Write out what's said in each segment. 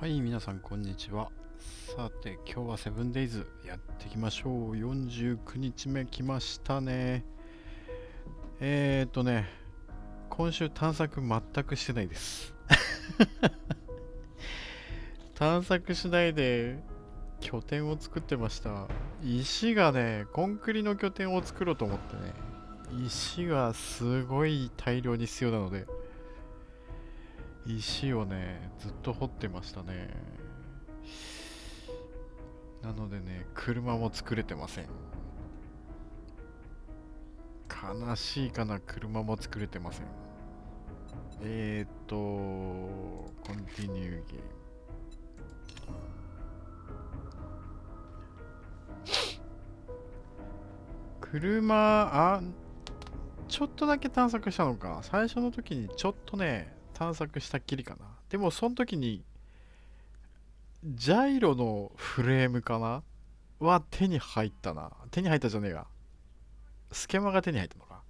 はい、皆さんこんにちは。さて、今日はセブンデイズやっていきましょう。49日目来ましたね。今週探索全くしてないです。探索しないで拠点を作ってました。石がね、コンクリの拠点を作ろうと思ってね、石がすごい大量に必要なので、石をね、ずっと掘ってましたね。なのでね、車も作れてません。悲しいかな、車も作れてません。コンティニューゲーム。車、ちょっとだけ探索したのか。最初の時にちょっとね、探索したっきりかな。でも、その時に、ジャイロのフレームかなは手に入ったな。手に入ったじゃねえが。スケマが手に入ったのか。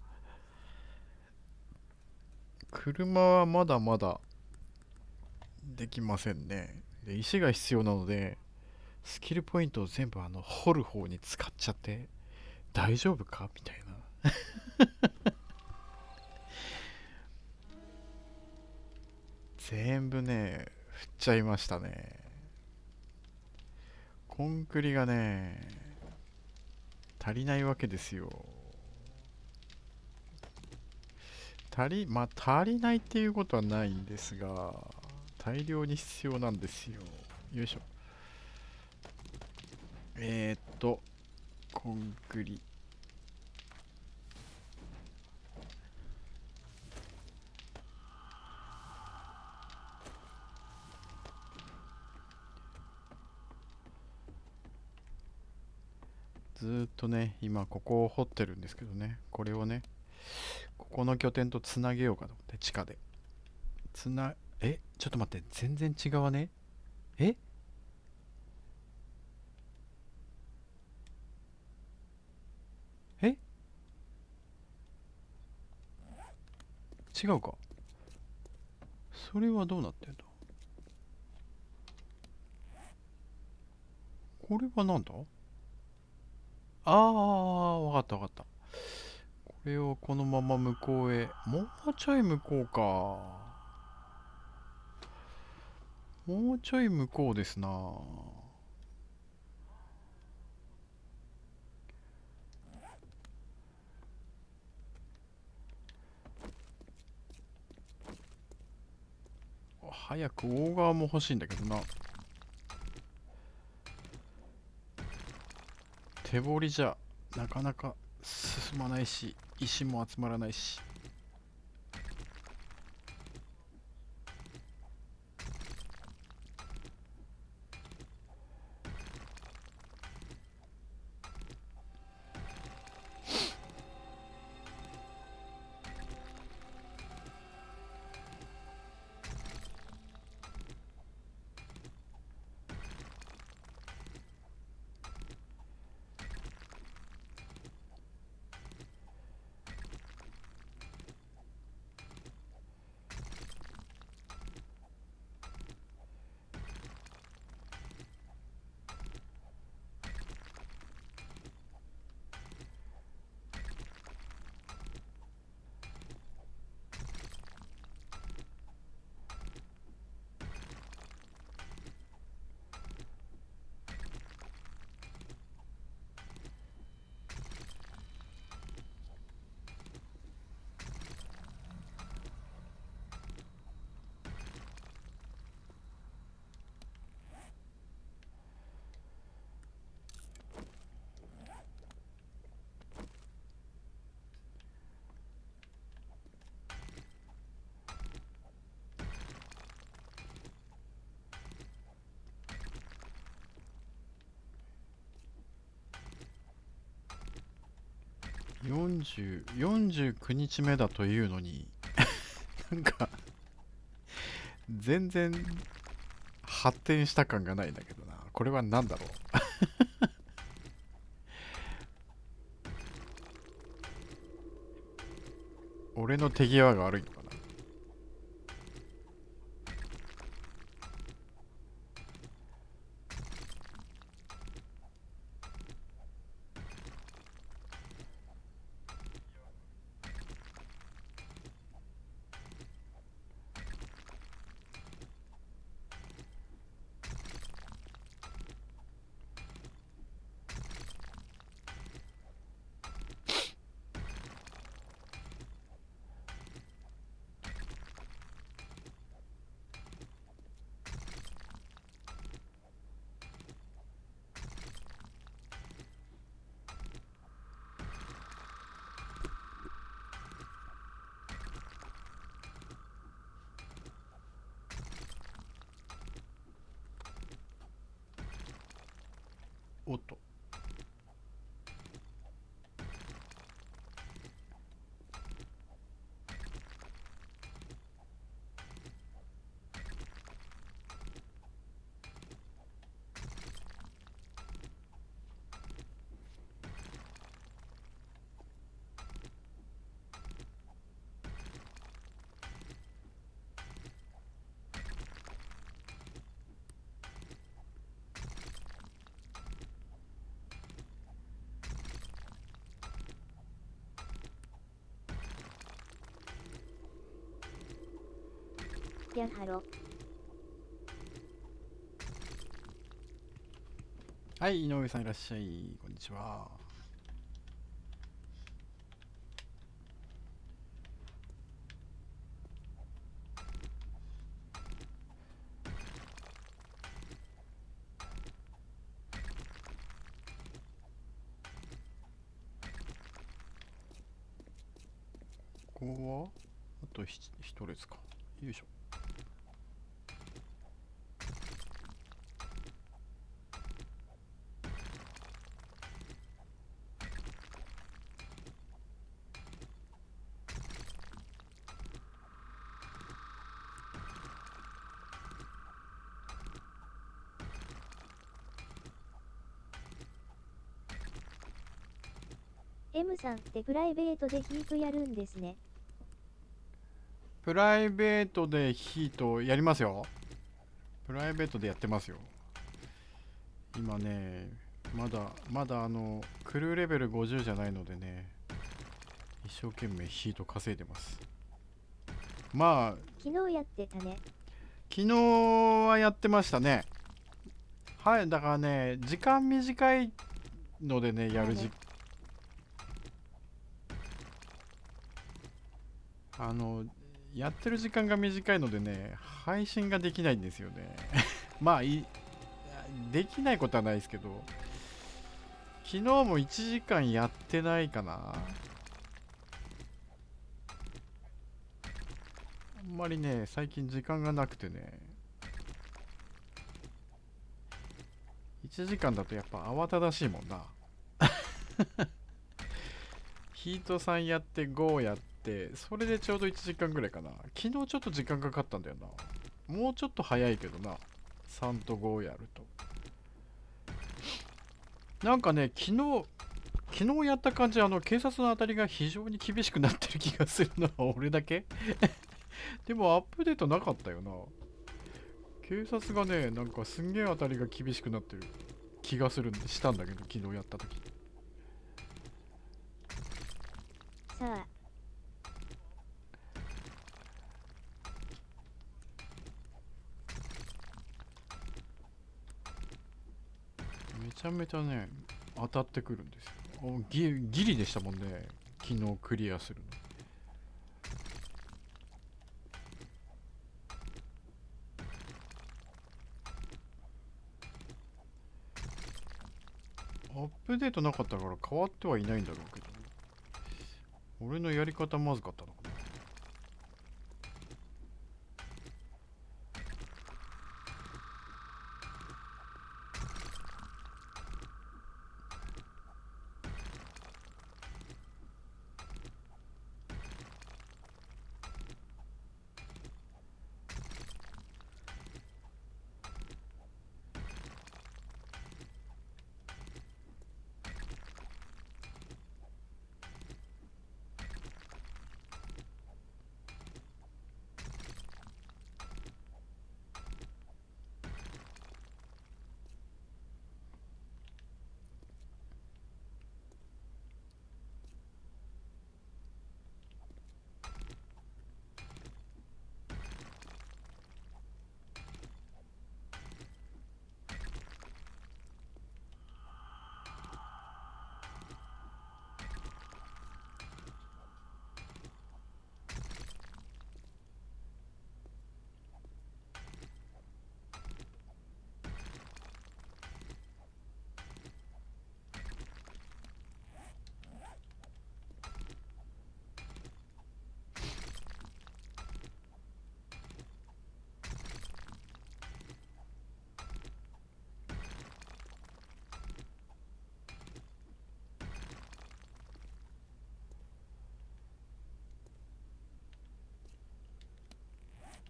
車はまだまだできませんね。で、石が必要なので、スキルポイントを全部掘る方に使っちゃって大丈夫かみたいな。全部ね、振っちゃいましたね。コンクリがね、足りないわけですよ。足りないっていうことはないんですが、大量に必要なんですよ。よいしょ。コンクリ。ずーっとね、今ここを掘ってるんですけどね、これをね、ここの拠点とつなげようかと思って、地下で。つな、ちょっと待って、全然違わね。ええ違うか。それはどうなってんだ。これはなんだ。わかったわかった。これをこのまま向こうへ。もうちょい向こうか。もうちょい向こうですな。早く大側も欲しいんだけどな。手掘りじゃなかなか進まないし、石も集まらないし。49日目だというのに、なんか全然発展した感がないんだけどな。これは何だろう。俺の手際が悪いのかな。キャハロ。はい、井上さんいらっしゃい。こんにちは。ここはあと一列か。よいしょ。M さんってプライベートでヒートやるんですね。プライベートでヒートやりますよ。プライベートでやってますよ。今ね、まだクルーレベル50じゃないのでね、一生懸命ヒート稼いでます。まあ、昨日やってたね。昨日はやってましたね。はい、だからね、時間短いのでね、やる時やってる時間が短いのでね、配信ができないんですよね。まあできないことはないですけど、昨日も1時間やってないかな。あんまりね、最近時間がなくてね、1時間だとやっぱ慌ただしいもんな。ヒート3やって5やって、それでちょうど1時間ぐらいかな。昨日ちょっと時間かかったんだよな。もうちょっと早いけどな。3と5やると。なんかね、昨日やった感じ、警察の当たりが非常に厳しくなってる気がするのは俺だけ。でもアップデートなかったよな。警察がね、なんかすんげえ当たりが厳しくなってる気がしたんだけど、昨日やった時。さあ、めちゃめちゃね、当たってくるんですよ。ギリでしたもんね、昨日クリアするの。アップデートなかったから変わってはいないんだろうけど、俺のやり方まずかったのかな。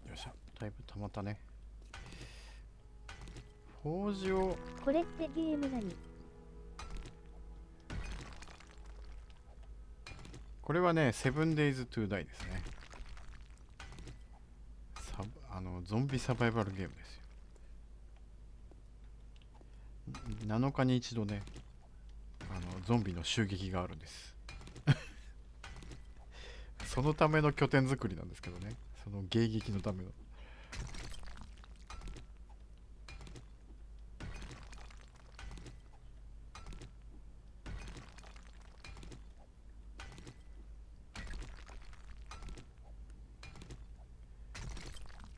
よっしゃ、だいぶ溜まったね。フォージを、これってゲーム何？これはね、7 days to die ですね。ゾンビサバイバルゲームですよ。7日に一度ね、ゾンビの襲撃があるんです。そのための拠点作りなんですけどね。その迎撃のための。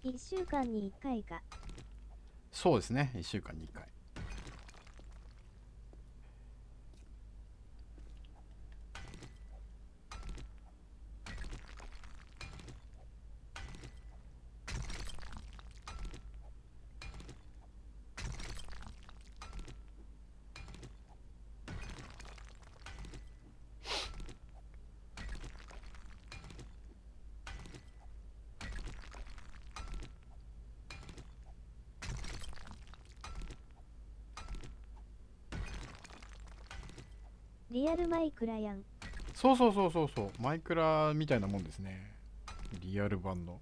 1週間に1回か。そうですね、1週間に1回。リアルマイクラやん。そうそうそうそうそう、マイクラみたいなもんですね。リアル版の。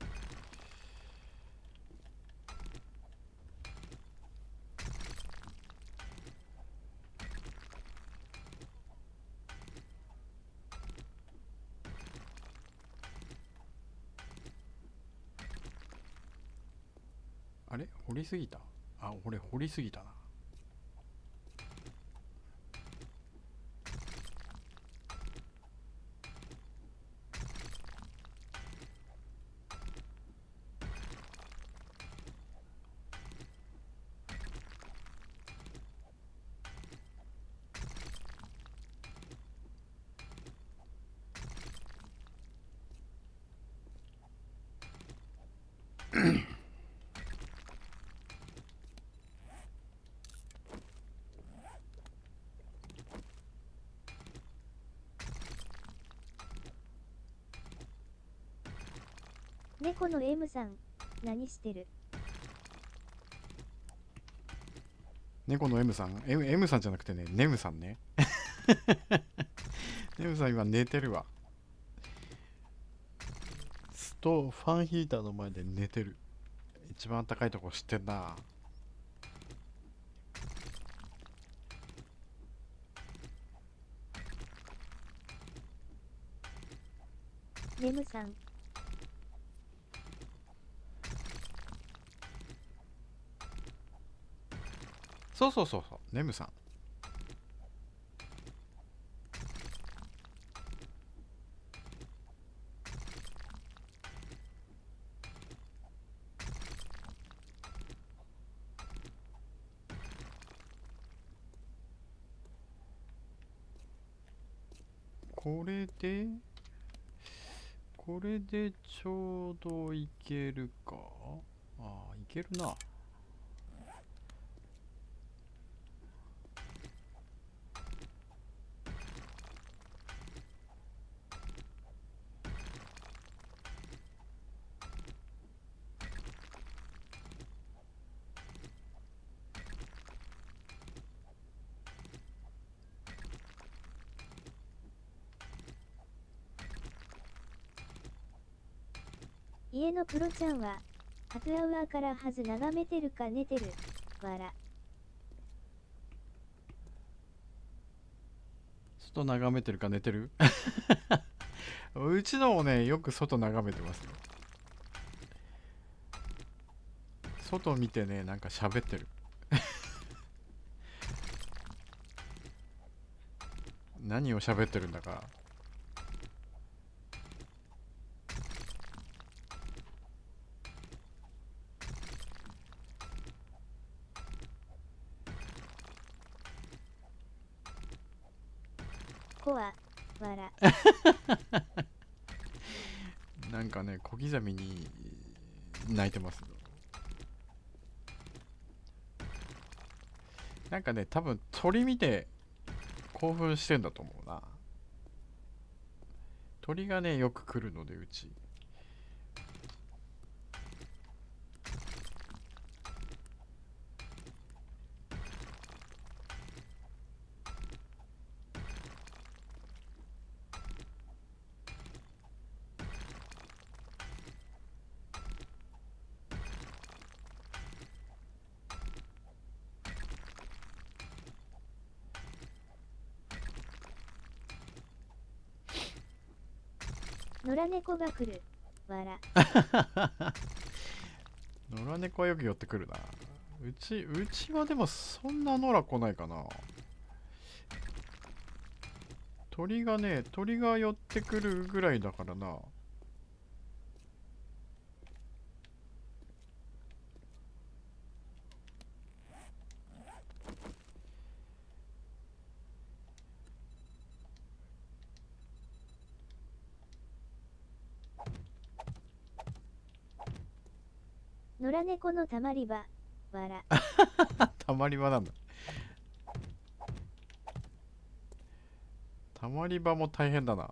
あれ掘りすぎた。あ、俺掘りすぎたな。猫の M さん、何してる？猫の M さん、M さんじゃなくてね、ネムさんね。ネムさん今寝てるわ。ファンヒーターの前で寝てる。一番高いとこ知ってんな。ネムさん。そうそうそうそう、ネムさん。これで、これでちょうどいけるか。ああ、いけるな。家のプロちゃんは、初アワーからはず眺めてるか寝てる。わら。外眺めてるか寝てる。うちのもね、よく外眺めてますよ。外見てね、なんか喋ってる。何を喋ってるんだか。コア。わら。なんかね、小刻みに泣いてますよ。なんかね、多分鳥見て興奮してんだと思うな。鳥がね、よく来るので、うち。野良猫が来る。わら。野良猫はよく寄ってくるな。うちはでもそんな野良来ないかな。鳥が寄ってくるぐらいだからな。野良猫のたまり場。わら。たまり場なんだ。たまり場も大変だな。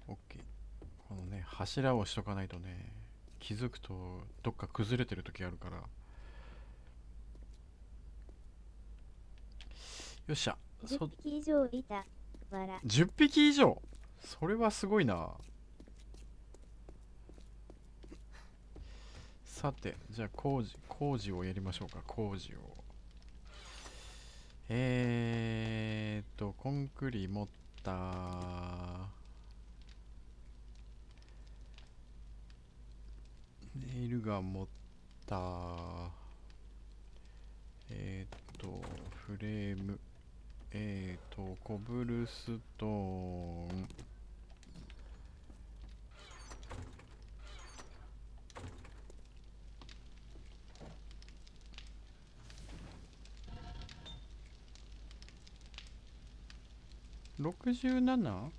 オッケー。このね、柱をしとかないとね、気づくとどっか崩れてる時あるから。よっしゃ。10匹以上いた。わら。10匹以上、それはすごいな。さて、じゃあ工事をやりましょうか。工事を。コンクリ持った。ネイルガン持った。フレーム。コブルストーン。67？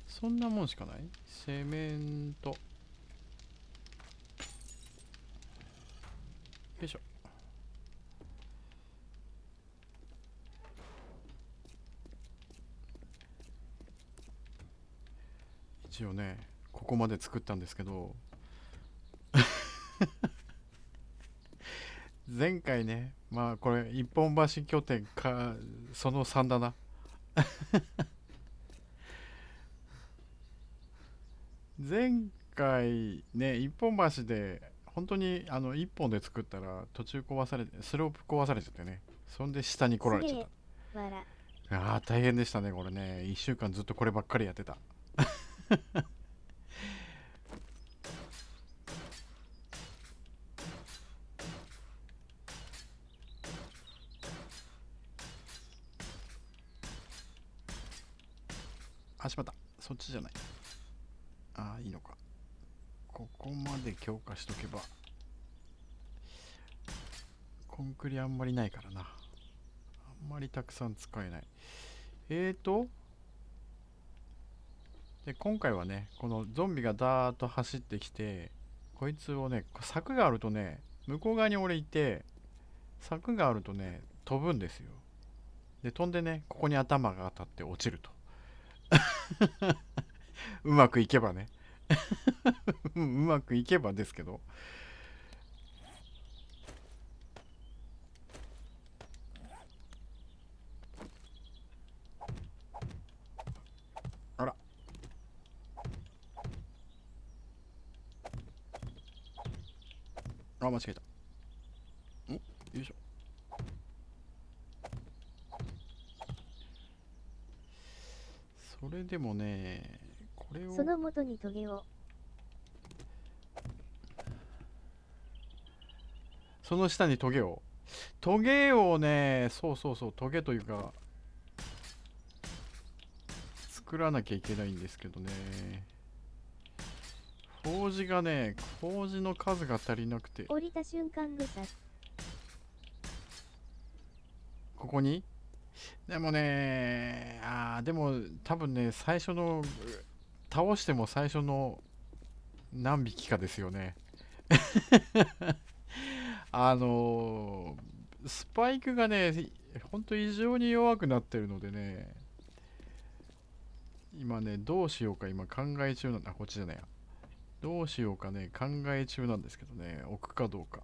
そんなもんしかない。セメント。よいしょ。一応ね、ここまで作ったんですけど、前回ね、まあこれ一本橋拠点か、その3だな。前回ね、一本橋で本当に一本で作ったら途中壊されて、スロープ壊されちゃってね、そんで下に来られちゃっすげえ。わら。た。ああ、大変でしたね、これね。1週間ずっとこればっかりやってた。あ、しまった。そっちじゃない。ああ、いいのか。ここまで強化しとけば。コンクリあんまりないからな。あんまりたくさん使えない。えーと、で、今回はね、このゾンビがダーッと走ってきて、こいつをね、柵があるとね、向こう側に俺いて、柵があるとね、飛ぶんですよ。で、飛んでね、ここに頭が当たって落ちると。うまくいけばね。うまくいけばですけど。あら、あ、間違えた。よいしょ。それでもね、これを、その元にトゲを。その下にトゲをね、そうそうそう、トゲというか、作らなきゃいけないんですけどね。麹の数が足りなくて。降りた瞬間ぐさ。ここにでもね、でも多分ね、倒しても最初の何匹かですよね。あのスパイクがね、ほんと異常に弱くなってるのでね、今ね、どうしようか今考え中なんだ。こっちじゃないや。どうしようかね、考え中なんですけどね、置くかどうか。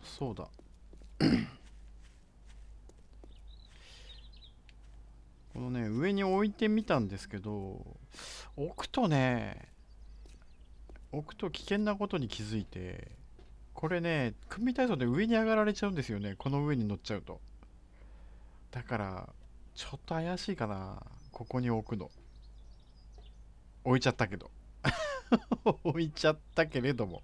そうだ。このね、上に置いてみたんですけど、置くとね、置くと危険なことに気づいて、これね、組体操で上に上がられちゃうんですよね。この上に乗っちゃうと。だから、ちょっと怪しいかな。ここに置くの。置いちゃったけど。置いちゃったけれども、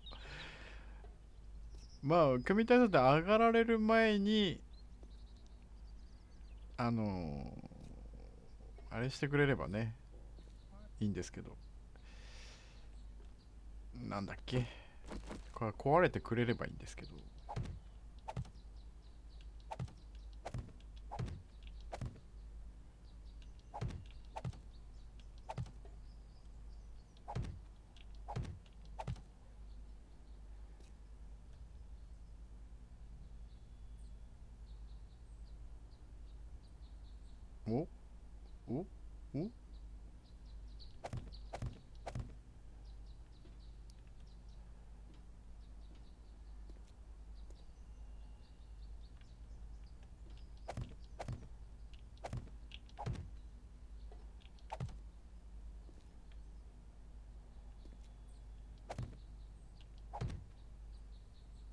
まあ組み立てて上がられる前にあのあれしてくれればねいいんですけど、なんだっけ、これ壊れてくれればいいんですけど。おおお、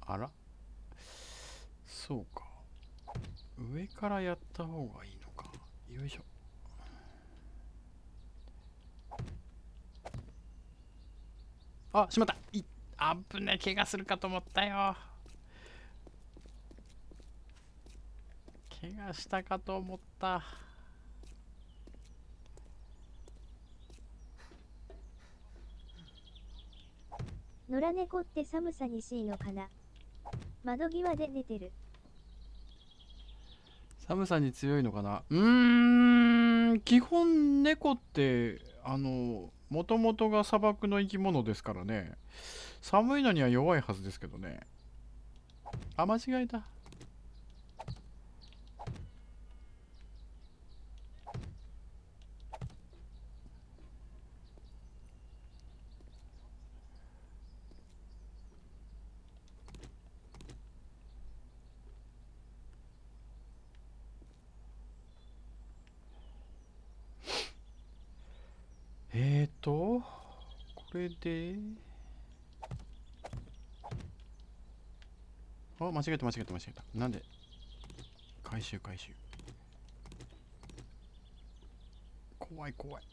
あら、そうか、上からやった方がいいのか。よいしょ。あ、しまった。あぶね、怪我するかと思ったよ。怪我したかと思った。野良猫って寒さにしいのかな。窓際で寝てる。寒さに強いのかな。基本猫ってもともとが砂漠の生き物ですからね、寒いのには弱いはずですけどね。あ、間違えた。これで、あ、間違えた間違えた間違えた。なんで、回収回収。怖い怖い。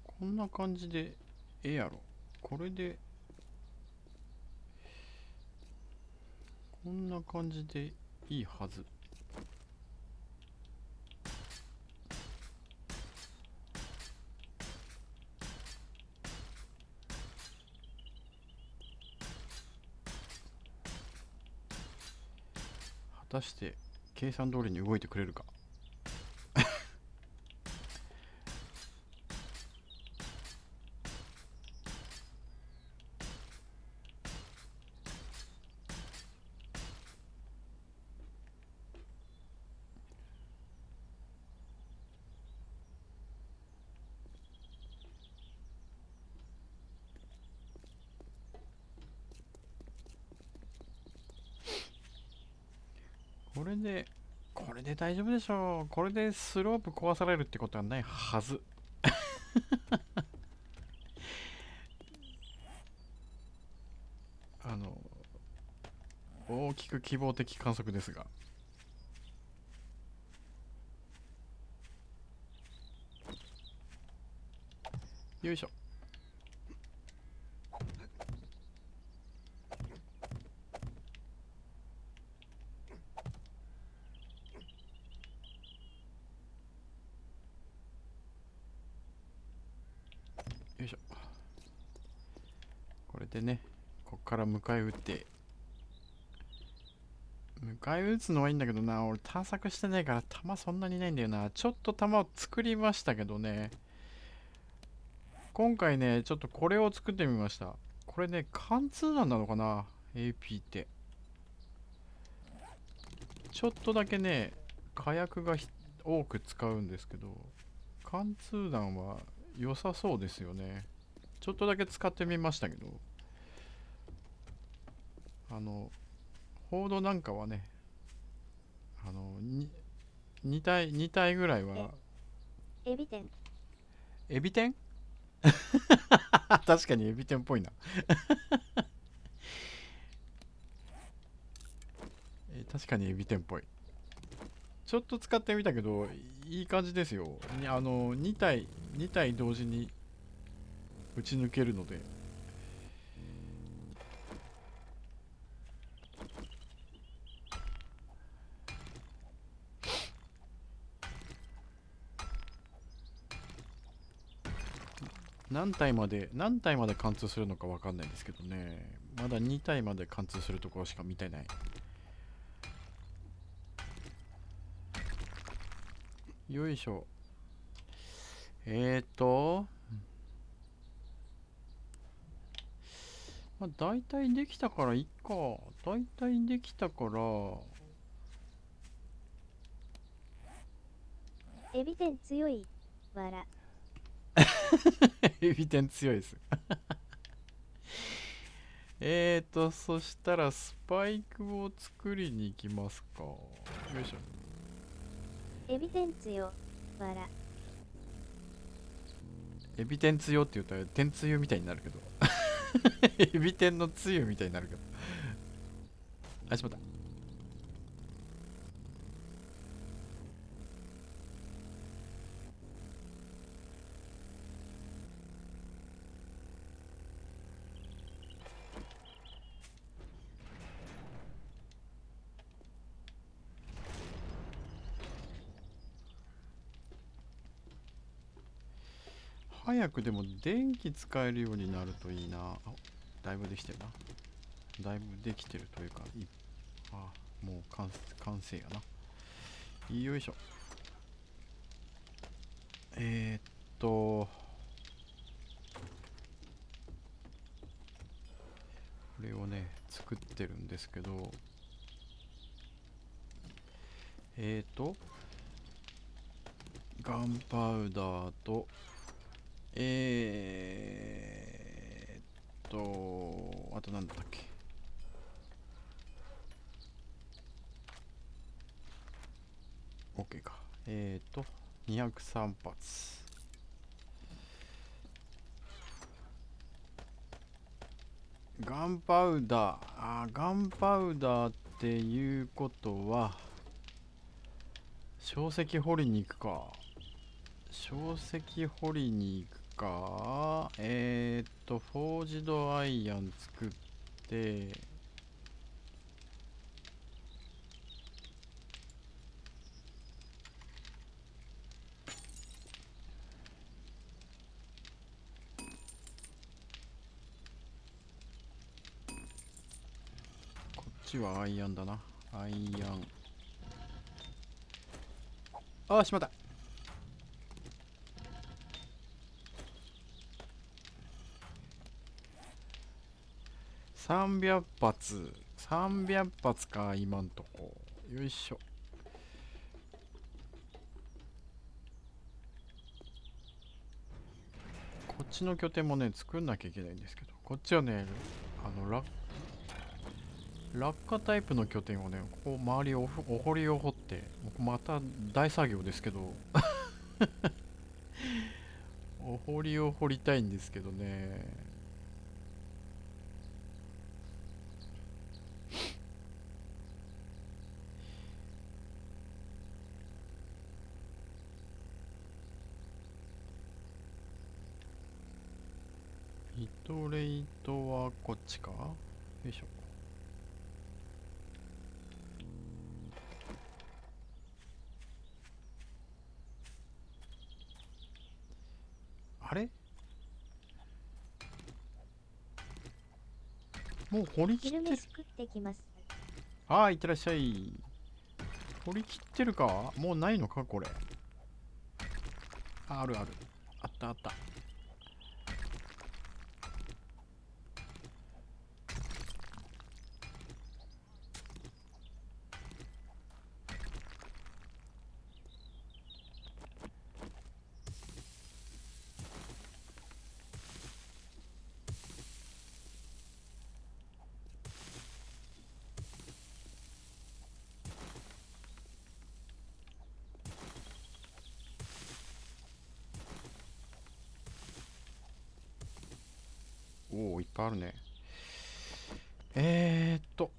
こんな感じでええやろ。これでこんな感じでいいはず。果たして計算通りに動いてくれるか。これで大丈夫でしょう。これでスロープ壊されるってことはないはず。あの大きく希望的観測ですが。よいしょ。よいしょ。これでね、こっから迎え撃って、迎え撃つのはいいんだけどな、俺探索してないから弾そんなにないんだよな。ちょっと弾を作りましたけどね、今回ね、ちょっとこれを作ってみました。これね、貫通弾なのかな ?AP って。ちょっとだけね、火薬が多く使うんですけど、貫通弾は良さそうですよね。ちょっとだけ使ってみましたけど、あの、ホードなんかはね、2体ぐらいは、エビ天。エビ天確かにエビ天っぽいな。確かにエビ天っぽい。ちょっと使ってみたけどいい感じですよ。2体同時に打ち抜けるので。何体まで貫通するのかわかんないですけどね。まだ2体まで貫通するところしか見てない。よいしょ。まあ、大体できたからいっか。大体できたから、エビ天強い。わら。エビ天強いです。そしたらスパイクを作りに行きますか。よいしょ。エビ天強。わら。エビ天つゆって言ったら天つゆみたいになるけどエビ天のつゆみたいになるけど、あ、しまった。早くでも電気使えるようになるといいな。あ、だいぶできてるな。だいぶできてるというか、あ、もう完成やな。よいしょ。えー、っとこれをね作ってるんですけど、ガンパウダーとあとなんだったっけ。OK か。203発。ガンパウダー。ガンパウダーっていうことは、小石掘りに行くか。小石掘りに行くか。フォージドアイアン作って、こっちはアイアンだな。アイアン。しまった。300発。300発か、今んとこ。よいしょ。こっちの拠点もね、作んなきゃいけないんですけど、こっちはね、落下タイプの拠点をね、ここ周りをお堀を掘って、また大作業ですけど、お堀を掘りたいんですけどね。イトレイトはこっちか。よいしょ。あれ、もう掘り切ってる。昼飯食ってきます。いってらっしゃい。掘り切ってるか。もうないのかこれ。あるある。あったあった。おお、いっぱいあるね。えーっと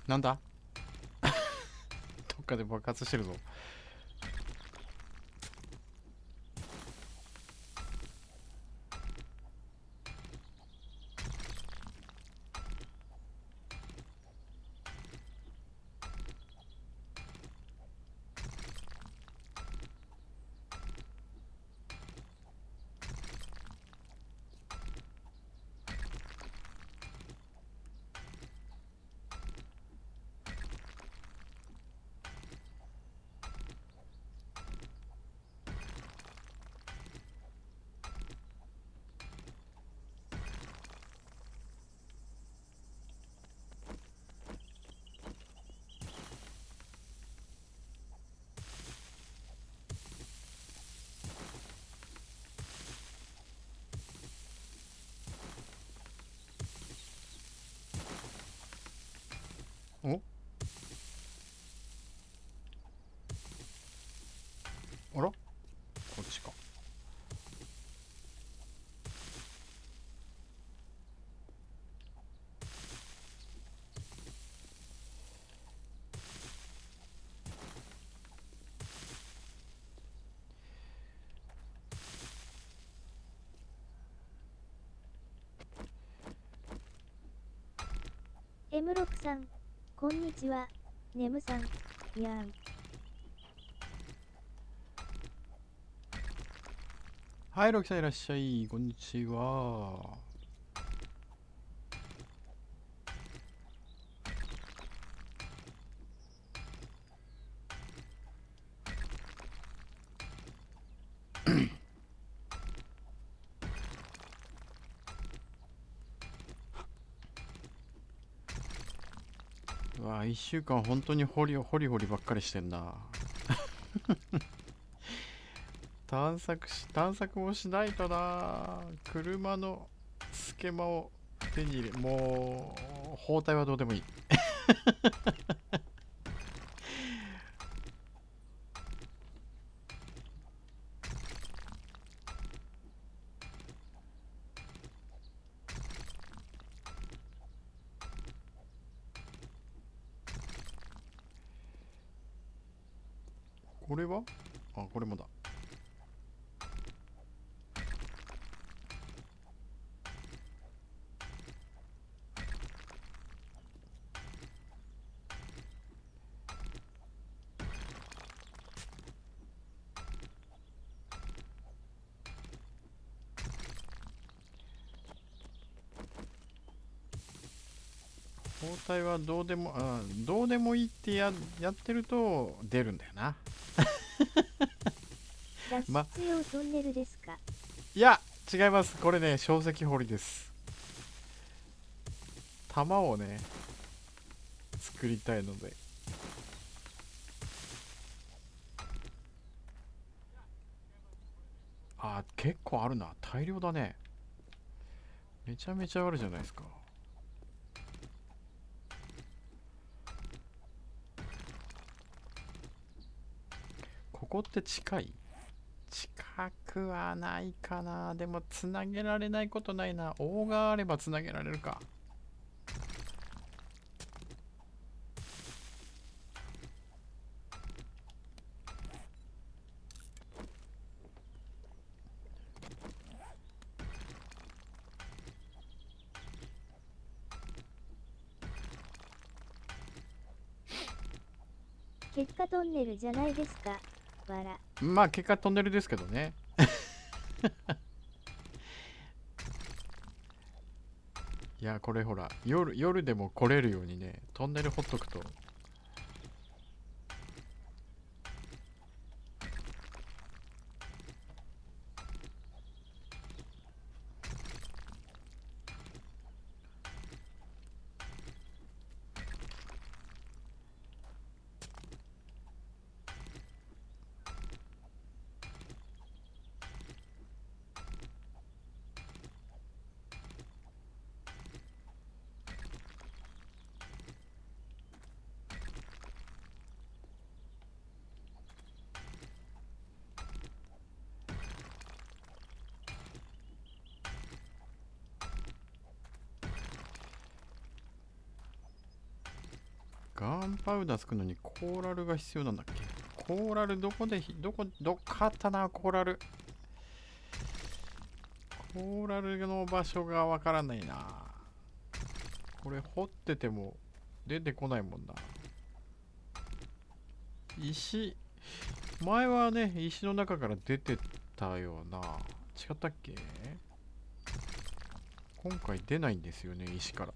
なんだどっかで爆発してるぞ。お、あら、こっちか。M6 さん、こんにちは。ネムさん、やん。はい、ロキさんいらっしゃい。こんにちは。うわ、1週間本当にホリホリばっかりしてんな。探索もしないとな。車の隙間を手に入れ、もう、包帯はどうでもいい。これはあ、これもだ。包帯はどうでもいいってやってると出るんだよな。脱出用トンネルですか？いや、違います。これね、小石掘りです。玉をね、作りたいので。あ、結構あるな。大量だね。めちゃめちゃあるじゃないですか。ここって近い？近くはないかな。でも、つなげられないことないな。大があればつなげられるか。結果トンネルじゃないですか。わら。まあ、結果トンネルですけどね。いや、これほら、夜でも来れるようにね、トンネル掘っとくと。ガンパウダー作るのにコーラルが必要なんだっけ。コーラルどっかあったな、コーラル。コーラルの場所がわからないな。これ掘ってても出てこないもんな。石、前はね、石の中から出てたような。違ったっけ。今回出ないんですよね、石から。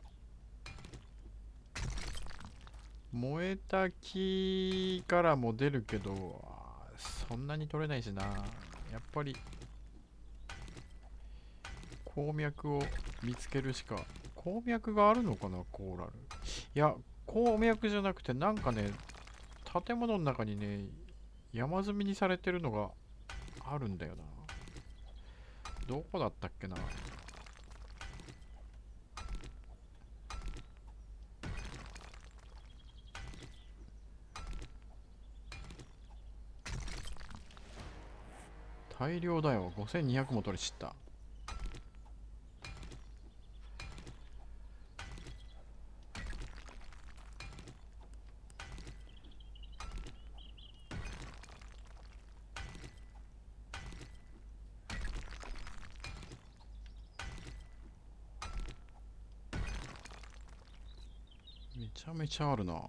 燃えた木からも出るけど、そんなに取れないしな。やっぱり鉱脈を見つけるしか。鉱脈があるのかな、コーラル。いや、鉱脈じゃなくて、なんかね、建物の中にね、山積みにされてるのがあるんだよな。どこだったっけな。大量だよ。5200も取れちった。めちゃめちゃあるな。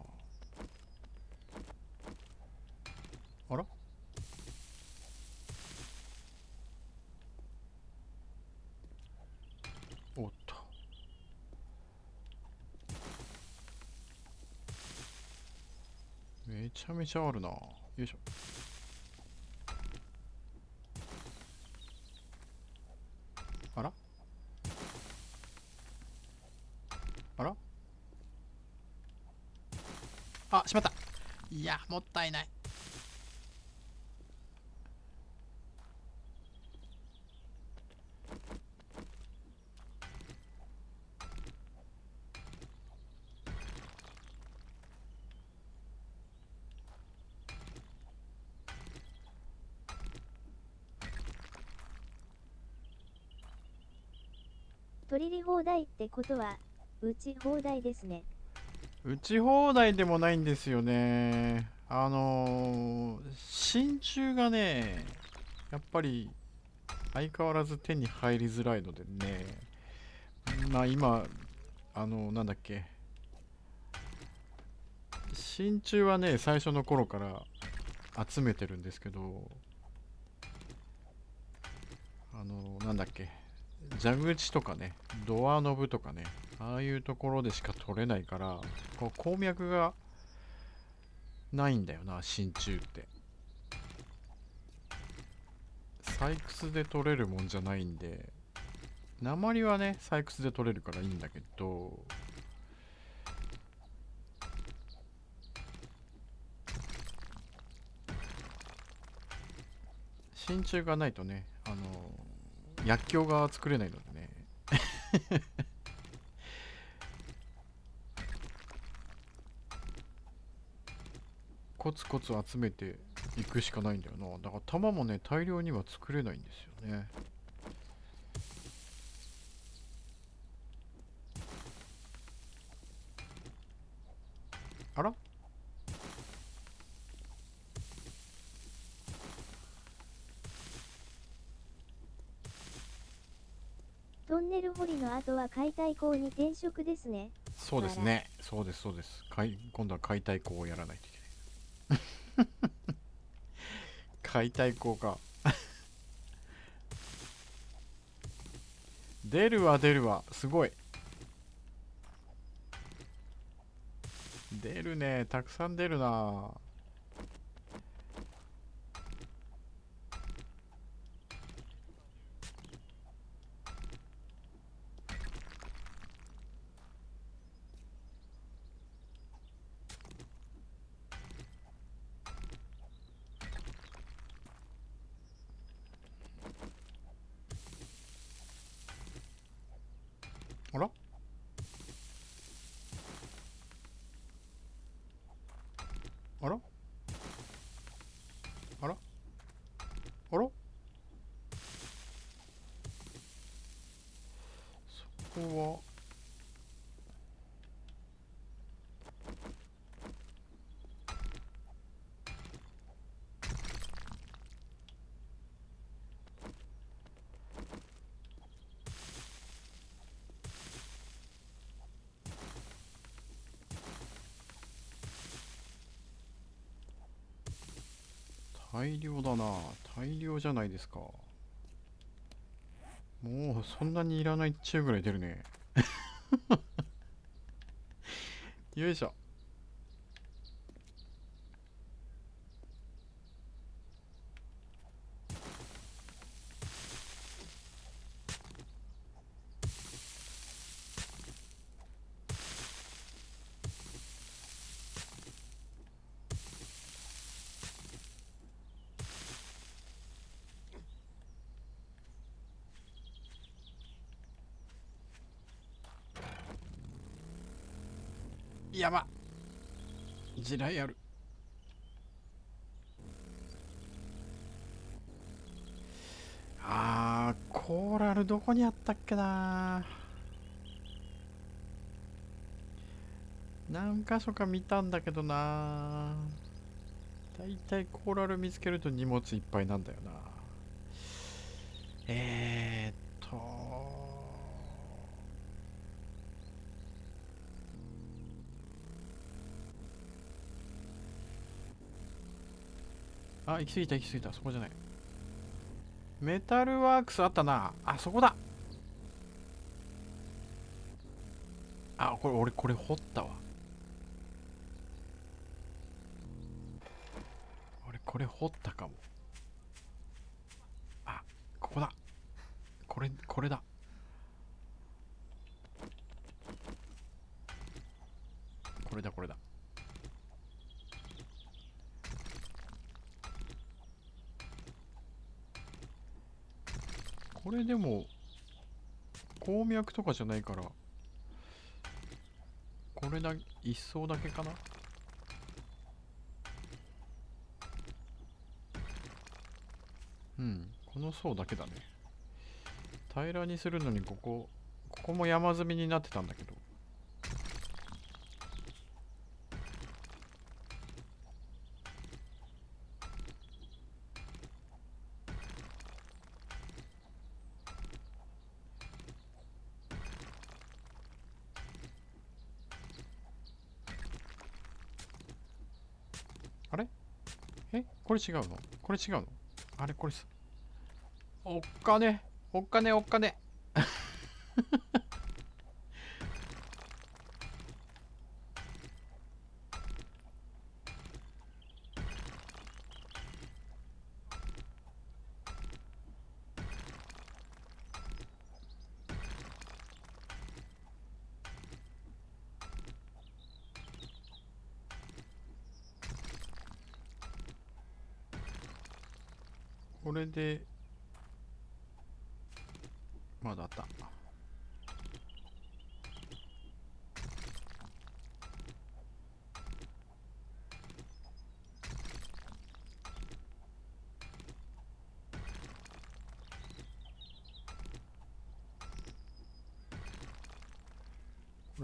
あら、おっと。めちゃめちゃあるな。よいしょ。あら、あら、あ、しまった。いや、もったいない。取り放題ってことは、打ち放題ですね。打ち放題でもないんですよね。真鍮がね、やっぱり相変わらず手に入りづらいのでね。まあ今、なんだっけ。真鍮はね、最初の頃から集めてるんですけど、なんだっけ。蛇口とかね、ドアノブとかね、ああいうところでしか取れないから、こう鉱脈がないんだよな、真鍮って。採掘で取れるもんじゃないんで、鉛はね、採掘で取れるからいいんだけど、真鍮がないとね、薬莢が作れないのでね。コツコツ集めていくしかないんだよな。だから弾もね、大量には作れないんですよね。あら、トンネル掘りの後は解体工に転職ですね。そうですね。そうです、そうです。今度は解体工をやらないといけない。解体工か。出るわ、出るわ。すごい。出るね。たくさん出るな。あら、あら、あら、あら、ここは、大量だな。大量じゃないですか。もうそんなにいらないっちゅうぐらい出るね。よいしょ。やば、地雷ある。コーラルどこにあったっけな。何箇所か見たんだけどな。だいたいコーラル見つけると荷物いっぱいなんだよな。えーっと行き過ぎた行き過ぎた。そこじゃない。メタルワークスあったな。そこだ。俺これ掘ったわ。俺これ掘ったかも。ここだ。これだ。これだこれだ。これでも鉱脈とかじゃないから、これだ、一層だけかな。うん、この層だけだね。平らにするのにここも山積みになってたんだけど。あれ、これ違うの？これ違うの？これさ、おっかねおっかねおっかね。これでまだあった。こ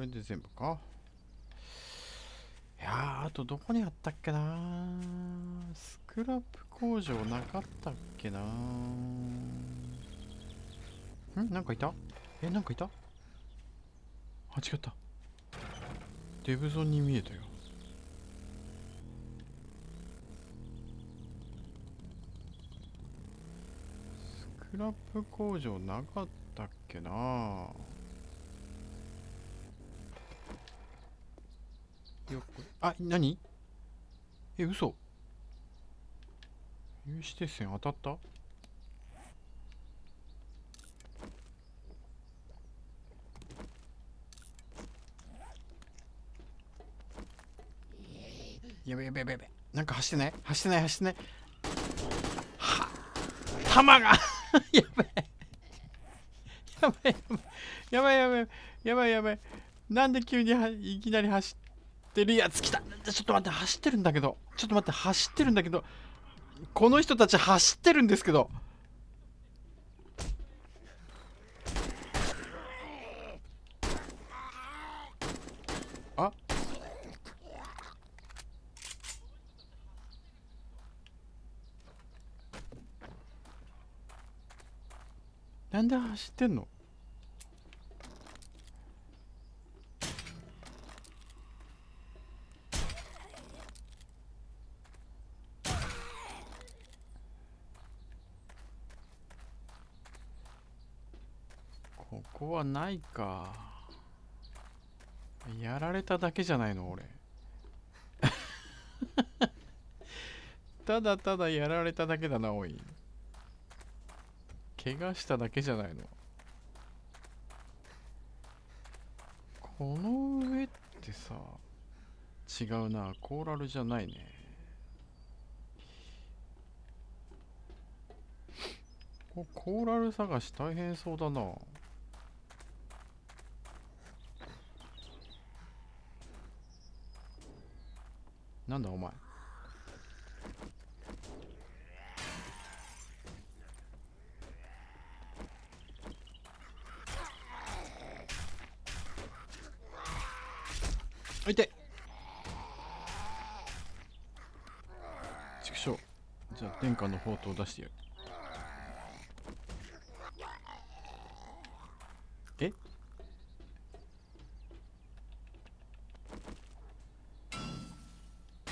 れで全部か。あとどこにあったっけな。スクラップ工場なかったっけな。なんかいた。なんかいた。違った。デブゾンに見えたよ。スクラップ工場なかったっけな。何？嘘。有刺鉄線当たった。やべやべやべやべ。なんか走ってない。弾がやべやばいやばいやばいやばいやばい。なんで急にいきなり走ってるやつ来た。ちょっと待って、走ってるんだけど。この人たち走ってるんですけど。なんで走ってんの？ここはないか。やられただけじゃないの俺。ただただやられただけだなおい。怪我しただけじゃないの。この上ってさ、違うな、コーラルじゃないね。コーラル探し大変そうだな。なんだお前。あいて。畜生。じゃあ天下の宝刀を出してやる。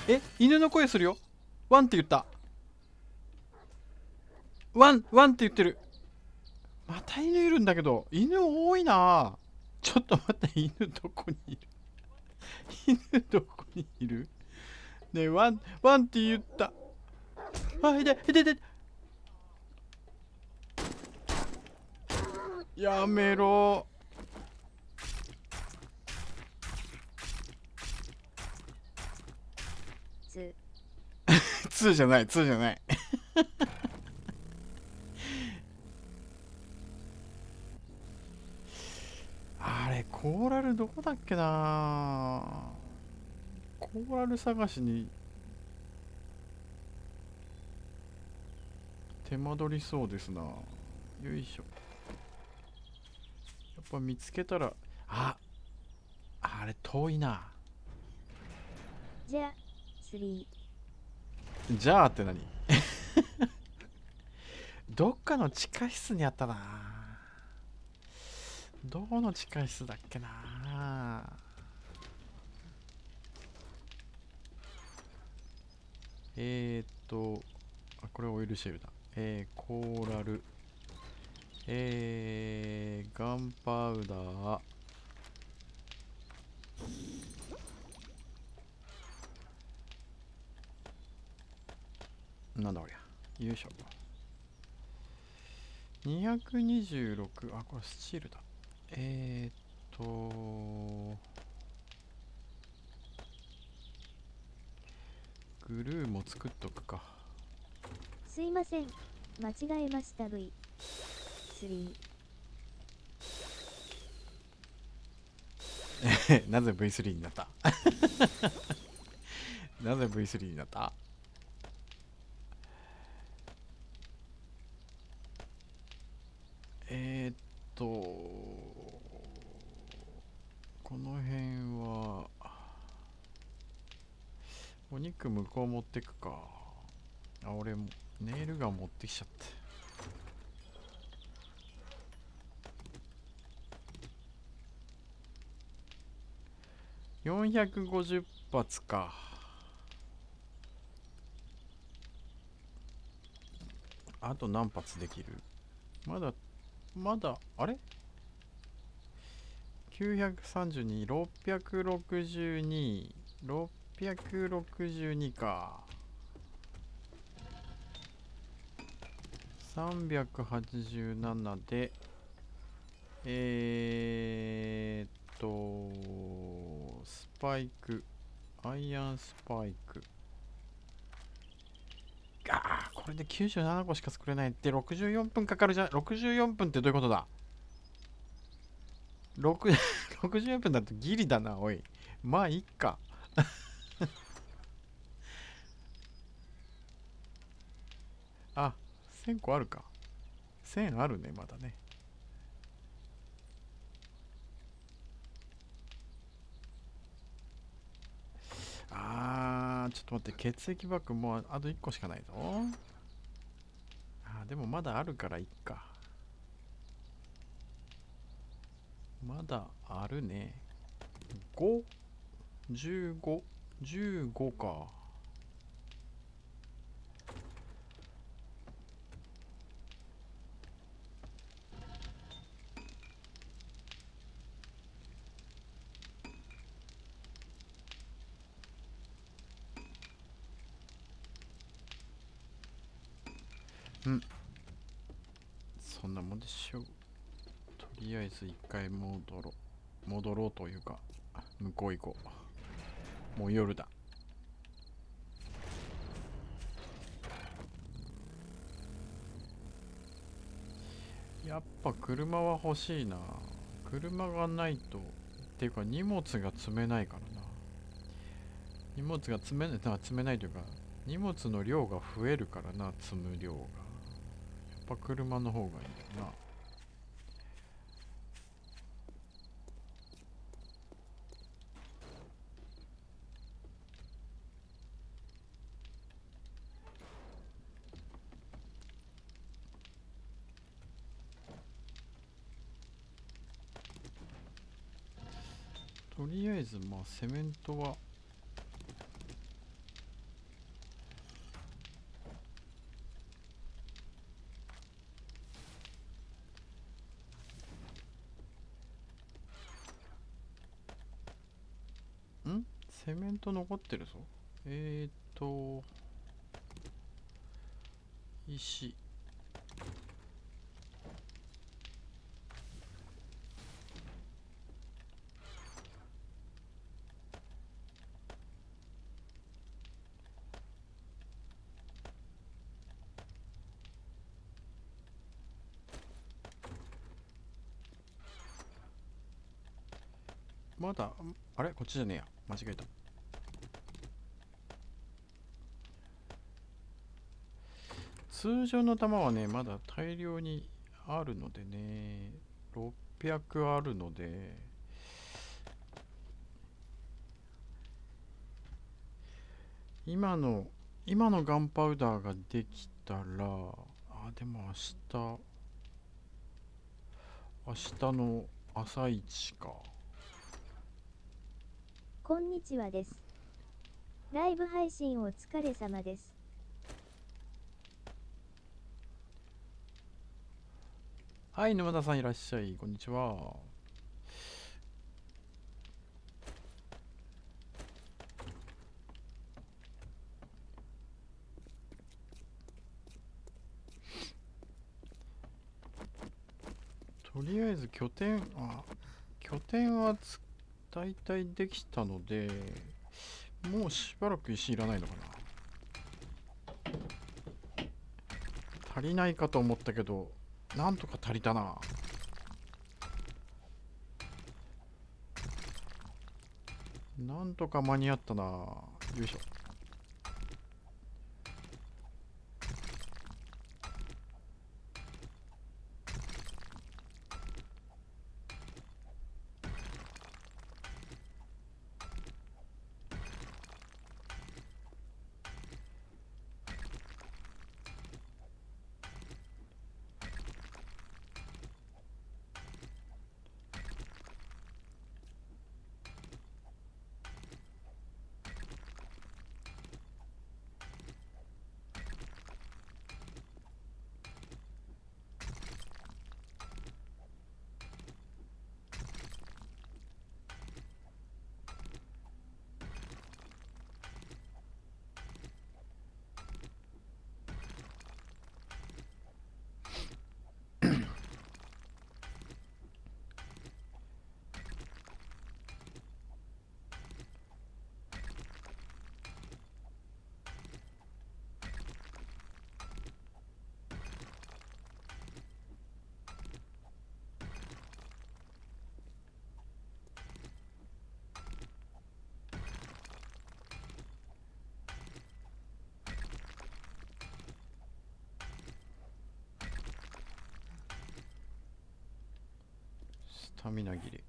え、犬の声するよ。ワンって言った。ワンワンって言ってる。また犬いるんだけど、犬多いな。ちょっと待って、犬どこにいる。犬どこにいる。ねえ、ワンワンって言った。あ、いていていて。やめろ。つ、2じゃない、2じゃない。あれ、コーラルどこだっけな。コーラル探しに手間取りそうですな。よいしょ。やっぱ見つけたら、あれ遠いな。じゃ、3。じゃあって何。どっかの地下室にあったな。どこの地下室だっけな。これオイルシェルだ。コーラル。ガンパウダー。なんだこりゃ。よいしょ。226。あ、これスチールだ。グルーも作っとくか。すいません。間違えました V。3。なぜ V3 になった。なぜ V3 になった。えーっとこの辺はお肉向こう持ってくか。俺もネイルガン持ってきちゃった。450発か。あと何発できる。まだあれ、932、662、662か。387で、スパイク、アイアンスパイク。これで97個しか作れないって64分かかるじゃん。64分ってどういうことだ。64分だとギリだな、おい。まあ、いっか。あ、1000個あるか。1000あるね、まだね。ちょっと待って、血液バッグもうあと1個しかないぞ。でもまだあるからいっか。まだあるね。5、15、15か。そんなもんでしょう。とりあえず一回戻ろうというか、向こう行こう。もう夜だ。やっぱ車は欲しいな。車がないと、っていうか荷物が積めないからな。荷物が積めないというか、荷物の量が増えるからな、積む量が。やっぱ車の方がいいんだよな。とりあえずまあセメントはセメント残ってるぞ。えーっと石。まだあれこっちじゃねえや、間違えた。通常の弾はねまだ大量にあるのでね、600あるので、今のガンパウダーができたら、でも明日の朝一か。こんにちはです。ライブ配信お疲れ様です。はい、沼田さんいらっしゃい、こんにちは。とりあえず拠点は大体できたので、もうしばらく石いらないのかな。足りないかと思ったけど、なんとか足りたな。なんとか間に合ったな。よいしょ。スタミナ切れ。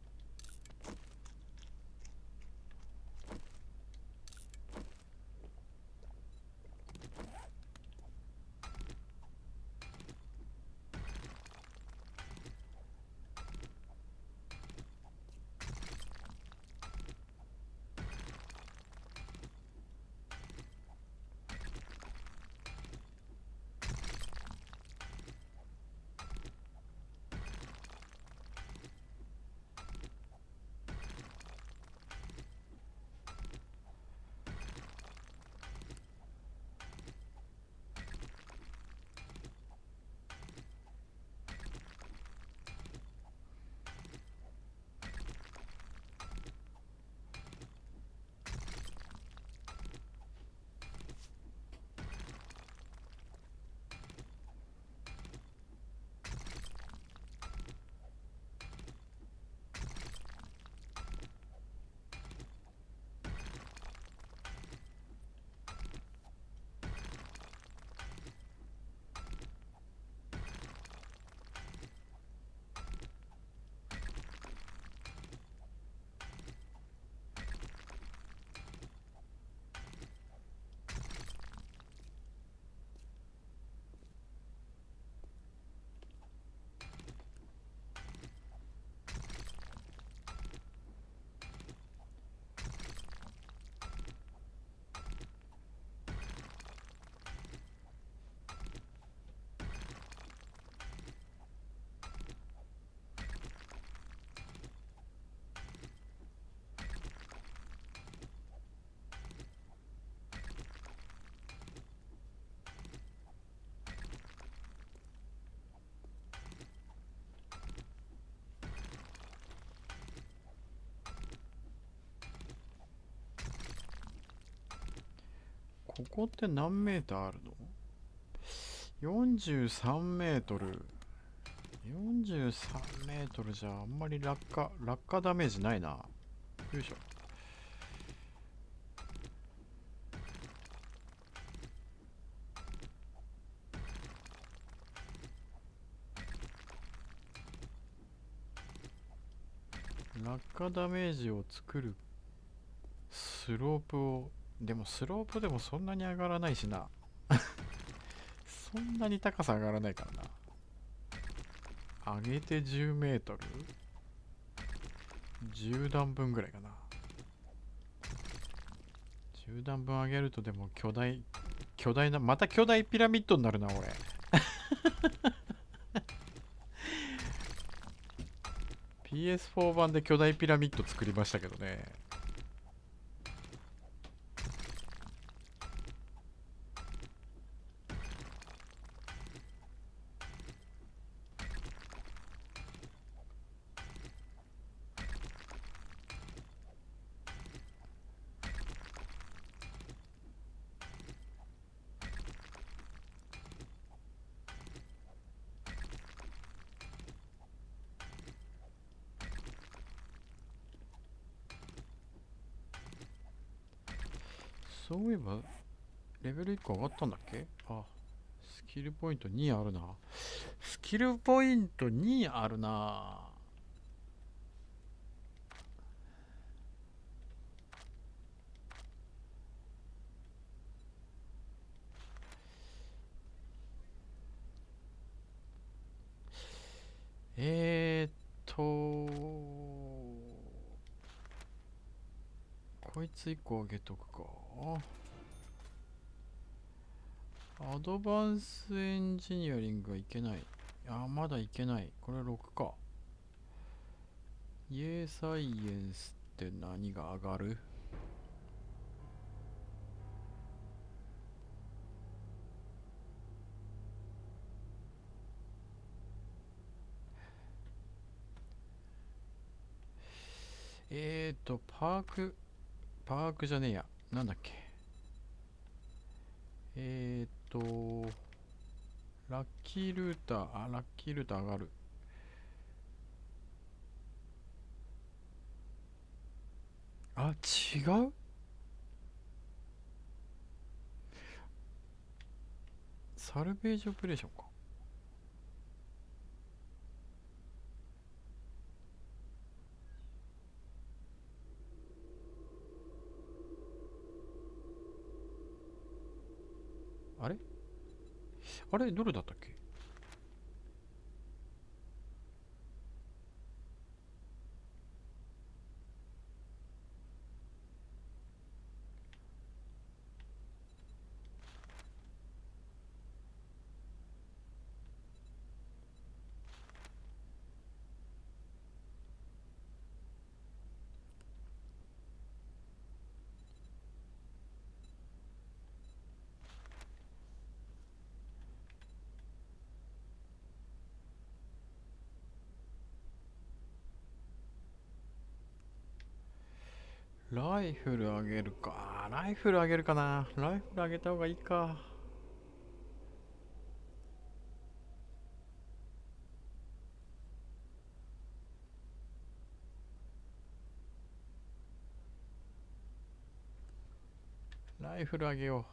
ここって何メーターあるの？ 43 メートル。43メートルじゃあんまり落下ダメージないな。よいしょ。落下ダメージを作るスロープを、でもスロープでもそんなに上がらないしな。そんなに高さ上がらないからな。上げて10メートル ?10 段分ぐらいかな。10段分上げるとでも巨大な、また巨大ピラミッドになるな、俺。PS4 版で巨大ピラミッド作りましたけどね。そういえば、レベル1個上がったんだっけ？あ、スキルポイント2あるな。スキルポイント2あるな。えーっと、こいつ1個あげとくか。アドバンスエンジニアリングはいけない。あ、まだいけない。これ6か。イエーサイエンスって何が上がる？パークじゃねえや。なんだっけ。えーっと、ラッキールーター、ラッキールーター上がる。あ、違う？サルベージオペレーションか。あれどれだったっけ？ライフル上げるか。ライフル上げるかな。ライフル上げた方がいいか。ライフル上げよう。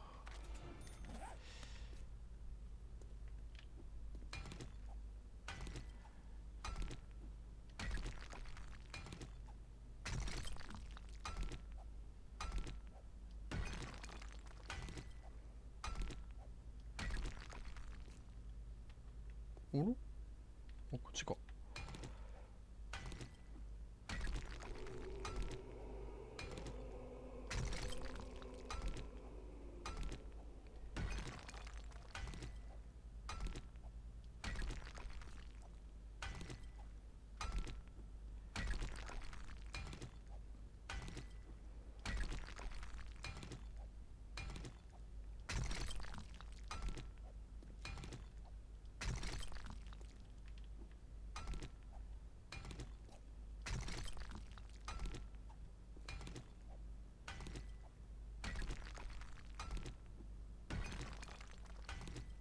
こっちか。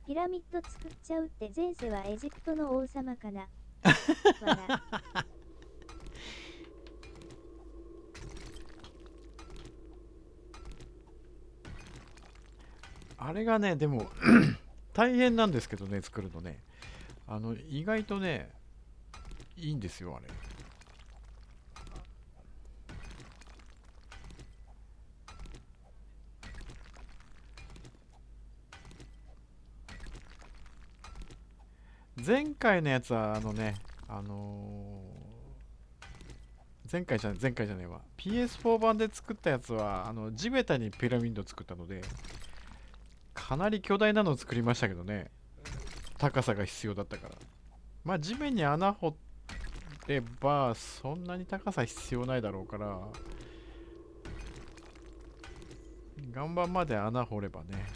ピラミッド作っちゃうって前世はエジプトの王様かな。わら。あれがね、でも大変なんですけどね、作るのね。意外とね、いいんですよ、あれ。前回のやつは、あの前回じゃねえわ。PS4 版で作ったやつは、地べたにピラミッド作ったので、かなり巨大なのを作りましたけどね。高さが必要だったから。まあ、地面に穴掘れば、そんなに高さ必要ないだろうから、岩盤まで穴掘ればね、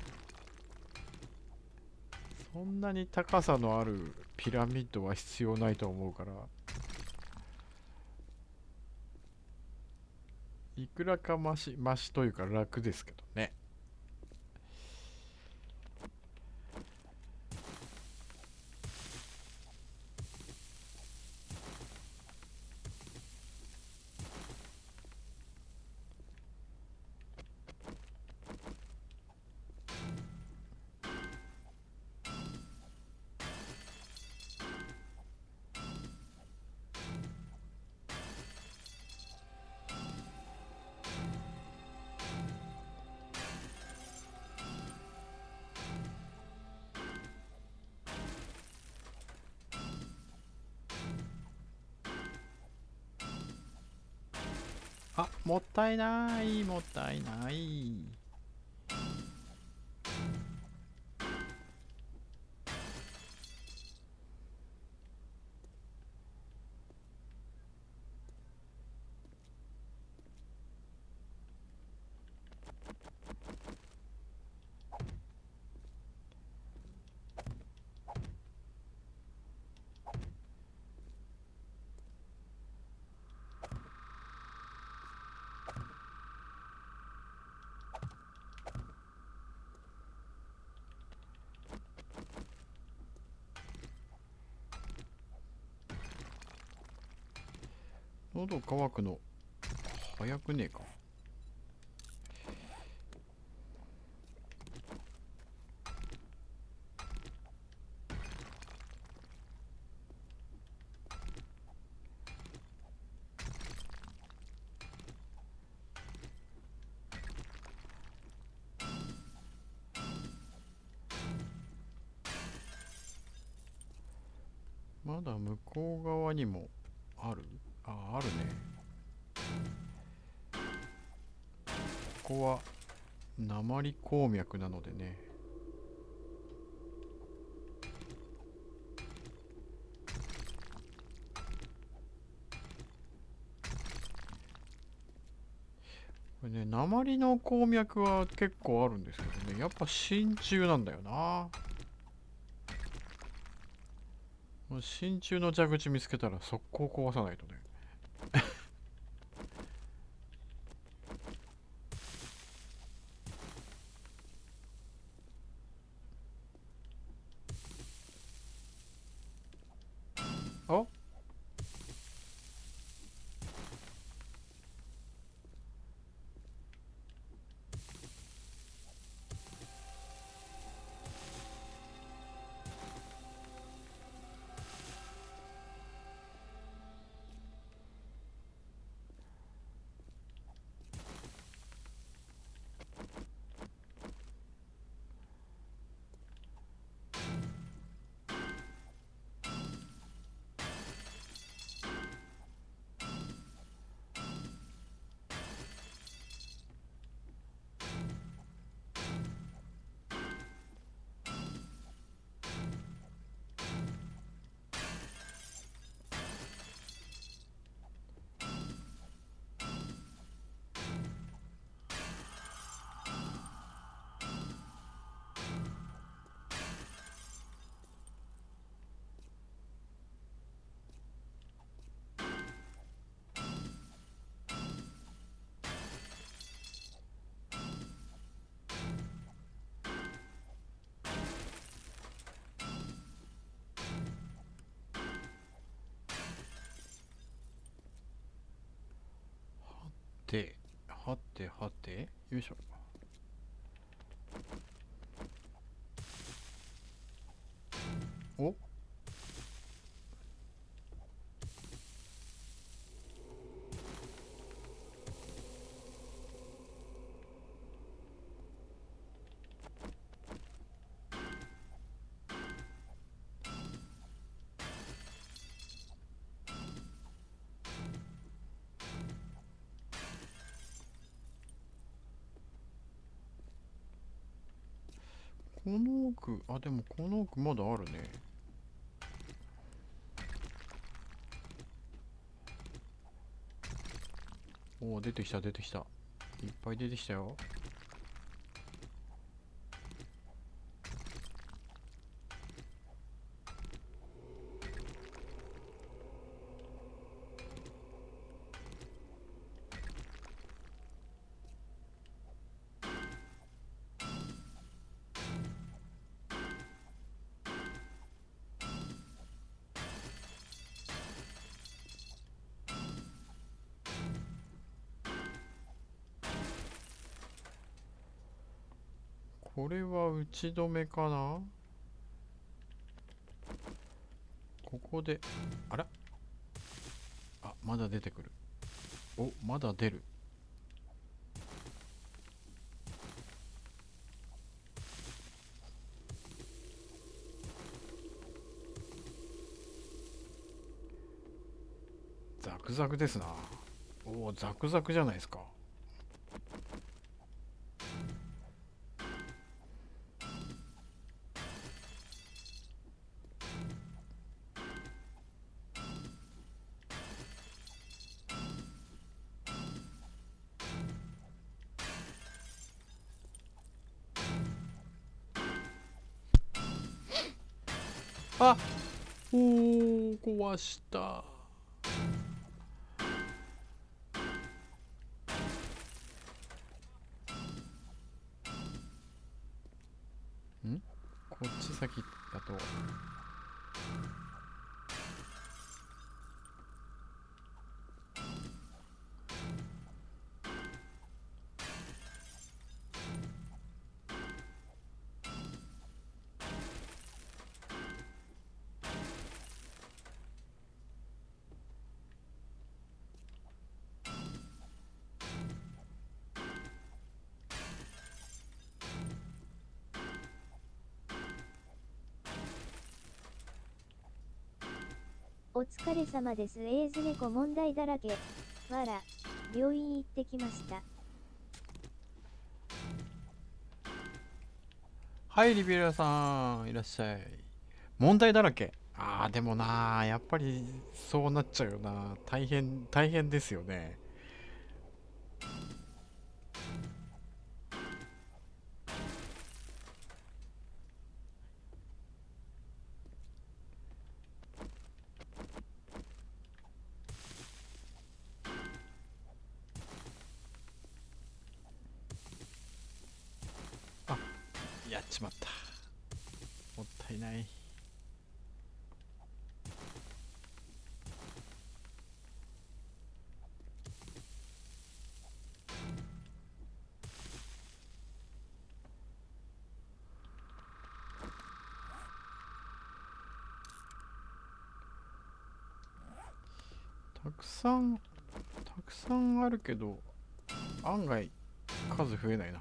そんなに高さのあるピラミッドは必要ないと思うから、いくらかマシというか楽ですけどね。あ、もったいない、もったいない。喉乾くの早くねえか。まだ向こう側にもある。あ、あるね。ここは鉛鉱脈なのでね。これね、鉛の鉱脈は結構あるんですけどね、やっぱ真鍮なんだよな。真鍮の蛇口見つけたら速攻壊さないとね。あ、てはてはて、よいしょ。お、この奥、あ、でもこの奥まだあるね。おお、出てきた出てきた。いっぱい出てきたよ。これは打ち止めかな。ここで、あら、あ、まだ出てくる。お、まだ出る。ザクザクですな。おお、ザクザクじゃないですか。あ、おお、壊した。ん、こっち先だと。お疲れ様です。エイズ猫問題だらけ。わら、病院行ってきました。はい、リベラさん、いらっしゃい。問題だらけ。ああ、でもなー、やっぱりそうなっちゃうよな。大変、大変ですよね。あ、やっちまった。もったいない。たくさんあるけど、案外数増えないな。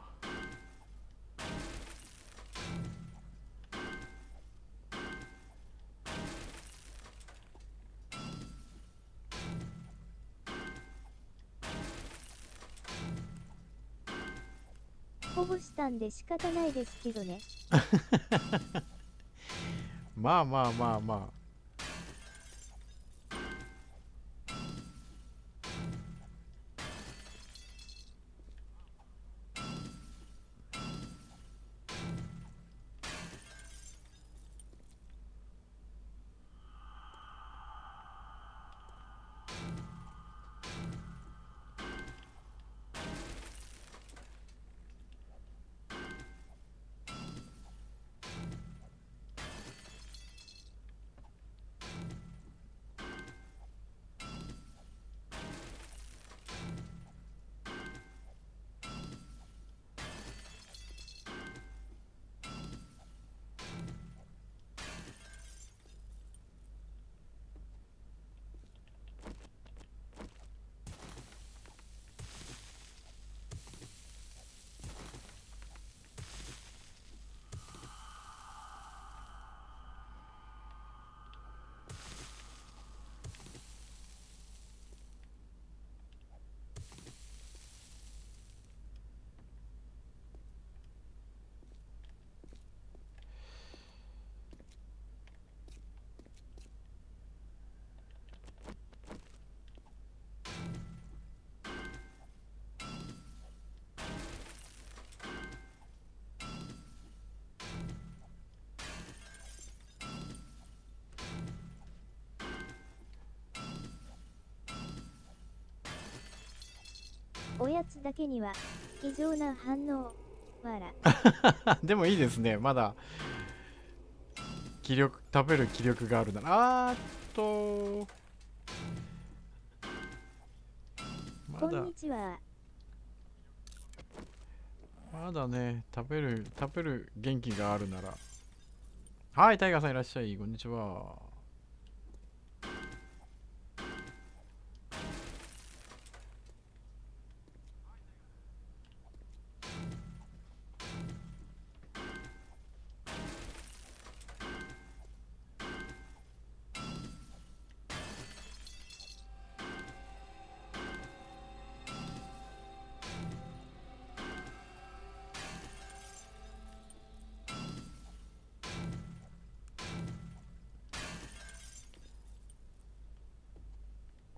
こぼしたんで仕方ないですけどね。まあまあまあまあ。おやつだけには異常な反応。わら。でもいいですね。まだ気力、食べる気力があるなら。と、まこんだ、にちは。まだね、食べる元気があるなら。はい、タイガーさんいらっしゃい。こんにちは。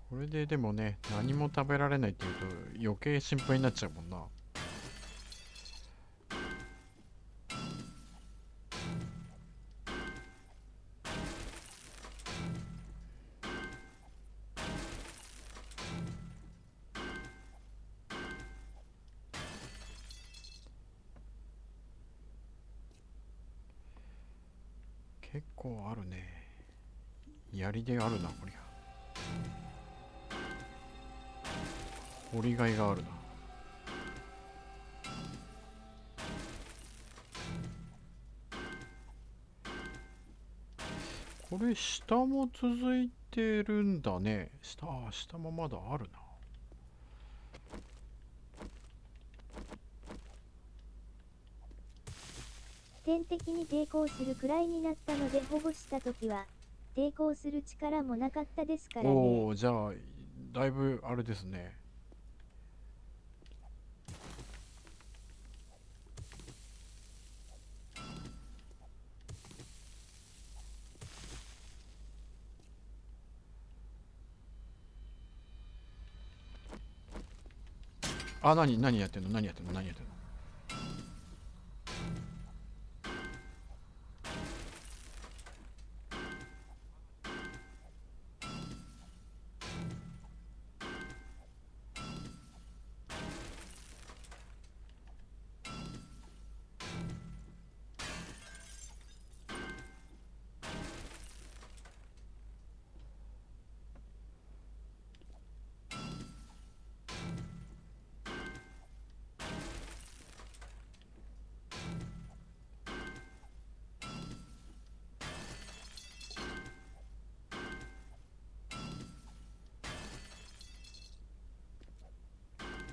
これででもね、何も食べられないっていうと余計心配になっちゃうもんな。結構あるね。やりであるな、こりゃ。掘りがいがあるな。これ下も続いてるんだね。下もまだあるな。天敵に抵抗するくらいになったので保護したときは、抵抗する力もなかったですからね。おお、じゃあだいぶあれですね。あ、何やってんの、何やってんの、何やってんの。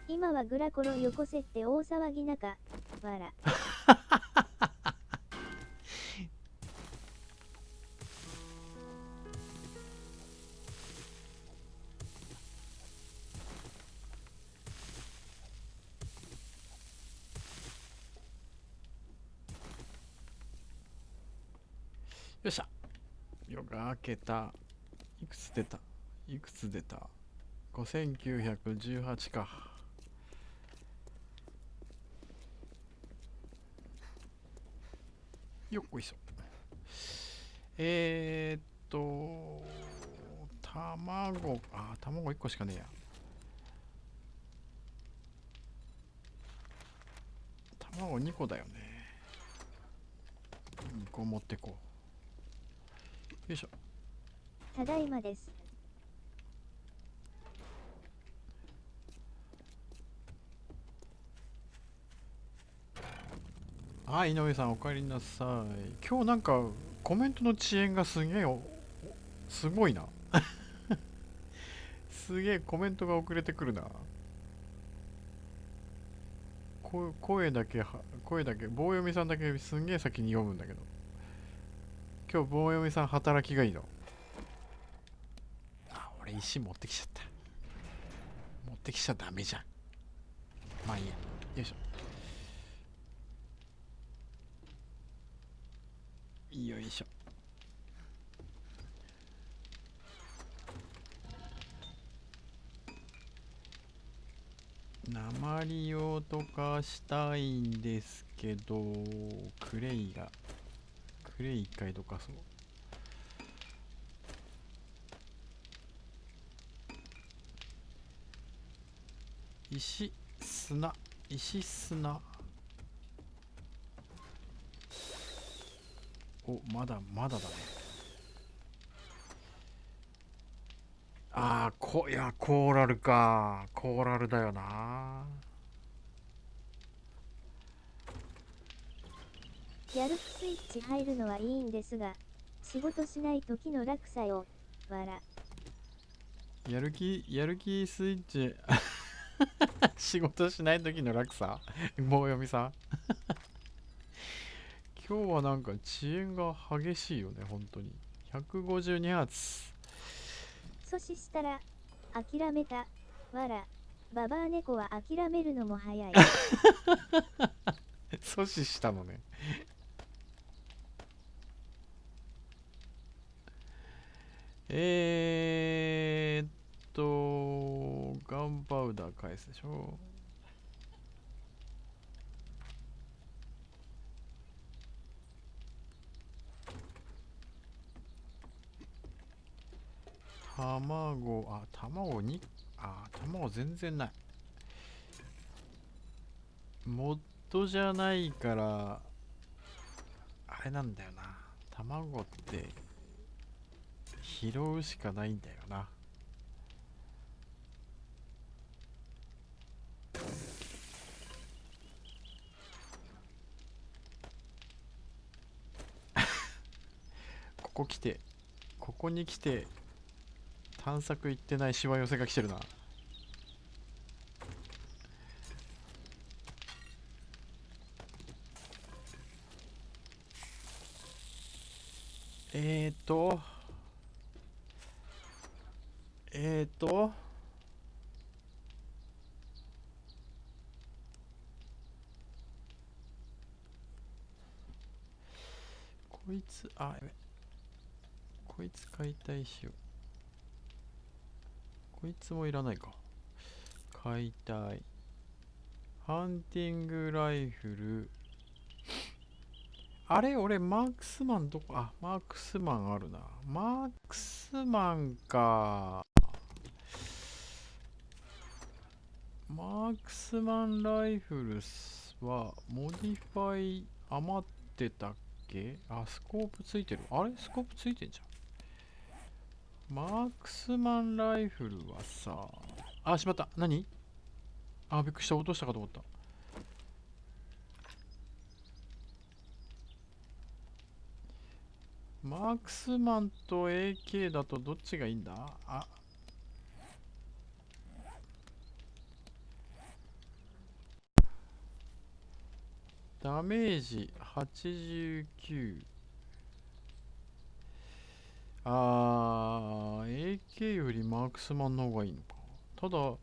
今はグラコロよこせって大騒ぎなか。わら。よっしゃ。夜が明けた。いくつ出た、いくつ出た。5918か。よっこいしょ。えーっと、卵1個しかねえや。卵2個だよね。2個持ってこう。よいしょ。ただいまです。はい、井上さんお帰りなさい。今日なんかコメントの遅延がすげえすごいな。すげえコメントが遅れてくるな。声だけ、棒読みさんだけすんげえ先に読むんだけど。今日棒読みさん働きがいいの。あ、俺石持ってきちゃった。持ってきちゃダメじゃん。まあいいや。よいしょ。よいしょ。鉛を溶かしたいんですけど、クレイ一回溶かそう。石砂、石砂。お、まだまだだね。いや、コーラルか。コーラルだよな。やる気スイッチ入るのはいいんですが、仕事しない時の落差よ。わら。やる気スイッチ仕事しない時の落差棒読みさん。今日はなんか遅延が激しいよね、本当に。152ハーツ。阻止したら、諦めた。わら。ババア猫は諦めるのも早い。阻止したのね。えーっガンパウダー返すでしょ。卵に、卵全然ない。モッドじゃないから、あれなんだよな。卵って拾うしかないんだよな。ここ来て、ここに来て、探索行ってないしわ寄せが来てるな。えーっと、えーっと、こいつ、やべ。こいつ解体しよう。こいつもいらないか。解体。ハンティングライフル。あれ俺、マークスマンどこ、マークスマンあるな。マークスマンか。マークスマンライフルスは、モディファイ余ってたっけ。スコープついてる。あれスコープついてんじゃん。マークスマンライフルはさ、しまった。何。びっくりした。落としたかと思った。マークスマンと AK だとどっちがいいんだ。ダメージ89。AK よりマークスマンの方がいいのか。ただ、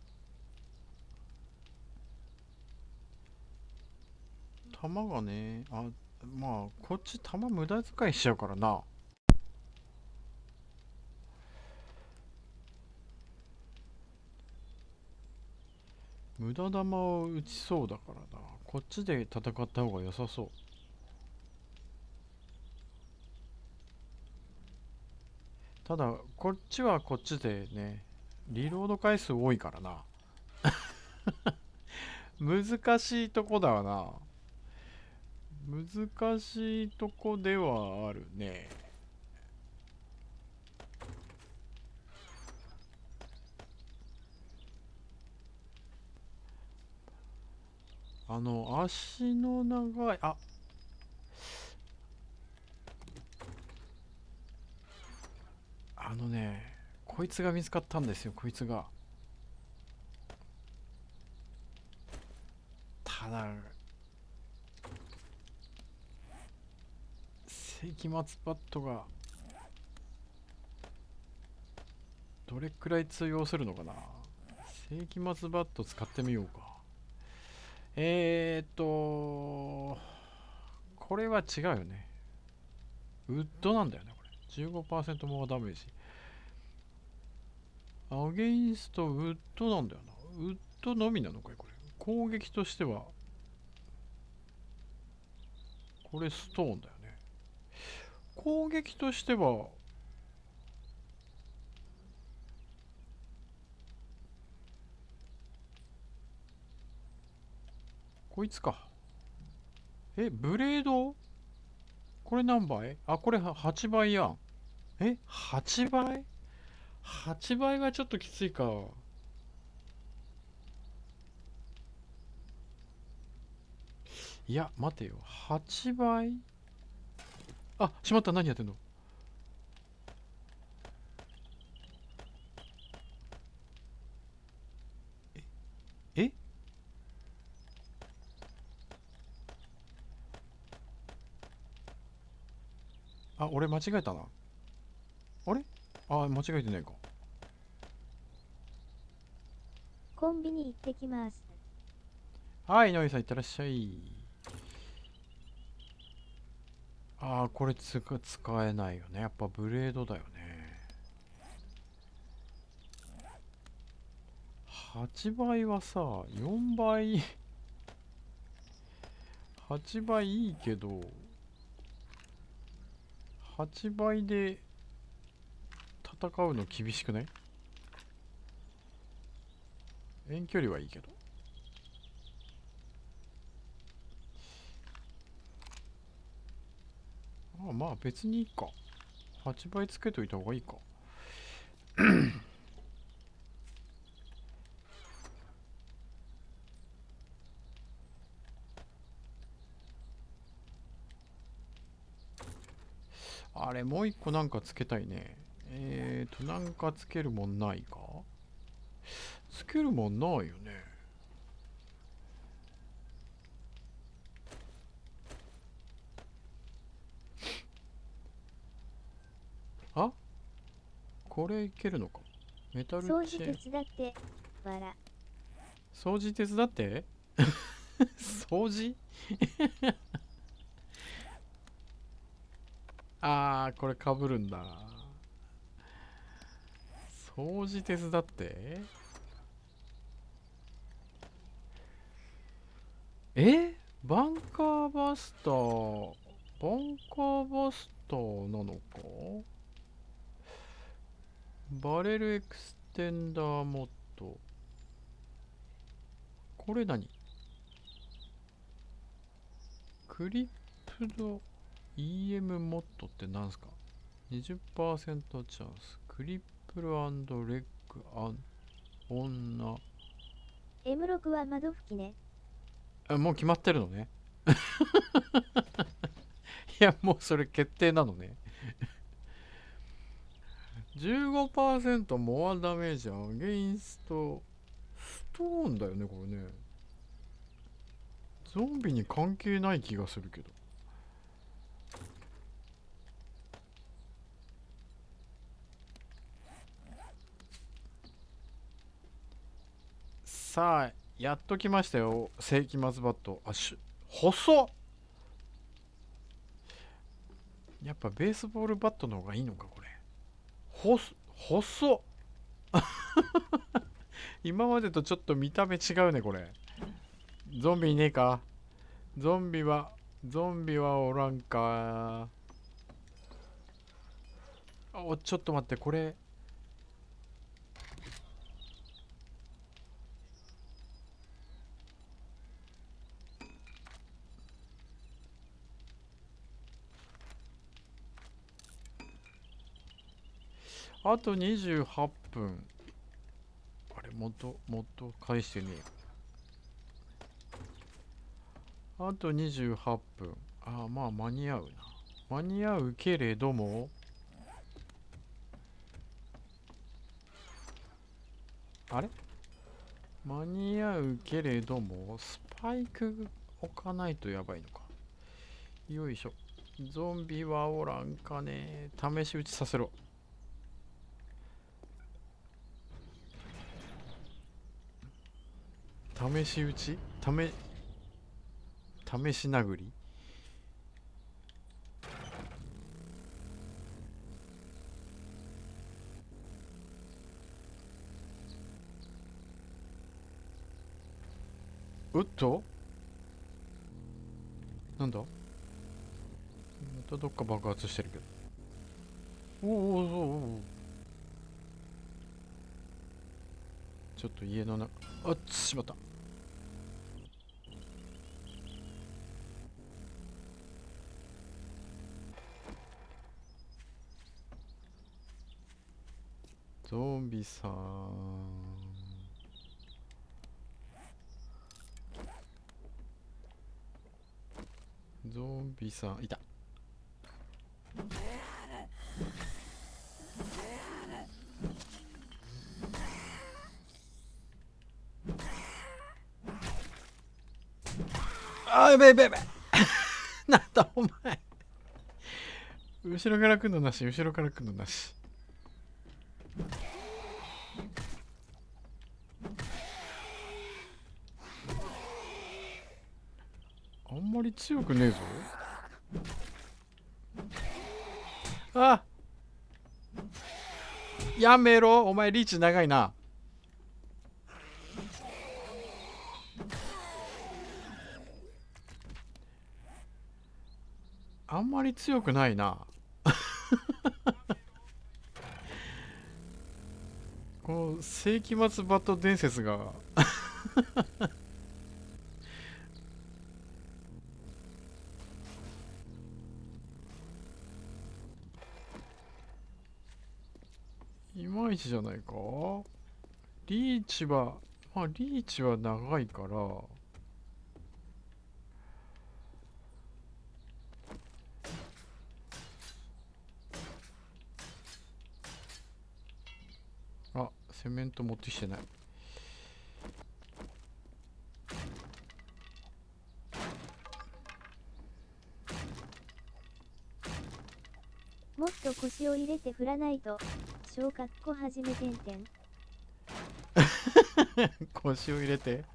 弾がね、こっち弾無駄遣いしちゃうからな。無駄弾を撃ちそうだからな。こっちで戦った方が良さそう。ただ、こっちはこっちでね、リロード回数多いからな。難しいとこだわな。難しいとこではあるね。足の長い、こいつが見つかったんですよ、こいつが。ただ、世紀末バットが、どれくらい通用するのかな。世紀末バット使ってみようか。これは違うよね。ウッドなんだよね、これ。15% モアダメージ。アゲインストウッドなんだよな。ウッドのみなのかい、これ。攻撃としては、これストーンだよね。攻撃としては、こいつか。ブレードこれ何倍？あ、これ8倍やん。8倍？ 8 倍はちょっときついか。いや、待てよ。8倍？あ、しまった。何やってんの？えあ、俺間違えたな。あれ？あ、間違えてないか。コンビニ行ってきます。はい、井上さんいってらっしゃい。これ使えないよね。やっぱブレードだよね。8倍はさ、4倍、8倍いいけど、8倍で戦うの厳しくない？遠距離はいいけど。まあ別にいいか。8倍つけといた方がいいか。あれ、もう一個なんかつけたいね。なんかつけるもんないか？つけるもんないよね。あ、これいけるのか。メタル掃除チェーン。手伝って、わら。掃除手伝って掃除。これかぶるんだ。掃除手伝って。バンカーバスター。バンカーバスターなのか？バレルエクステンダーモッド。これ何？クリップド EM モッドって何すか？ 20% チャンス。クリップルレッグ女。M6 は窓拭きね。もう決まってるのね。いや、もうそれ決定なのね。15% モアダメージアゲインストストーンだよね、これね。ゾンビに関係ない気がするけど。さあ、やっと来ましたよ。世紀末バット。細っ。やっぱベースボールバットの方がいいのか、これ。細っ。今までとちょっと見た目違うね、これ。ゾンビいねえか？ゾンビは、ゾンビはおらんか。ちょっと待って、これ。あと28分。あれ、もっと返してねえ。あと28分。まあ間に合うな。間に合うけれども、あれ間に合うけれども、スパイク置かないとやばいのか。よいしょ。ゾンビはおらんかね。試し撃ちさせろ。試し撃ち試し殴り。うっとなんだまたどっか爆発してるけど。おちょっと家の中、しまった。ゾンビさん。ゾンビさんいた。あー、やべやべやべ。なんだお前。後ろから来るのなし、後ろから来るのなし。あんまり強くねえぞ。あ、やめろ、お前リーチ長いな。あんまり強くないな。この世紀末バット伝説がいまいちじゃないか。リーチは、まあリーチは長いから。あ、セメント持ってきてない。もっと腰を入れて振らないと。小かっこはじめ点々。腰を入れて。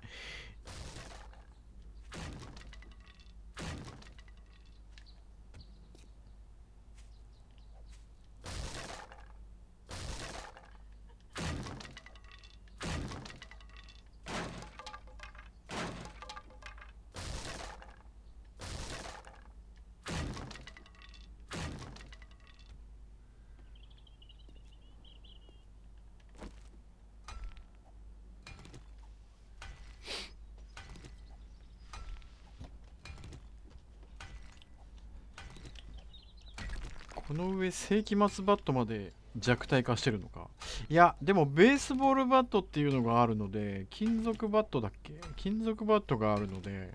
この上世紀末バットまで弱体化してるのか。いやでもベースボールバットっていうのがあるので、金属バットだっけ、金属バットがあるので、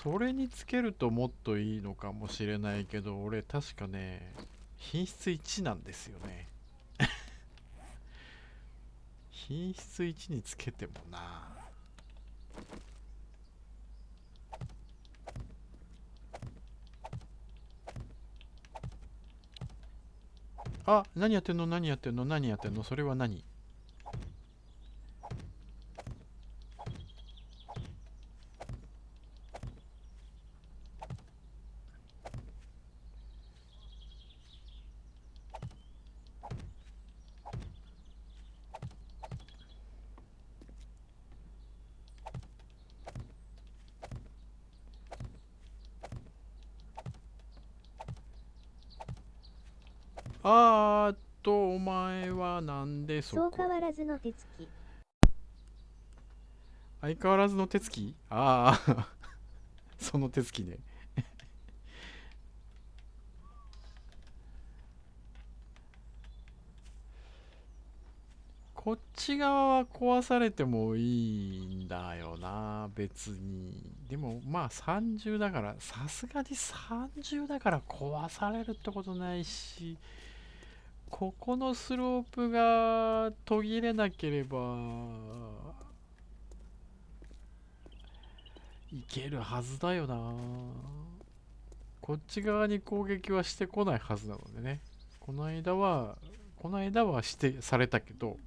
それにつけるともっといいのかもしれないけど、俺確かね品質1なんですよね。品質1につけてもな。あ、何やってんの何やってんの何やってんの、それは何。お前はなんでそそうこ。変わらずの手つき。相変わらずの手つき。ああその手つきね。こっち側は壊されてもいいんだよな、別に。でもまあ30だから、さすがに30だから壊されるってことないし、ここのスロープが途切れなければいけるはずだよな。こっち側に攻撃はしてこないはずなのでね。この間はしてされたけど、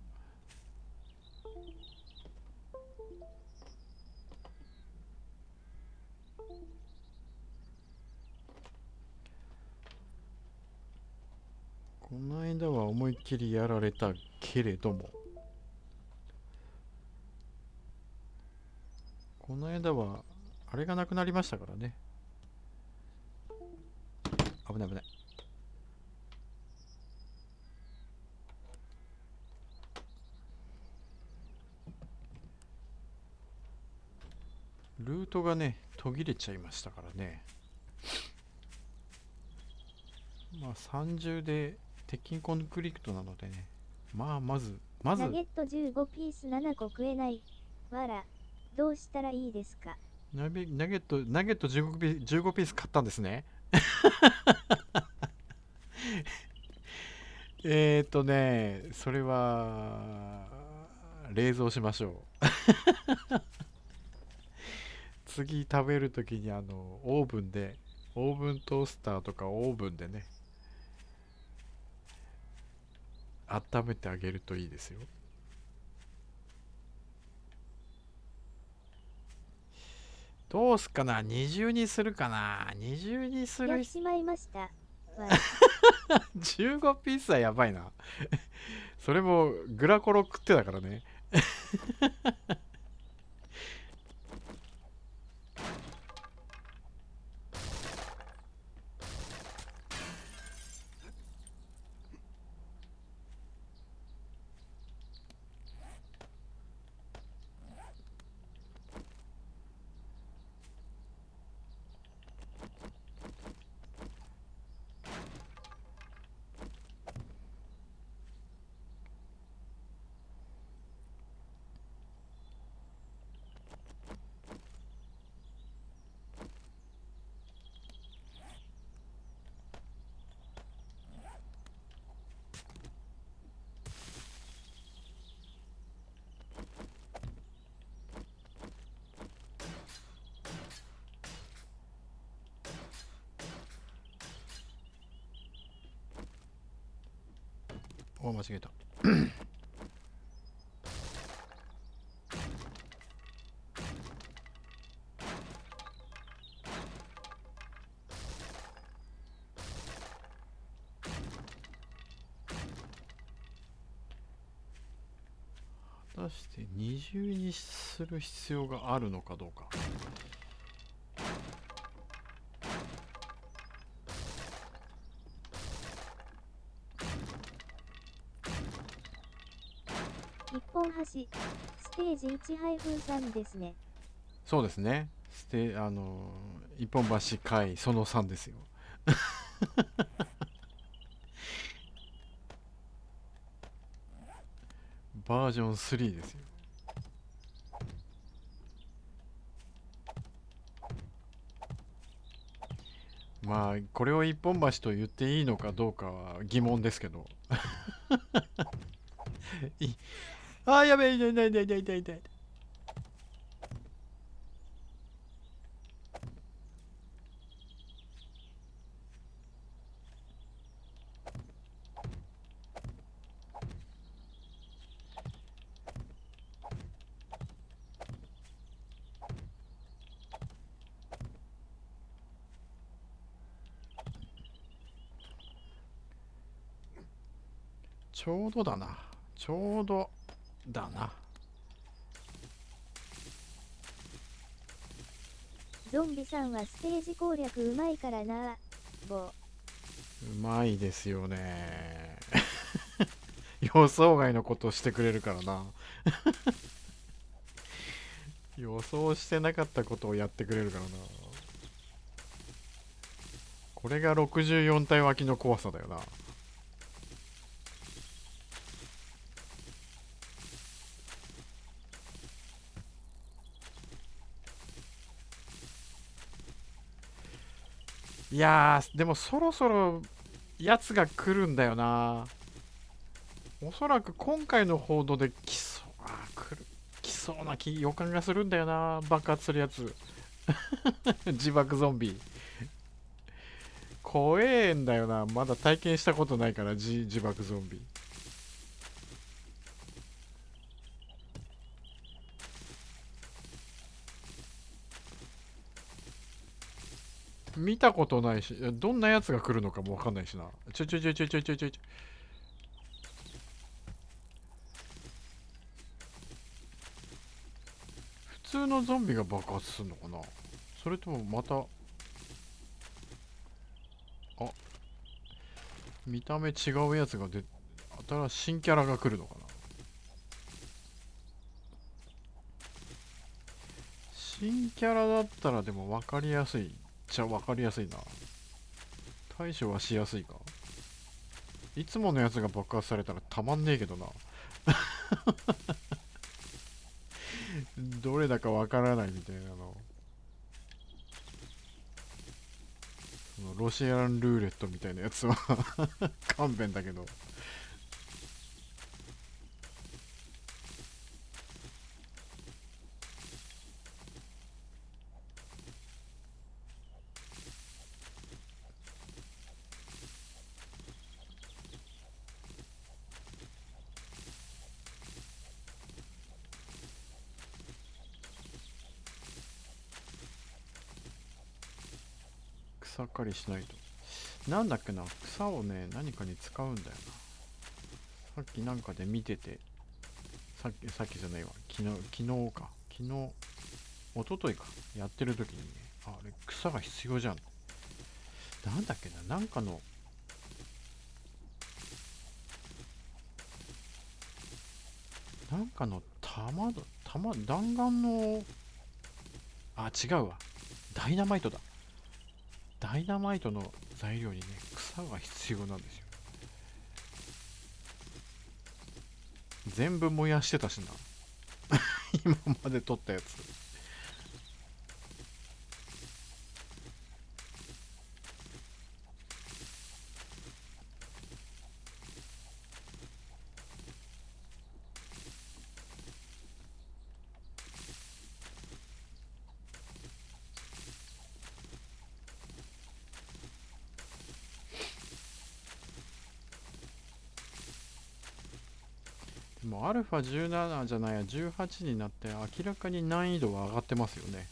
この間は思いっきりやられたけれども、この間はあれがなくなりましたからね。危ない危ない。ルートがね途切れちゃいましたからね。まあ30で鉄筋コンクリートなのでね、まあまずナゲット15ピース7個食えない。わら、どうしたらいいですか？ナゲット15ピース買ったんですね。それは冷蔵しましょう。次食べるときにオーブントースターとかオーブンでね、温めてあげるといいですよ。どうすかな？二重にするかな？二重にする。やっちまいました。わら。15ピースはやばいな。それもグラコロ食ってたからね。お、間違えた。果たして二重にする必要があるのかどうか。一本橋、ステージ 1-3 ですね。そうですね。一本橋回その3ですよ。バージョン3ですよ。まあこれを一本橋と言っていいのかどうかは疑問ですけど。いあー、やべえ、痛い痛い痛い痛い痛い痛い。ちょうどだな。ちょうどだな。ゾンビさんはステージ攻略うまいからな。ぼ。うまいですよね。予想外のことをしてくれるからな。予想してなかったことをやってくれるからな。これが64体脇の怖さだよな。いやー、でもそろそろやつが来るんだよな。おそらく今回の報道で来そうな予感がするんだよな。爆発するやつ。自爆ゾンビ。怖えんだよな。まだ体験したことないから、自爆ゾンビ。見たことないし、どんなやつが来るのかもわかんないしな。ちょちょちょちょちょちょちょ。普通のゾンビが爆発するのかな？それともまた、あ、見た目違うやつが新しい新キャラが来るのかな？新キャラだったらでも分かりやすい。じゃあ分かりやすいな。対処はしやすいか。いつものやつが爆発されたらたまんねえけどな。どれだかわからないみたいなの。そのロシアンルーレットみたいなやつは勘弁だけど。草刈りしないと。なんだっけな、草をね、何かに使うんだよな。さっきなんかで見てて、さっきじゃないわ。昨日か。昨日、一昨日か。やってる時にね、あれ、草が必要じゃん。なんだっけな、なんかの弾丸の、あ、違うわ。ダイナマイトだ。ダイナマイトの材料にね、草が必要なんですよ。全部燃やしてたしな。今まで取ったやつ。でも、アルファ17じゃないや、18になって明らかに難易度は上がってますよね。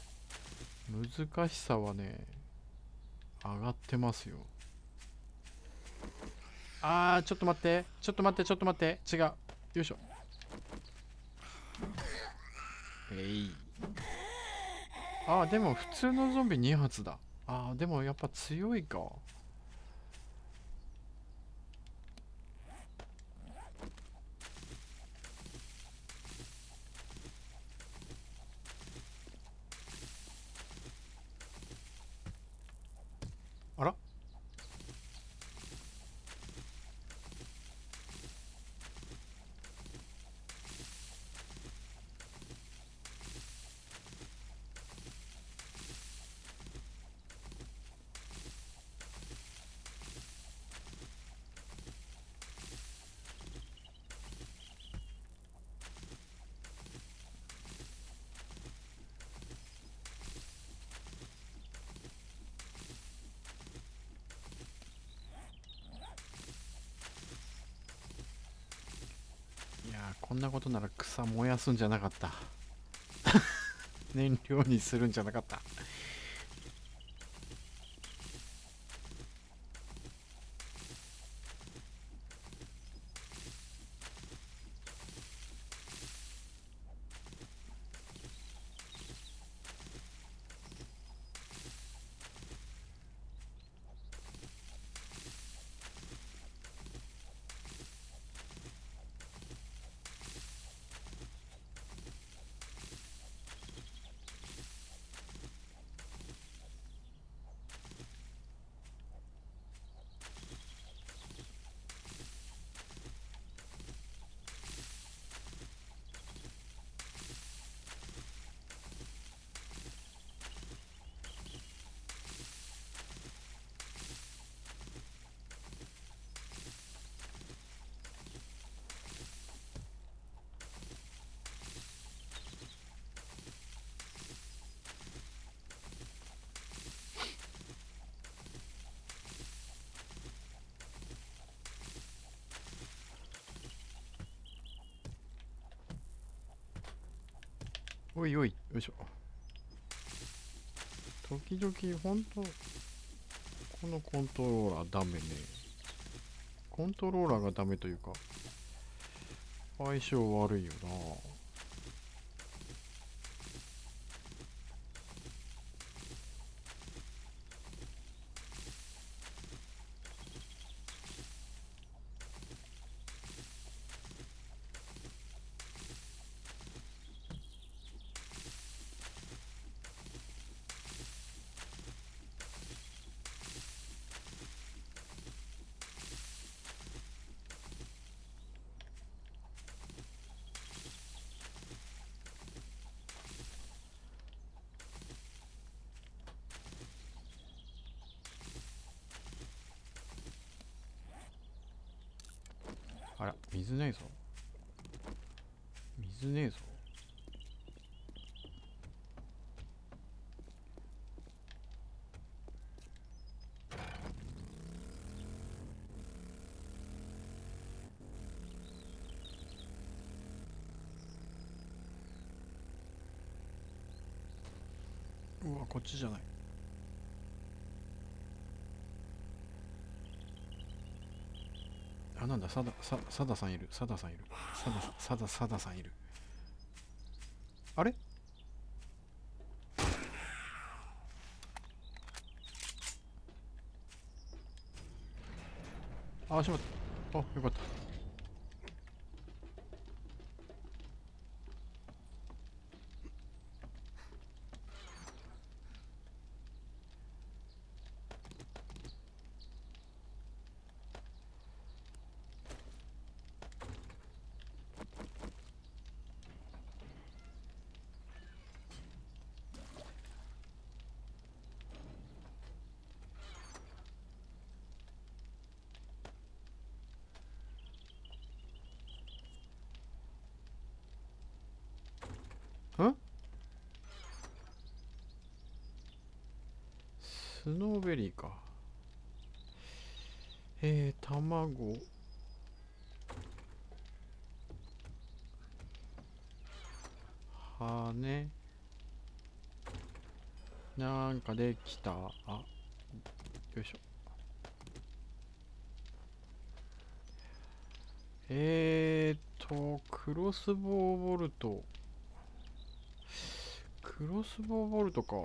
難しさはね、上がってますよ。ちょっと待って。ちょっと待って、ちょっと待って。違う。よいしょ。い。でも普通のゾンビ2発だ。でもやっぱ強いか。あら、いやこんなことなら草燃やすんじゃなかった。燃料にするんじゃなかった。おいおい、よいしょ。時々ほんとこのコントローラーダメね。コントローラーがダメというか相性悪いよな。水ねえぞ。水ねえぞ。うわ、こっちじゃない。あ、なんだ、サダさんいる。サダさんいる。サダさんいる。あれ。あ、しまった。あ、よかった。んスノーベリーか。卵。羽。なんかできた。あ、よいしょ。クロスボウボルト。クロスボウボルトか。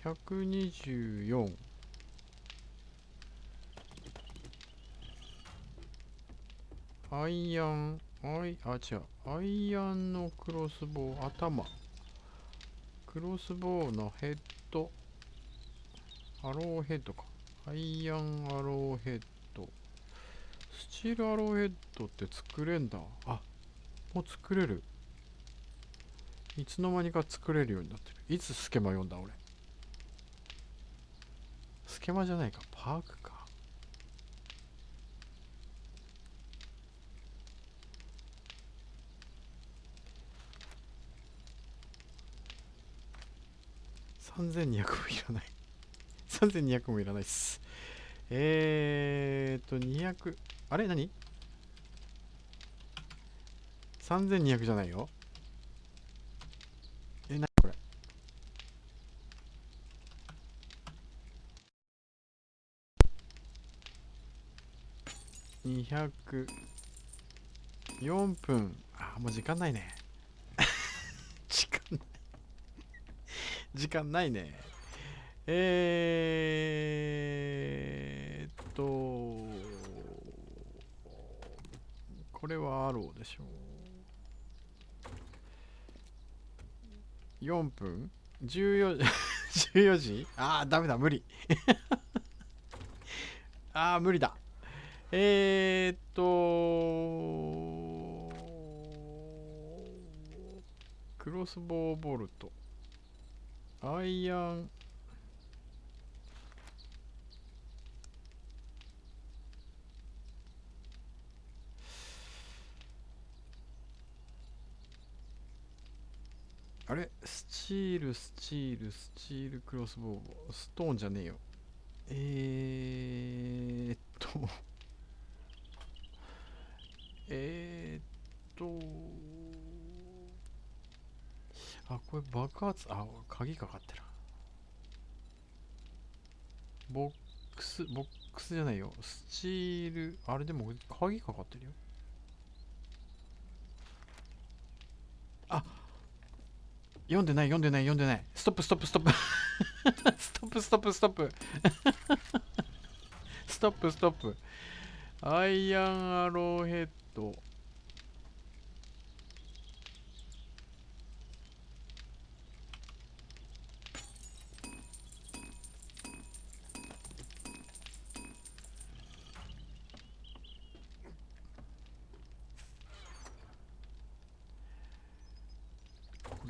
124。アイアン、違う。アイアンのクロスボウ、頭。クロスボウのヘッド。アローヘッドか。アイアンアローヘッド。スチールアローヘッドって作れんだ。あ、もう作れる。いつの間にか作れるようになってる。いつスケマ読んだ俺。スケマじゃないか。パークか。3200もいらない。3200もいらないっす。200。あれ何？ 3200 じゃないよ。何これ。200。4分。あ、もう時間ないね。時間ない。時間ないね。これはアローでしょう。4分 ?14 14時。ああ、ダメだ、無理。ああ、無理だ。えーっと、クロスボウボルト。アイアン。あれスチール、スチールクロスボウ。ストーンじゃねえよ。えーっと、えーっと、あ、これ爆発、あ、鍵かかってる。ボックスじゃないよ。スチール、あれでも鍵かかってるよ。あ、読んでない。ストップ、ストップ、ストップ。ストップ、ストップ、ストップ。ストップ、ストップ。アイアンアローヘッド。こ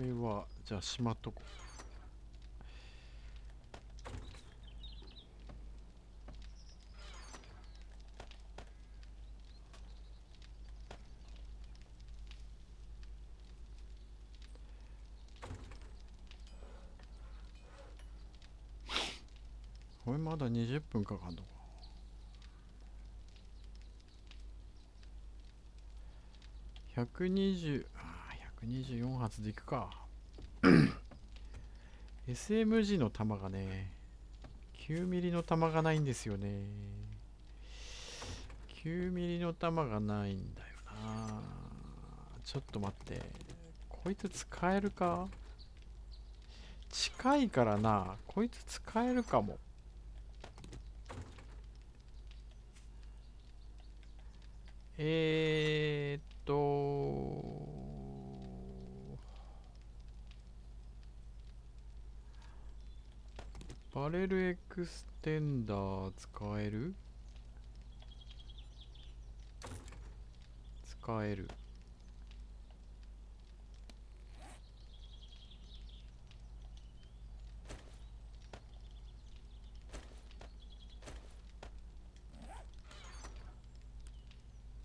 れは、じゃあしまっとここれまだ20分かかんのか。124発でいくか。SMG の弾がね、9ミリの弾がないんですよね。9ミリの弾がないんだよな。ちょっと待って。こいつ使えるか？近いからな。こいつ使えるかも。えーっと、バレルエクステンダー使える？使える。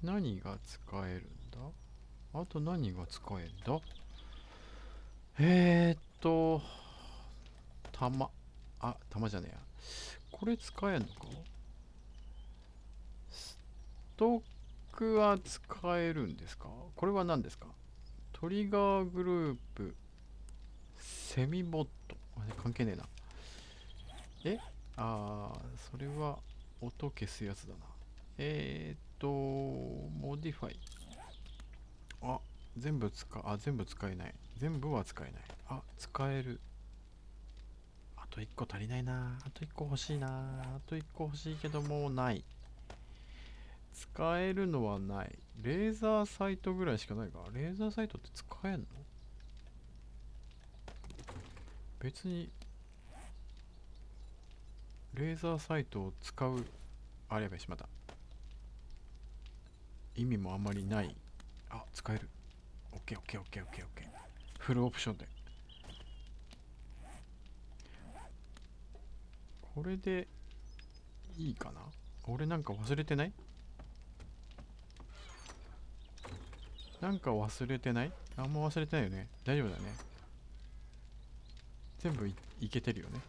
何が使えるんだ？あと何が使えるんだ？弾。弾じゃねえや。これ使えんのか？ストックは使えるんですか？これは何ですか？トリガーグループ、セミボット。関係ねえな。えそれは音消すやつだな。モディファイ。全部使えない。全部は使えない。使える。あと1個足りないな。あと1個欲しいな。あと1個欲しいけどもうない。使えるのはない。レーザーサイトぐらいしかないか。レーザーサイトって使えんの？別に、レーザーサイトを使う、やばいしまった。意味もあんまりない。使える。オッケーオッケーオッケーオッケーオッケー。フルオプションで。これで、いいかな？俺なんか忘れてない？なんか忘れてない？あんま忘れてないよね。大丈夫だよね。全部いけてるよね。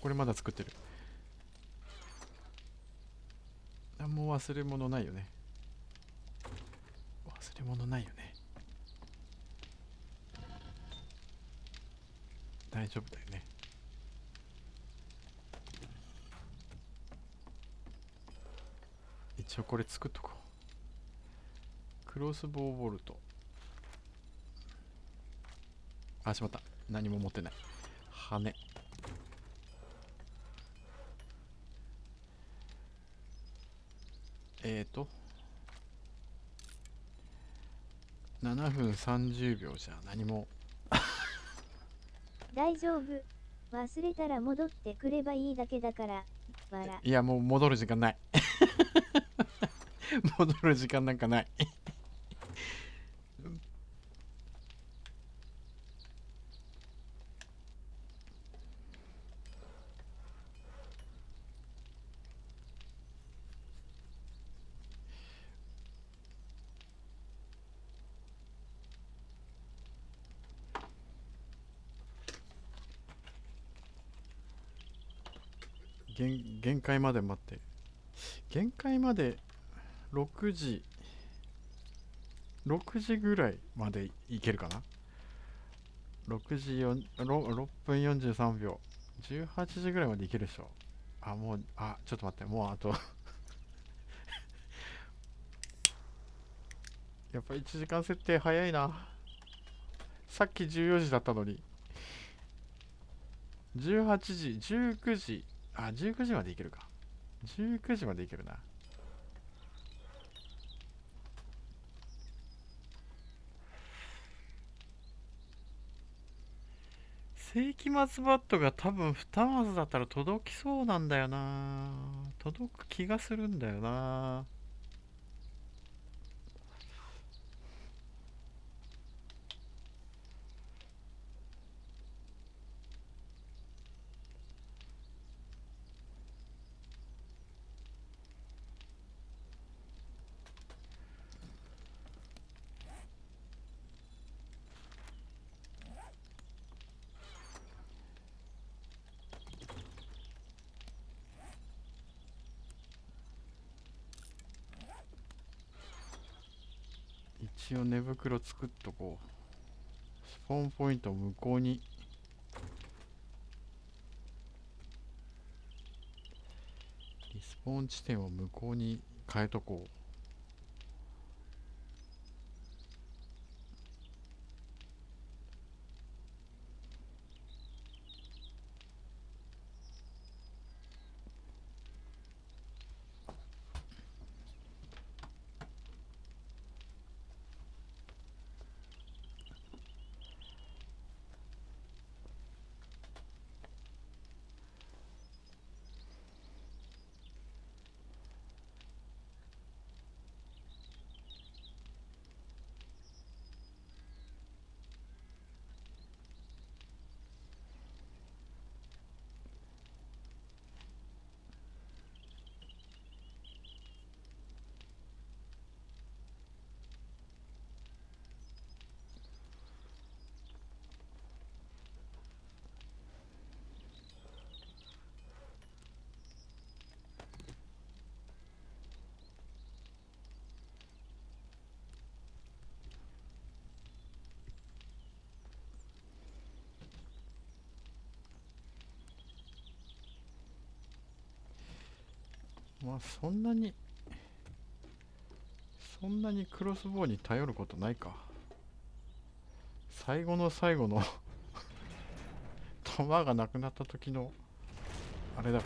これまだ作ってる。なんも忘れ物ないよね。忘れ物ないよね。大丈夫だよね。一応これ作っとこう。クロスボウボルト。しまった。何も持ってない。羽。7分30秒じゃ何も。大丈夫。忘れたら戻ってくればいいだけだから。わら。いや、もう戻る時間ない。戻る時間なんかない。限界まで待って。限界まで6時、6時ぐらいまでいけるかな？ 6 時6分43秒。18時ぐらいまでいけるでしょ。もう、ちょっと待って、もうあとやっぱ1時間設定早いな。さっき14時だったのに。18時、19時、19時までいけるか。19時までいけるな。世紀末バットが多分2マスだったら届きそうなんだよな。届く気がするんだよな。一応寝袋作っとこう。スポーンポイントを向こうに、リスポーン地点を向こうに変えとこう。まあそんなにクロスボウに頼ることないか。最後の最後の弾がなくなった時のあれだか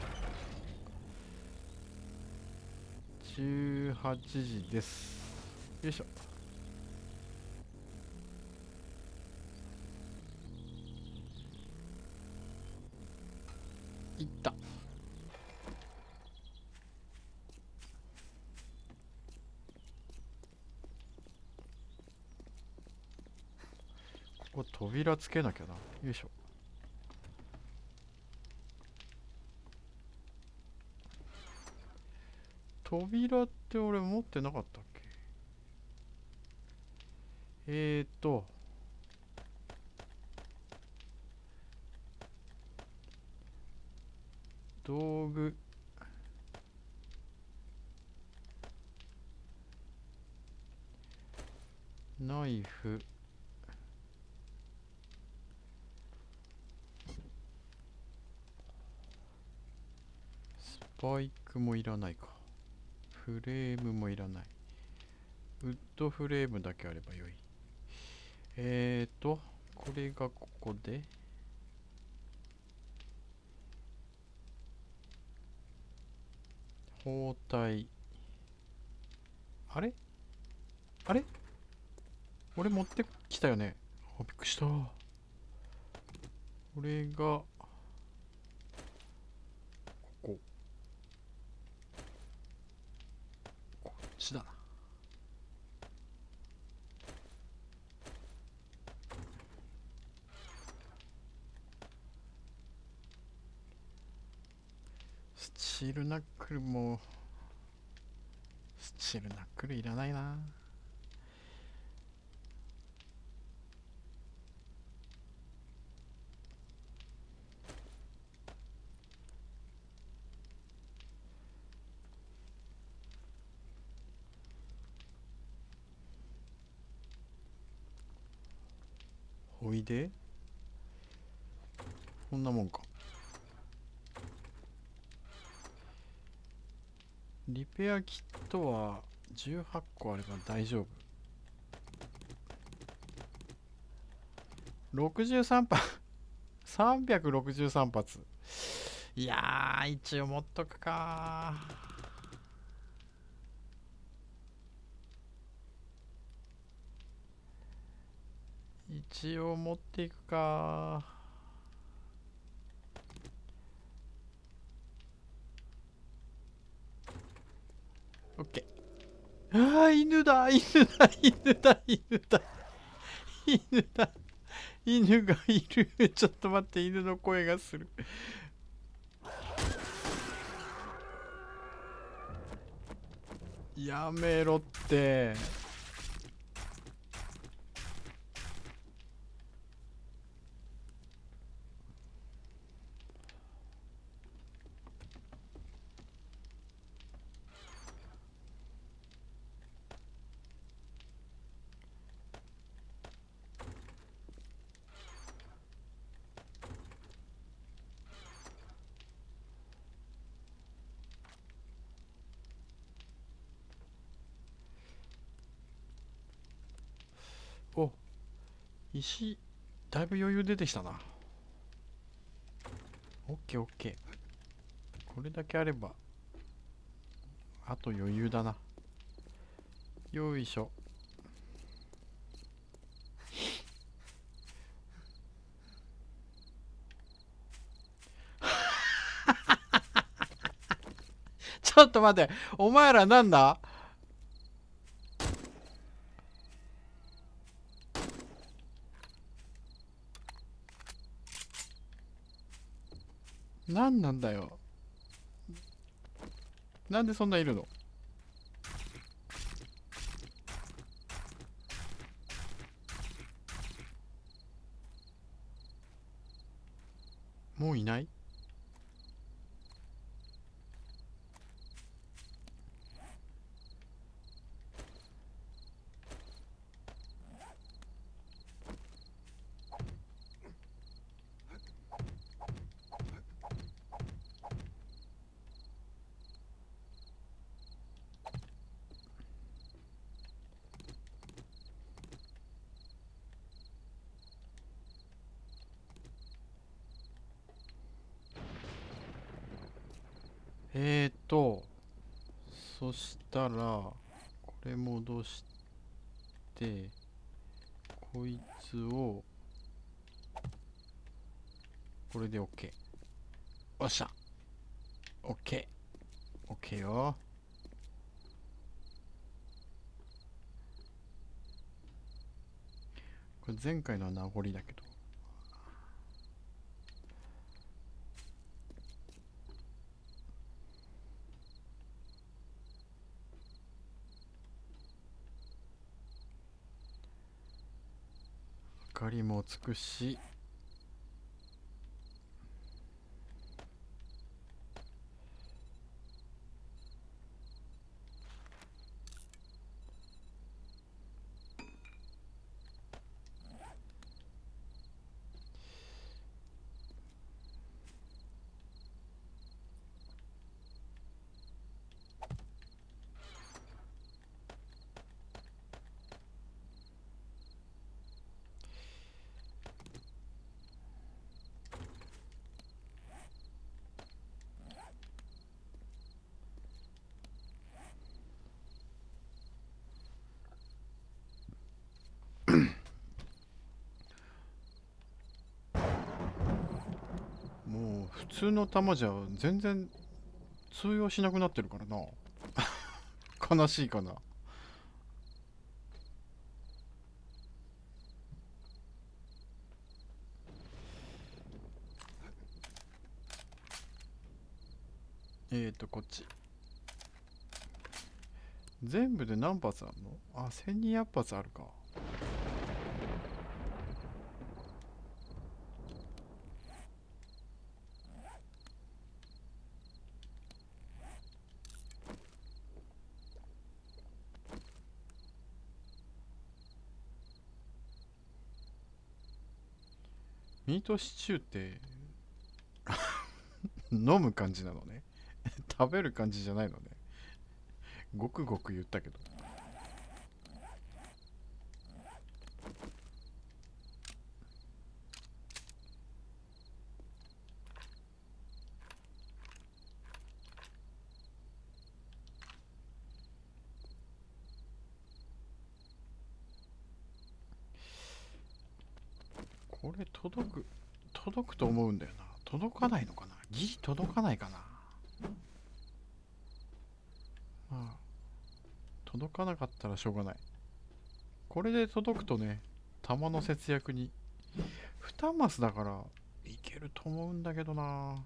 ら。18時です。よいしょ。いった。ここ扉つけなきゃな。よいしょ。扉って俺持ってなかったっけ。道具、ナイフ、スパイクもいらないか。フレームもいらない。ウッドフレームだけあればよい。これがここで、包帯。あれあれ俺持ってきたよね。あ、びっくりした。これが、ここ。こっちだな。スチールナックルも、スチールナックルいらないな。おいで。こんなもんか。リペアキットは18個あれば大丈夫。63発363発。いやー、一応持っとくか。一応持っていくか。オッケー。ああ、犬だ、犬だ、犬だ、犬だ、犬だ。犬がいる。ちょっと待って、犬の声がする。やめろって。石だいぶ余裕出てきたな。オッケーオッケー。これだけあればあと余裕だな。よいしょ。ちょっと待って、お前らなんだ？なんなんだよ。なんでそんないるの？もういない？そしたらこれ戻して、こいつをこれで OK。 おっしゃ OK。 OK よ。これ前回の名残だけど、明かりもつくし、もう普通の弾じゃ全然通用しなくなってるからな。悲しいかな。こっち全部で何発あるの？あ、1200発あるか。ミートシチューって飲む感じなのね。食べる感じじゃないのね。ごくごく言ったけど。これ届くと思うんだよな。届かないのかな。ギリ届かないかな。まあ届かなかったらしょうがない。これで届くとね、弾の節約に2マスだからいけると思うんだけどな。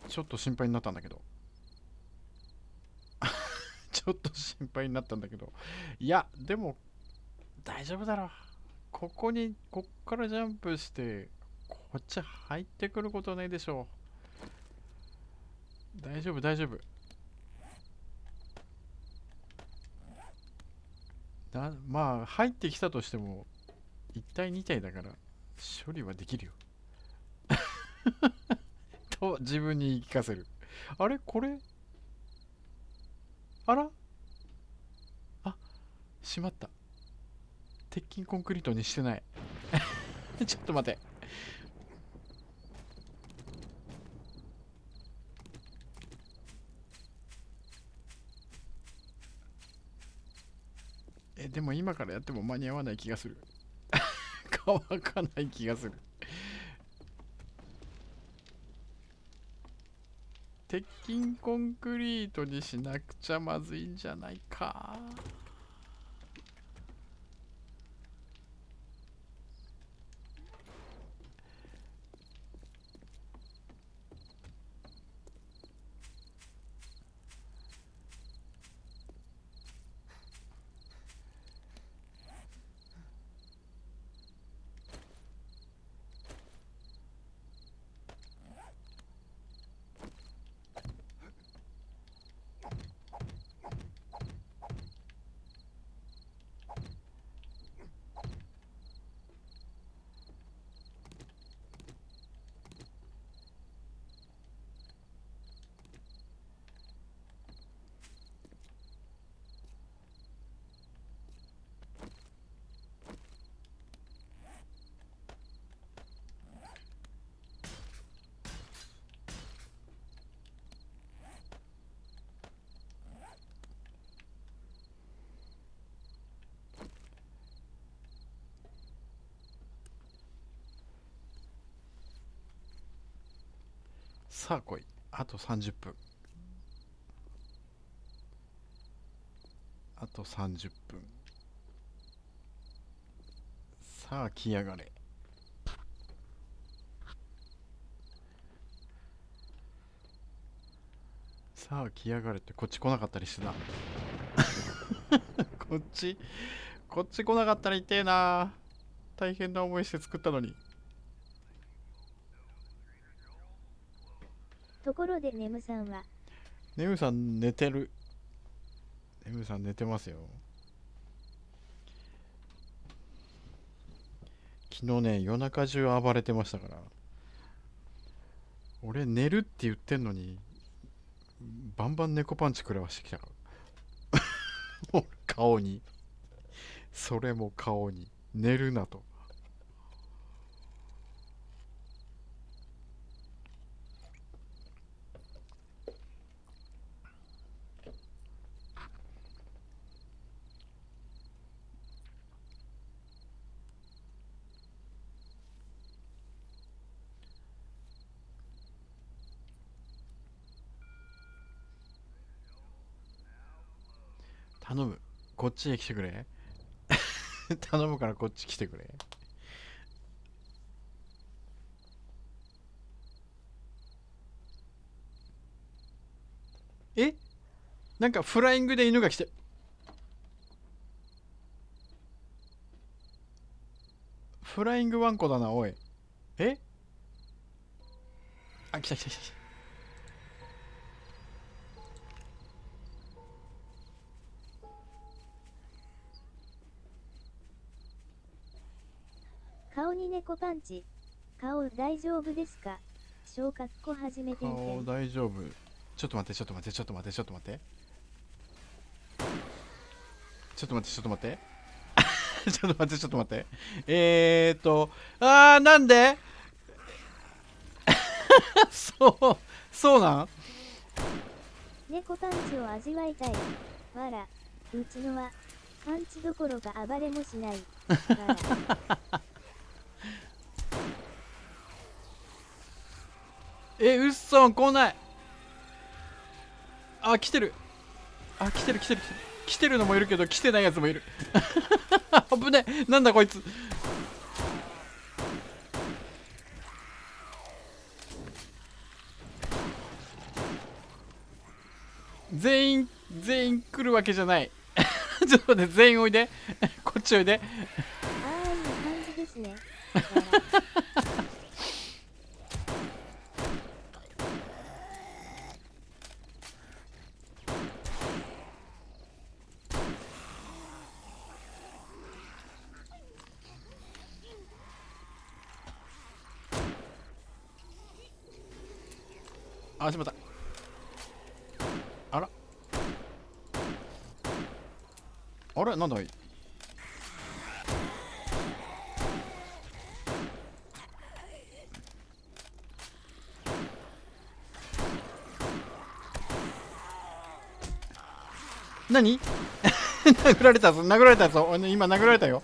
ちょっと心配になったんだけど。ちょっと心配になったんだけど、いやでも大丈夫だろう。こっからジャンプしてこっち入ってくることないでしょう。大丈夫大丈夫。まあ入ってきたとしても1体2体だから処理はできるよ。と自分に言い聞かせる。あれこれ、あら、あ、しまった。鉄筋コンクリートにしてない。ちょっと待て。でも今からやっても間に合わない気がする。乾かない気がする。鉄筋コンクリートにしなくちゃまずいんじゃないか。さあ来い。あと30分。あと30分。さあ来やがれ。さあ来やがれってこっち来なかったりしてな。こっち来なかったら痛えな。大変な思いして作ったのに。ところでネムさんは、ネムさん寝てる。ネムさん寝てますよ。昨日ね、夜中中暴れてましたから。俺寝るって言ってんのに、バンバン猫パンチ食らわしてきたから。顔に。それも顔に。寝るなと。頼む。こっちへ来てくれ。頼むからこっち来てくれ。え、なんかフライングで犬が来て。フライングワンコだな、おい。え、あ、来た来た来た。顔に猫パンチ。顔大丈夫ですか？小かっこ始めてんて顔ん。大丈夫。ちょっと待ってちょっと待ってちょっと待ってちょっと待ってちょっと待ってちょっと待ってちょっと待ってちょっと待って。なんで。そうなん。猫パンチを味わいたい。わら。うちのは、パンチどころか暴れもしない。わら。うっそん、来ない。あ、来てる。あ、来てる来てる来てる。来てるのもいるけど来てないやつもいる。危ねえ、なんだこいつ。全員来るわけじゃない。ちょっと待って、全員おいで。こっちおいで。ああ、いい感じですね。あ、しまった。あら、あれなんだい。何殴られたぞ、殴られたぞ。今殴られたよ。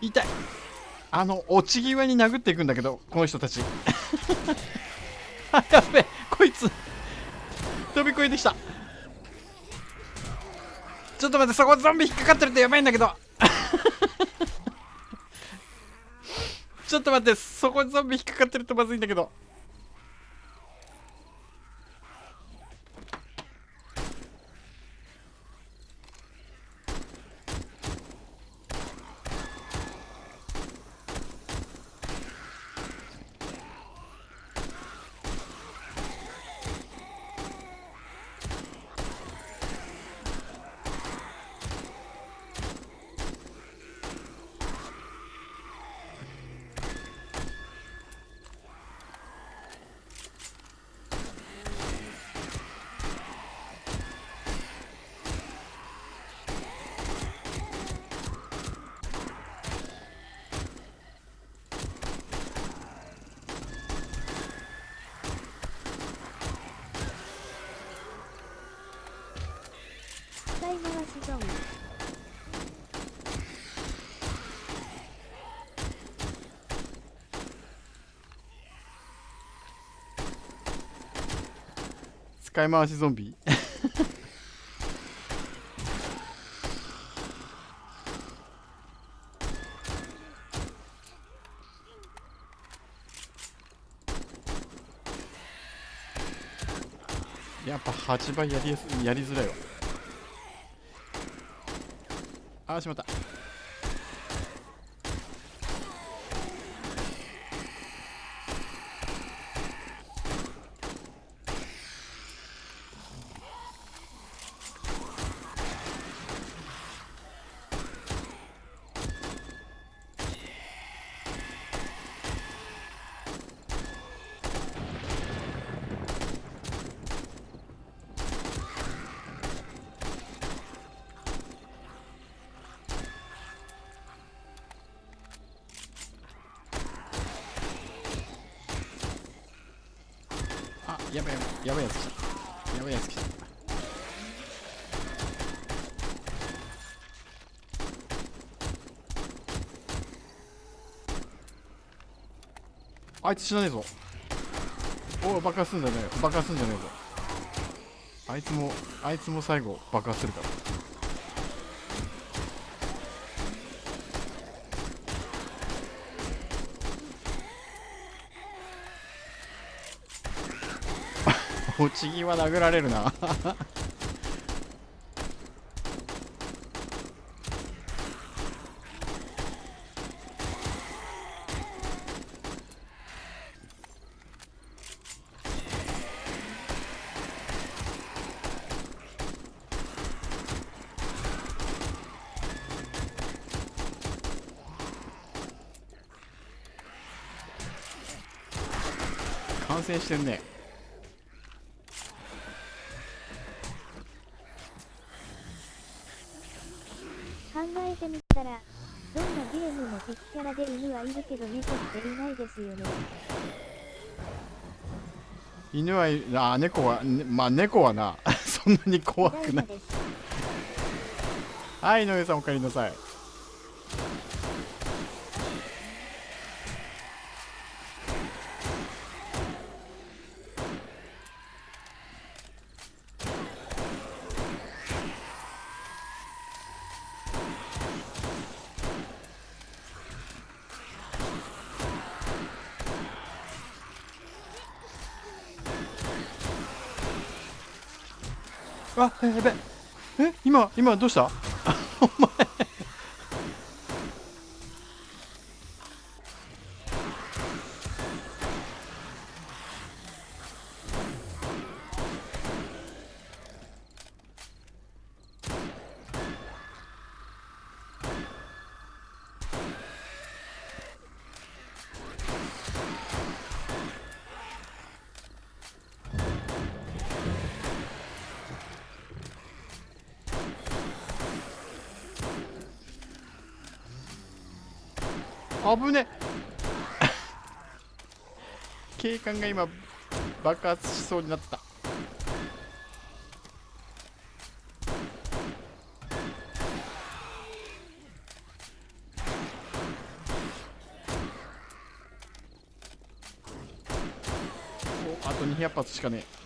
痛い。落ち際に殴っていくんだけど、この人たち。あ、やべえ、こいつ飛び越えてきた。ちょっと待って、そこゾンビ引っかかってるとやばいんだけど。ちょっと待って、そこゾンビ引っかかってるとまずいんだけど。使い回しゾンビ。使い回しゾンビ。やっぱ8倍やりづらいわ。あー、しまった。あ、やばいやばいやつ来た。やばいやつ来た。あいつ死なねえぞ。おい、爆発すんじゃねえよ。爆発すんじゃねえぞ。あいつも最後爆発するから。落ち際殴られるな。完成してんね。考えてみたら、どんなゲームも敵キャラで犬はいるけど猫っていないですよね。犬はいあ、猫は、まあ猫はな。そんなに怖くない。です。はい、井上さんお帰りなさい。あ、やべえ。今どうした。お前危ね。警官が今爆発しそうになった。お、あと200発しかねえ。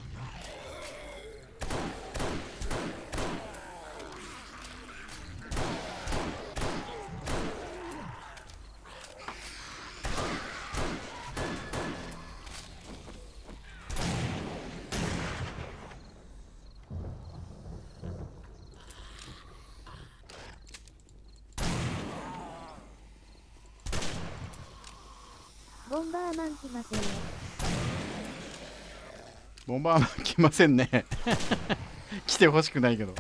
ボンバーマン来ませんね。ボンバーマン来ませんね。来てほしくないけど。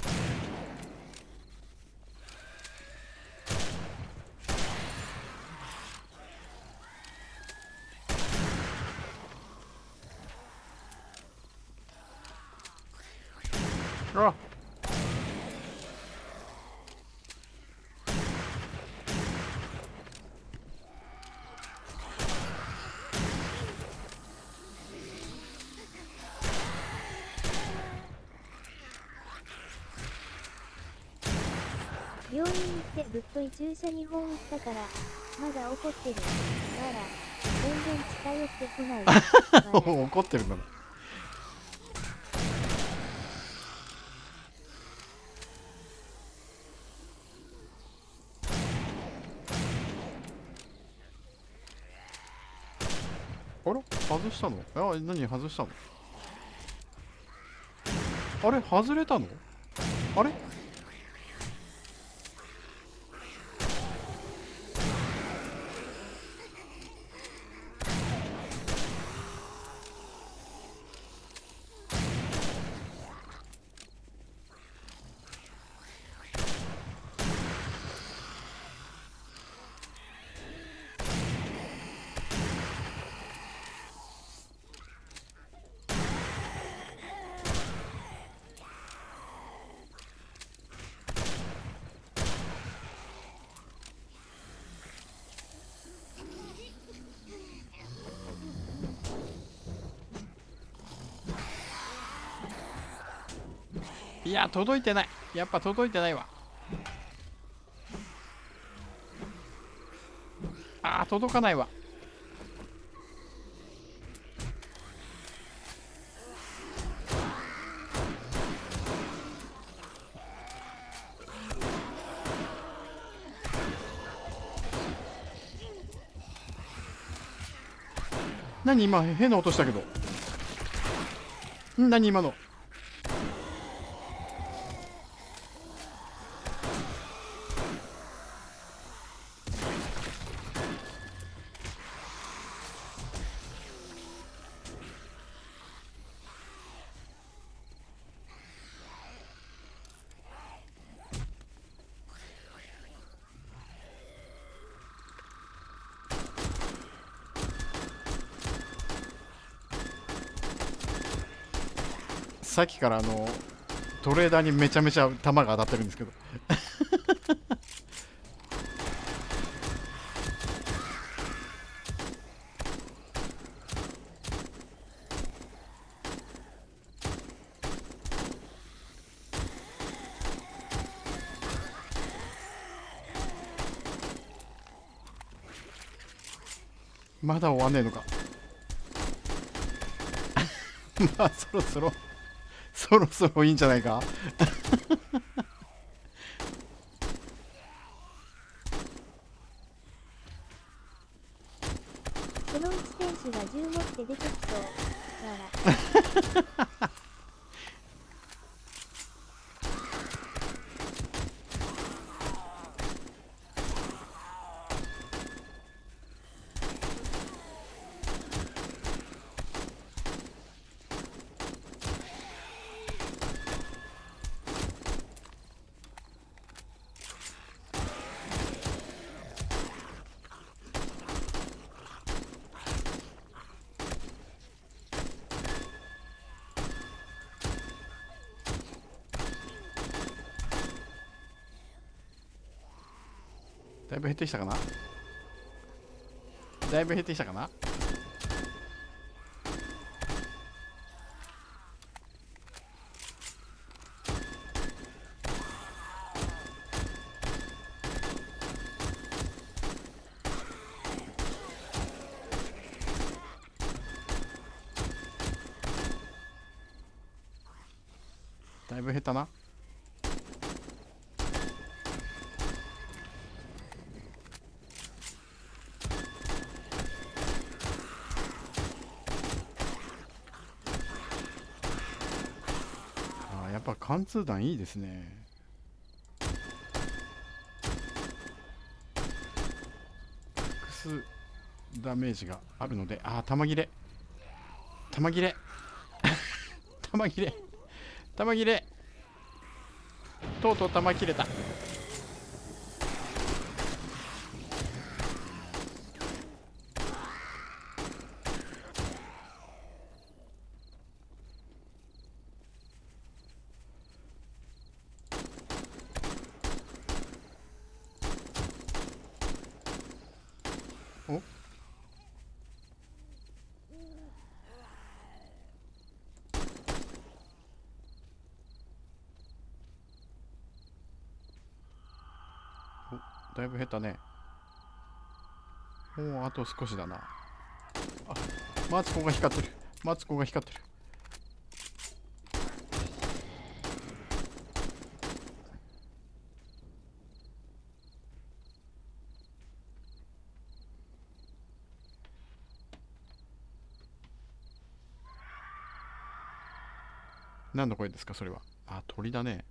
あ、病院行ってぶっとい注射2本打ったから、まだ怒ってる。わら、全然近寄ってこない。わら怒ってるんだな。あれ外したの？あ、何外したの？あれ外れたの？あれ？いや、届いてない。やっぱ届いてないわ。あー、届かないわ。何今変な音したけど。何今の。さっきからトレーダーにめちゃめちゃ弾が当たってるんですけど。まだ終わんねえのか。まあそろそろいいんじゃないか。そのうち店主が銃持って出てきそう。わら。だいぶ減ってきたかな。だいぶ減ってきたかな。だいぶ減ったな。やっぱ貫通弾いいですね。複数ダメージがあるので、弾切れ弾切れ弾切れ弾切れ、とうとう弾切れた。お、だいぶ減ったね。もうあと少しだな。マツコが光ってる。マツコが光ってる。何の声ですかそれは。鳥だね。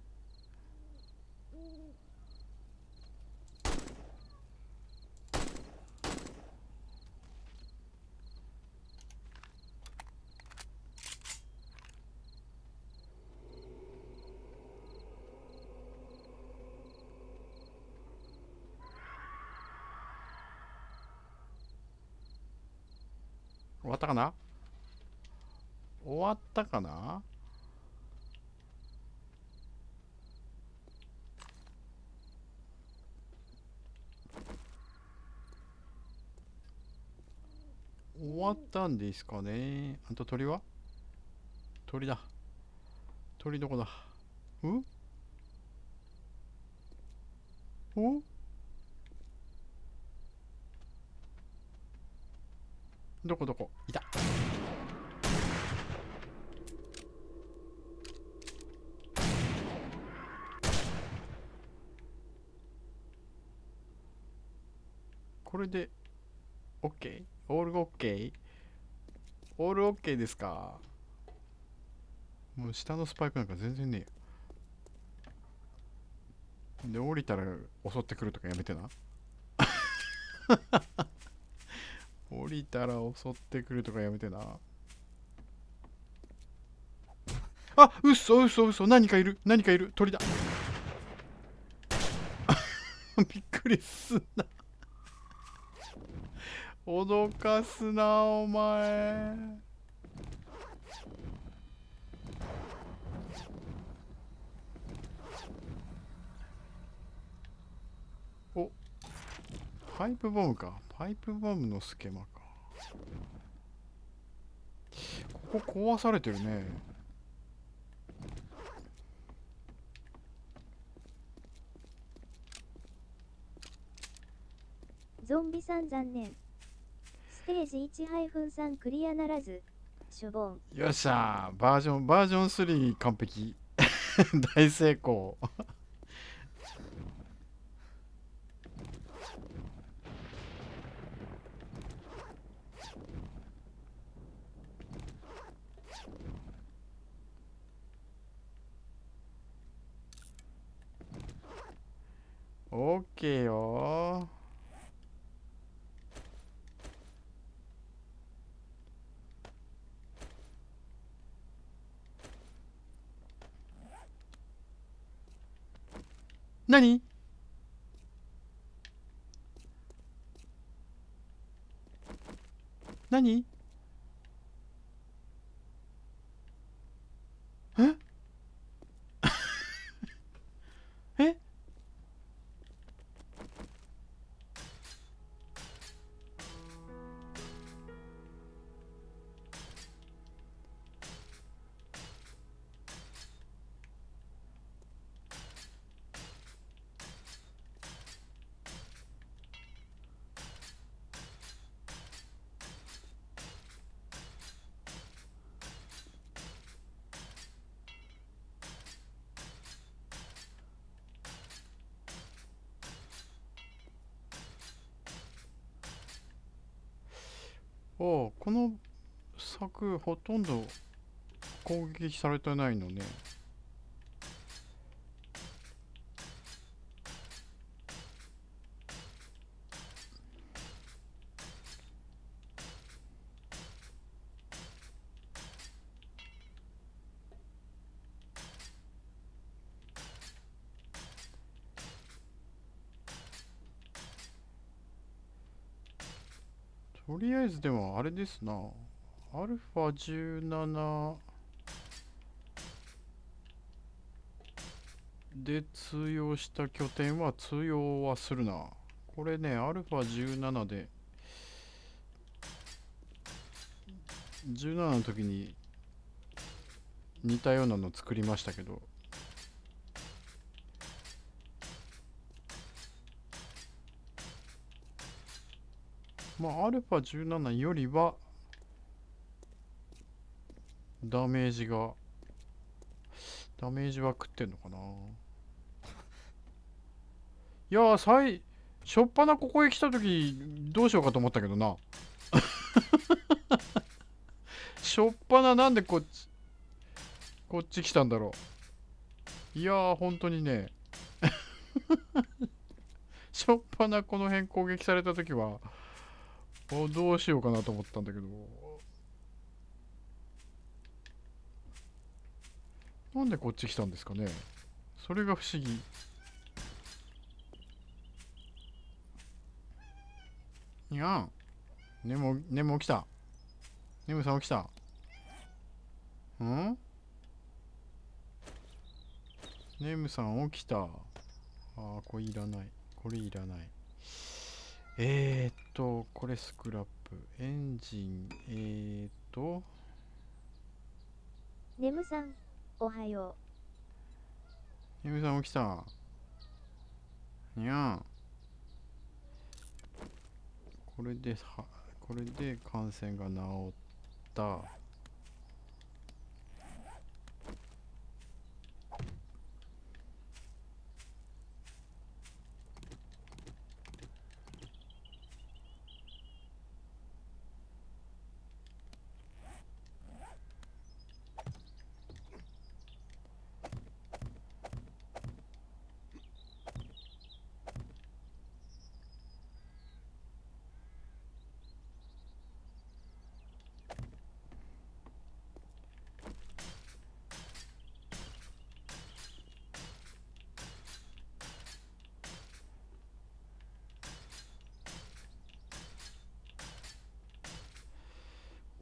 終わったかな。終わったかな。終わったんですかね。あと鳥は。鳥だ。鳥どこだ。お、どこどこいた。これで OK。 オール OK。 オール OK ですか。もう下のスパイクなんか全然ねえよ。で降りたら襲ってくるとかやめてな。降りたら襲ってくるとかやめてな。嘘嘘嘘、何かいる何かいる。鳥だ。びっくりすんな。脅かすなお前。お、パイプボムか。パイプボムのスケマか。ここ壊されてるね。ゾンビさん残念。ステージ 1-3 クリアならず。しょぼん。よっしゃー、バージョン3完璧。大成功。オッケーよー。何何ええ、おお、この柵ほとんど攻撃されてないのね。とりあえずでもあれですな。アルファ17で通用した拠点は通用はするな。これね、アルファ17で、17の時に似たようなの作りましたけど、まあ、アルファ17よりはダメージが、ダメージは食ってんのかな。いやー、しょっぱなここへ来た時どうしようかと思ったけどな。しょっぱななんでこっち来たんだろう。いやー、本当にね、しょっぱなこの辺攻撃された時は、どうしようかなと思ったんだけど、なんでこっち来たんですかね。それが不思議。いやん。ネモ起きた。ネムさん起きた。んネムさん起きた。これいらない。これいらない。これスクラップ。エンジン、ネムさん、おはよネムさん起きた。にゃん。これで、これで感染が治った。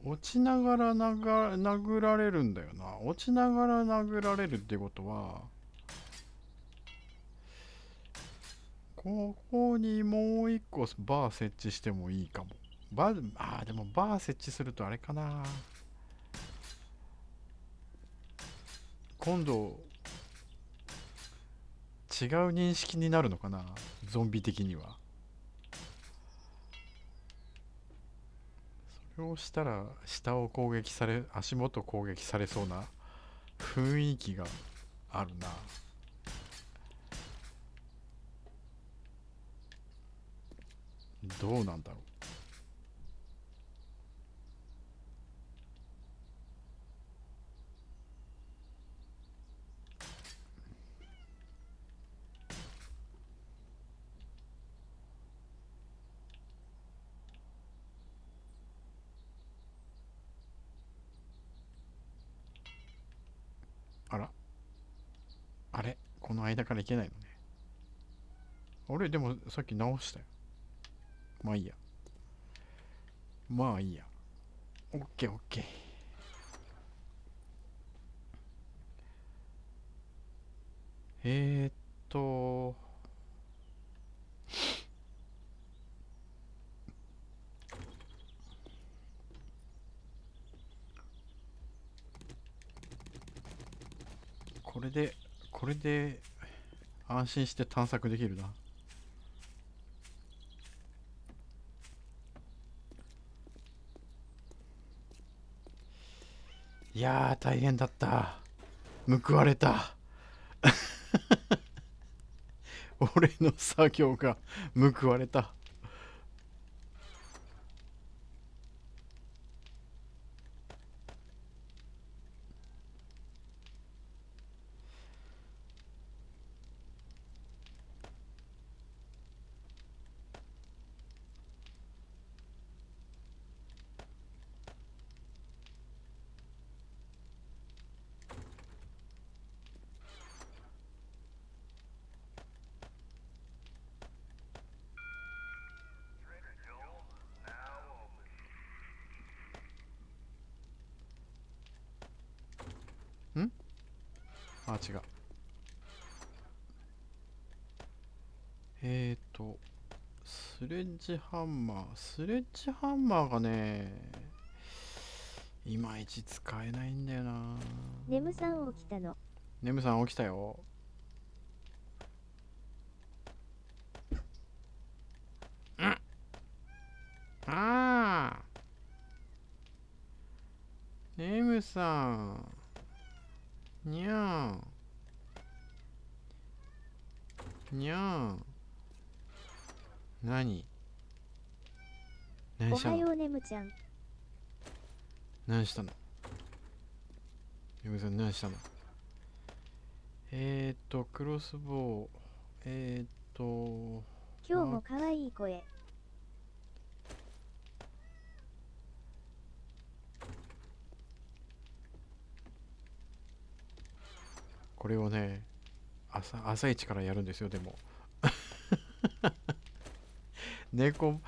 落ちながら殴られるんだよな。落ちながら殴られるってことは、ここにもう一個バー設置してもいいかも。でもバー設置するとあれかな。今度、違う認識になるのかな。ゾンビ的には。それをしたら、下を攻撃され、足元攻撃されそうな雰囲気があるな。どうなんだろう。あら、あれこの間からいけないのね。俺、でもさっき直したよ。まあいいや。まあいいや。オッケーオッケー。えー、っと、これで、これで安心して探索できるな。いやー、大変だった。報われた。俺の作業が報われた。あ、違う。スレッジハンマー。スレッジハンマーがね、いまいち使えないんだよな。ネムさん起きたの。ネムさん起きたよ。ああ、ネムさん。にゃん。にゃん。何何したの？おはようネムちゃん。何したの？ネムさん何したの？クロスボウ。今日も可愛い声。これをね、朝一からやるんですよ。でも猫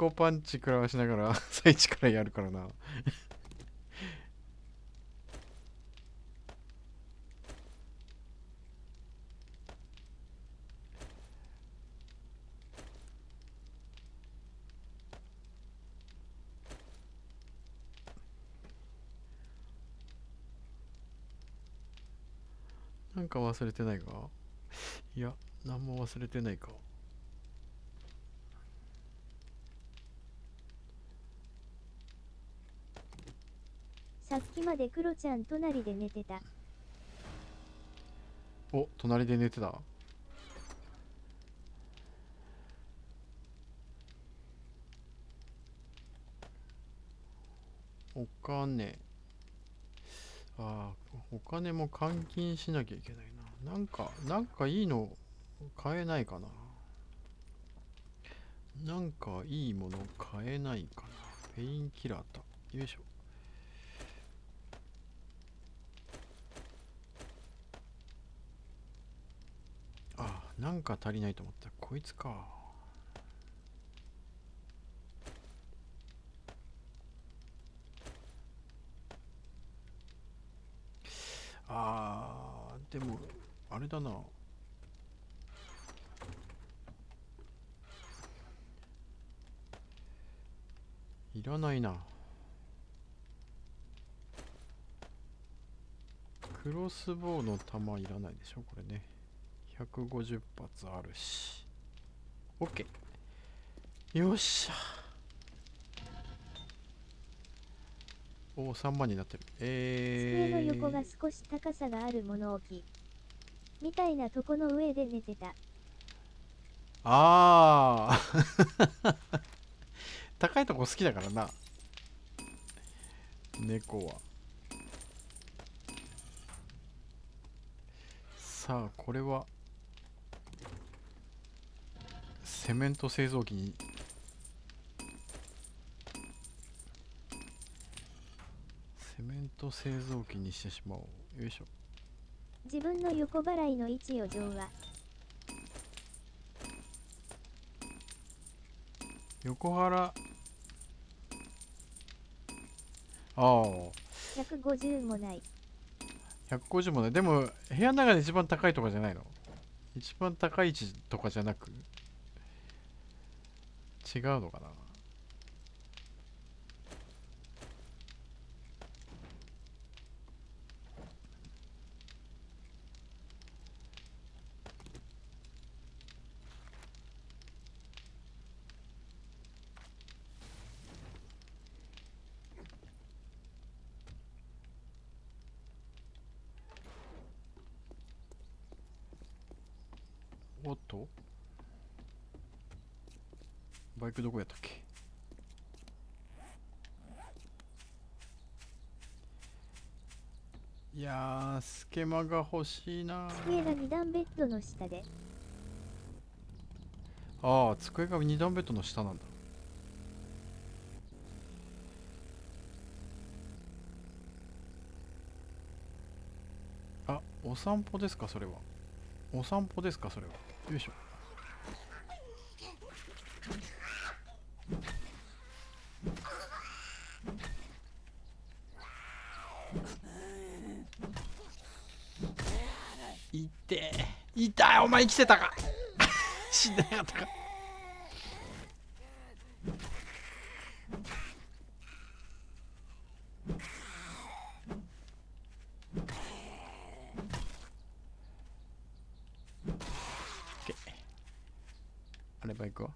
パンチ食らわしながら朝一からやるからな。なんか忘れてないか？いや、何も忘れてないか。さっきまでクロちゃん隣で寝てた。お、隣で寝てた。お金。ああ、お金も換金しなきゃいけないな。なんかいいの買えないかな。なんかいいもの買えないかな。ペインキラーだ。よいしょ。ああ、なんか足りないと思った。こいつか。あー、でも、あれだな。いらないな。クロスボウの弾いらないでしょ、これね。150発あるし。OK。よっしゃ。おお、3万になってる。机の横が少し高さがある物置みたいなとこの上で寝てた。あー高いとこ好きだからな、猫は。さあ、これはセメント製造機にしてしまおう。よいしょ。自分の横払いの位置を上は。横腹。ああ、150もない。150もね。でも部屋の中で一番高いとかじゃないの？一番高い位置とかじゃなく違うのかな。おっと、バイクどこやったっけ？いやー、スケマが欲しいな。机が2段ベッドの下で。ああ、机が2段ベッドの下なんだ。あ、お散歩ですかそれは。お散歩ですかそれは。よいしょ。痛い、お前生きてたか。死んでなかったか。あれば行くわ。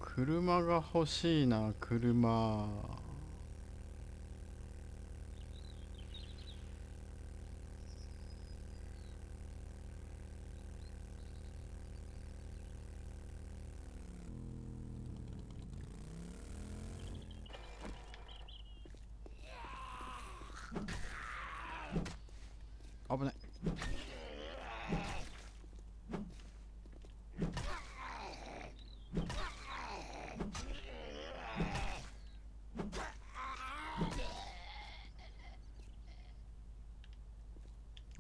車が欲しいな、車。危ない。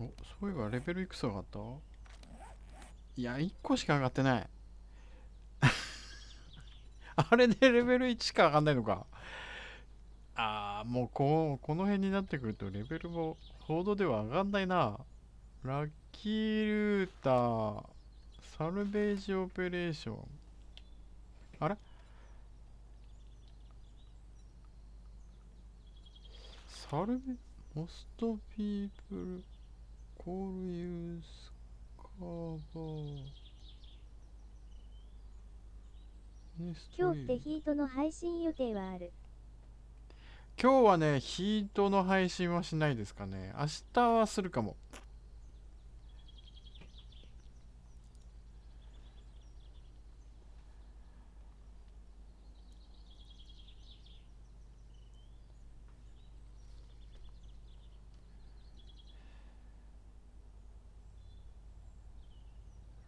お、そういえばレベルいくつ上がった？いや、1個しか上がってない。あれでレベル1しか上がんないのか。もうこの辺になってくるとレベルも報道では上がんないな。ラッキールーター、サルベージオペレーション。あれ、サルベ、モストピープル、コールユースカーバー。今日ってヒートの配信予定はある？今日はね、ヒートの配信はしないですかね。明日はするかも。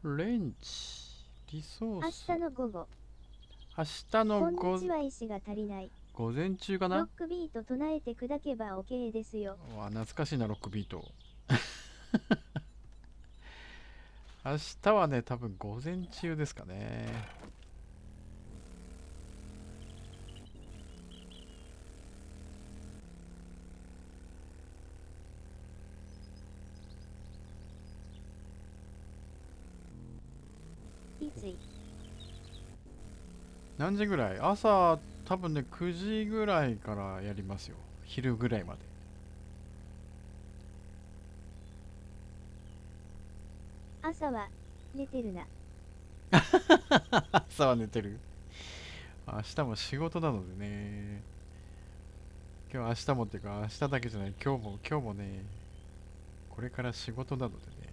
レンチ、リソース。明日の午後。明日のこんにちは、石が足りない。午前中かな。ロックビート唱えて砕けば OK ですよ。わ、懐かしいな、ロックビート。明日はね、多分午前中ですかね。いつい何時ぐらい？朝、多分ね、9時ぐらいからやりますよ。昼ぐらいまで。朝は寝てるな。朝は寝てる。明日も仕事なのでね。今日明日もっていうか、明日だけじゃない、今日もね、これから仕事なのでね。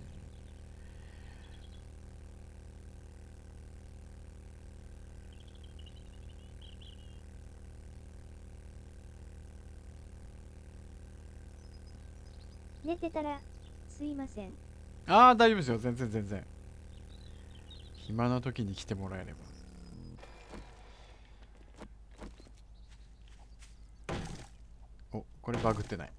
寝てたらすいません。大丈夫ですよ。全然全然。暇な時に来てもらえれば。お、これバグってない。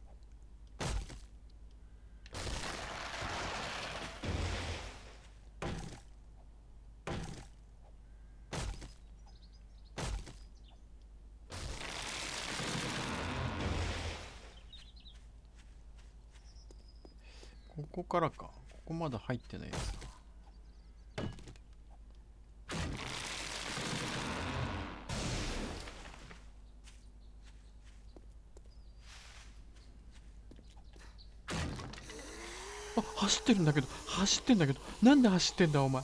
ここからか。ここまだ入ってないですな。走ってるんだけど、なんで走ってんだお前。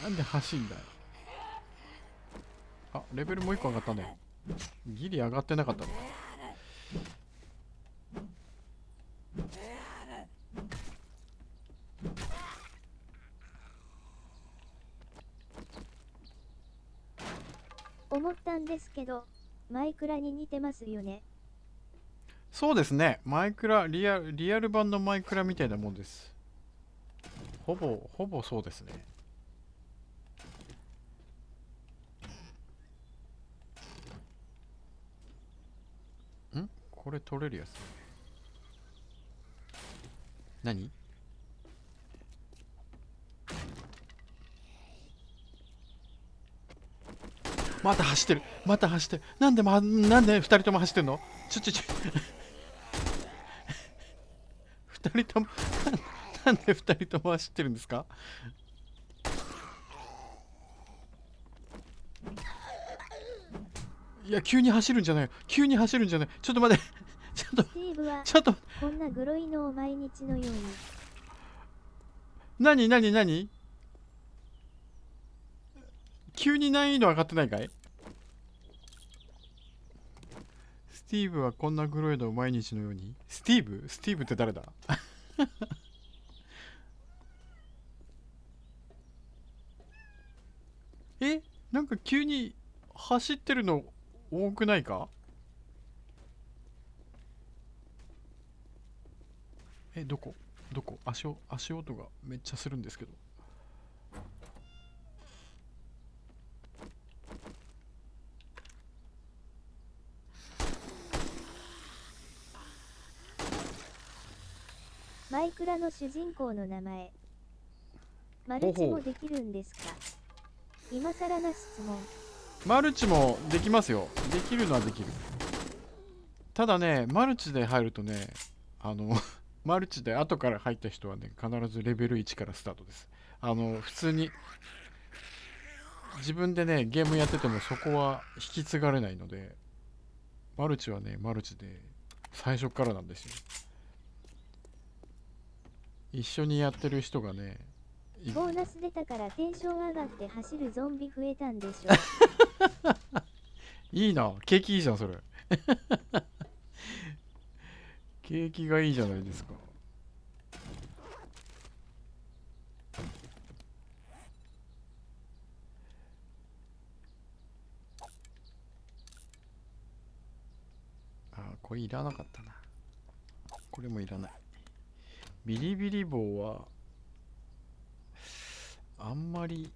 なんで走んだよ。レベルもう一個上がったね。ギリ上がってなかったのか。思ったんですけど、マイクラに似てますよね。そうですね。マイクラ、リアル版のマイクラみたいなもんです。ほぼそうですね。これ取れるやつ。何？また走ってる、また走ってる。なんで二人とも走ってんの？二人ともなんで二人とも走ってるんですか？いや、急に走るんじゃないよ。急に走るんじゃない。ちょっと待って。スティーブはちょっと、こんなグロいのを毎日のように。何？急に難易度上がってないかい？スティーブはこんなグロいのを毎日のように。スティーブって誰だ？え、なんか急に走ってるの多くないか？え、どこ？足音がめっちゃするんですけど。マイクラの主人公の名前。マルチもできるんですか？今更な質問。マルチもできますよ。できるのはできる。ただね、マルチで入るとね、マルチで後から入った人はね、必ずレベル1からスタートです。普通に自分でね、ゲームやっててもそこは引き継がれないので、マルチはね、マルチで最初からなんですよ。一緒にやってる人がね、ボーナス出たからテンション上がって走るゾンビ増えたんでしょ。いいな、景気いいじゃん、それ。景気がいいじゃないですか。あ、これいらなかったな。これもいらない。ビリビリ棒はあんまり、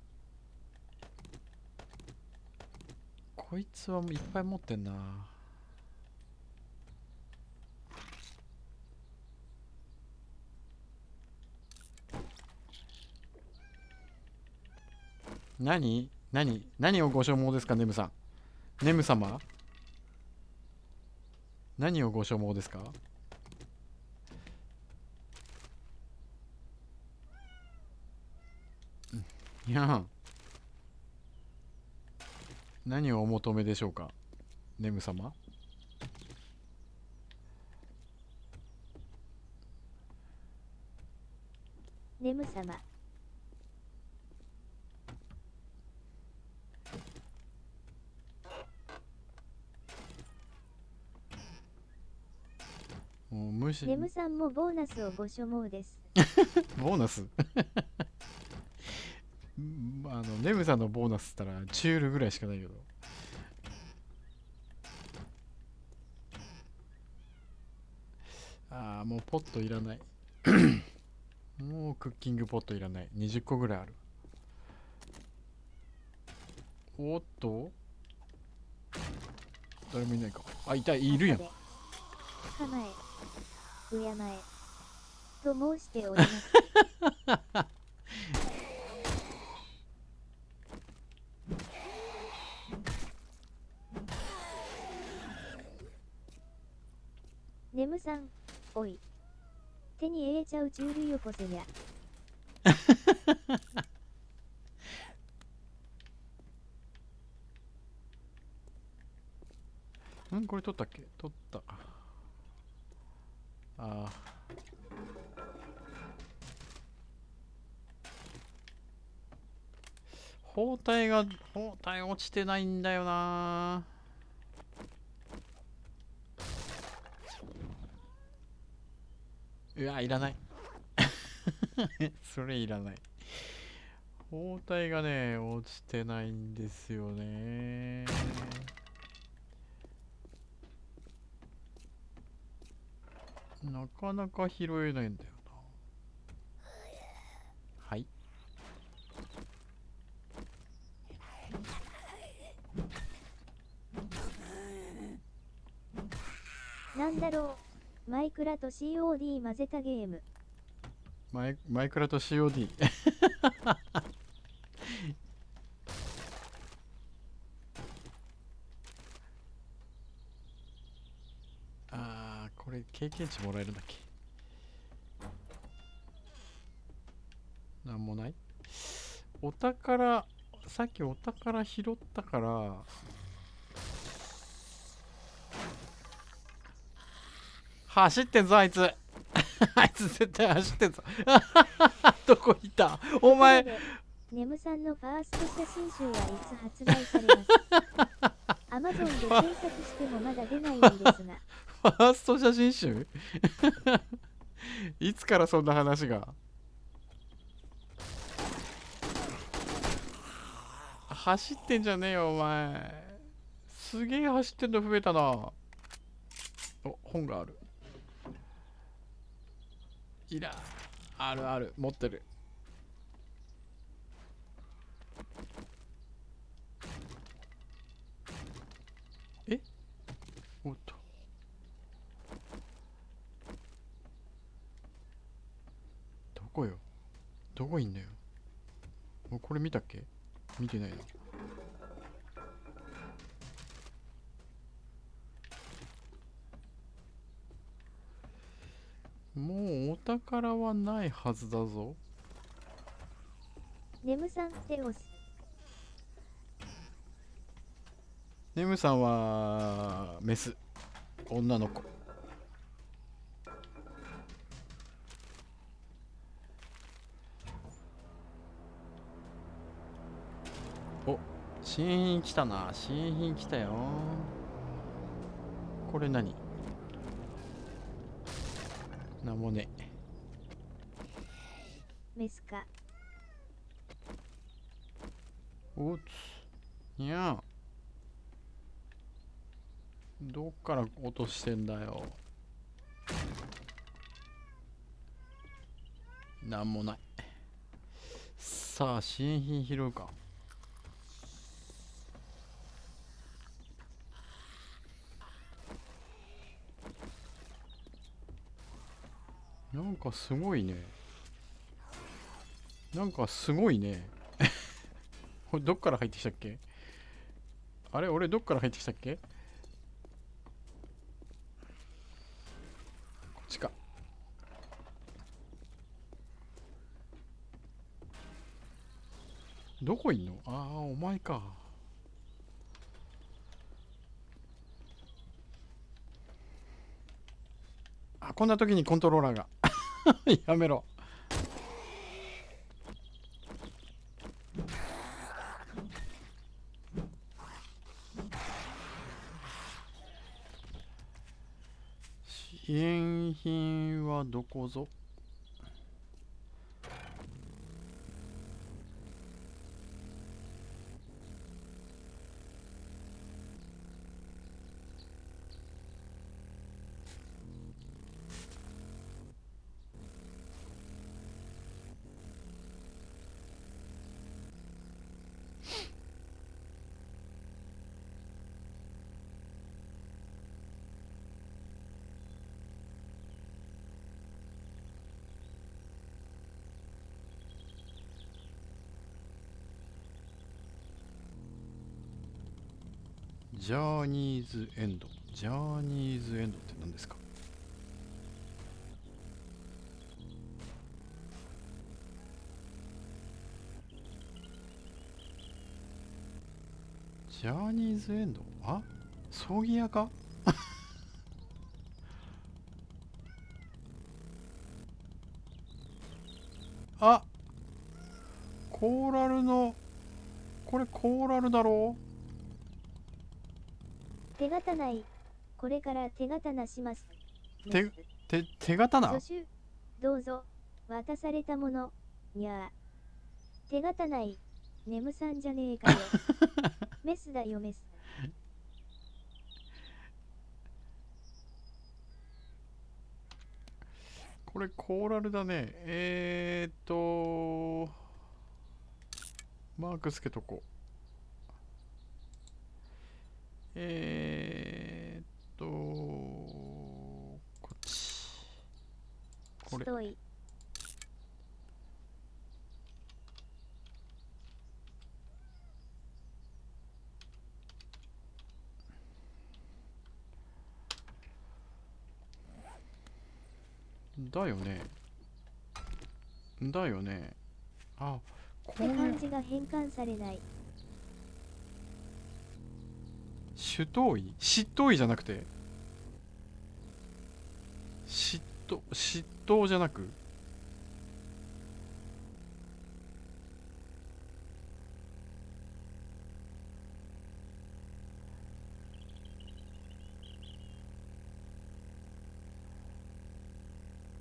こいつはいっぱい持ってんな。何をご所望ですか、ネムさん。ネム様、何をご所望ですか？いや、何をお求めでしょうか、ネム様。ネム様。もう無視。ネムさんもボーナスをご所望です。ボーナスネムさんのボーナスったらチュールぐらいしかないけど。ああ、もうポットいらない。もうクッキングポットいらない。20個ぐらいある。おっと、誰もいないか。あ、いた、いるやん。構え、敬えと申しております。ネムさん、おい。手に入れちゃうチュールよこせや。これ取ったっけ？取った。ああ。包帯落ちてないんだよな。うわ、いらない。それいらない。包帯がね、落ちてないんですよね。なかなか拾えないんだよな。はい。ナなんだろう。マイクラと COD 混ぜたゲーム。マイクラと COD あー、これ経験値もらえるんだっけ。なんもない。お宝、さっきお宝拾ったから、走ってんぞあいつあいつ絶対走ってんぞどこいたお前。ところでネムさんのファースト写真集はいつ発売されます Amazon で検索してもまだ出ないんですが。ファースト写真集いつからそんな話が。走ってんじゃねえよお前。すげえ走ってんの増えたな。お、本がある。いらん。あるある、持ってる。え、おっと、どこよ、どこいんだよ。もうこれ見たっけ。見てないな。もうお宝はないはずだぞ。ネムさんテオス。ネムさんはメス、女の子。お、新品来たな。新品来たよ。これ何。なんもね。メスか。おっつ、にゃん、どっから落としてんだよ。なんもない。さあ新品拾うか。なんかすごいね。なんかすごいね。これどっから入ってきたっけ。あれ、俺どっから入ってきたっけ。こっちか。どこいんの。ああ、お前か。あ、こんな時にコントローラーがやめろ。支援品はどこぞ。ジャーニーズエンド。ジャーニーズエンドって何ですか。ジャーニーズエンド。あ、葬儀屋か。あ、コーラルの、これコーラルだろ手刀い。これから手刀します。手メス手刀。助手。どうぞ。渡されたもの。にゃー。手刀い。ネムさんじゃねえかよ。メスだよメス。これコーラルだね。マークつけとこう。えーっとこれ太い。だよね。だよね。あ、こってういう漢字が変換されない。手刀医執刀医じゃなくて執刀じゃなく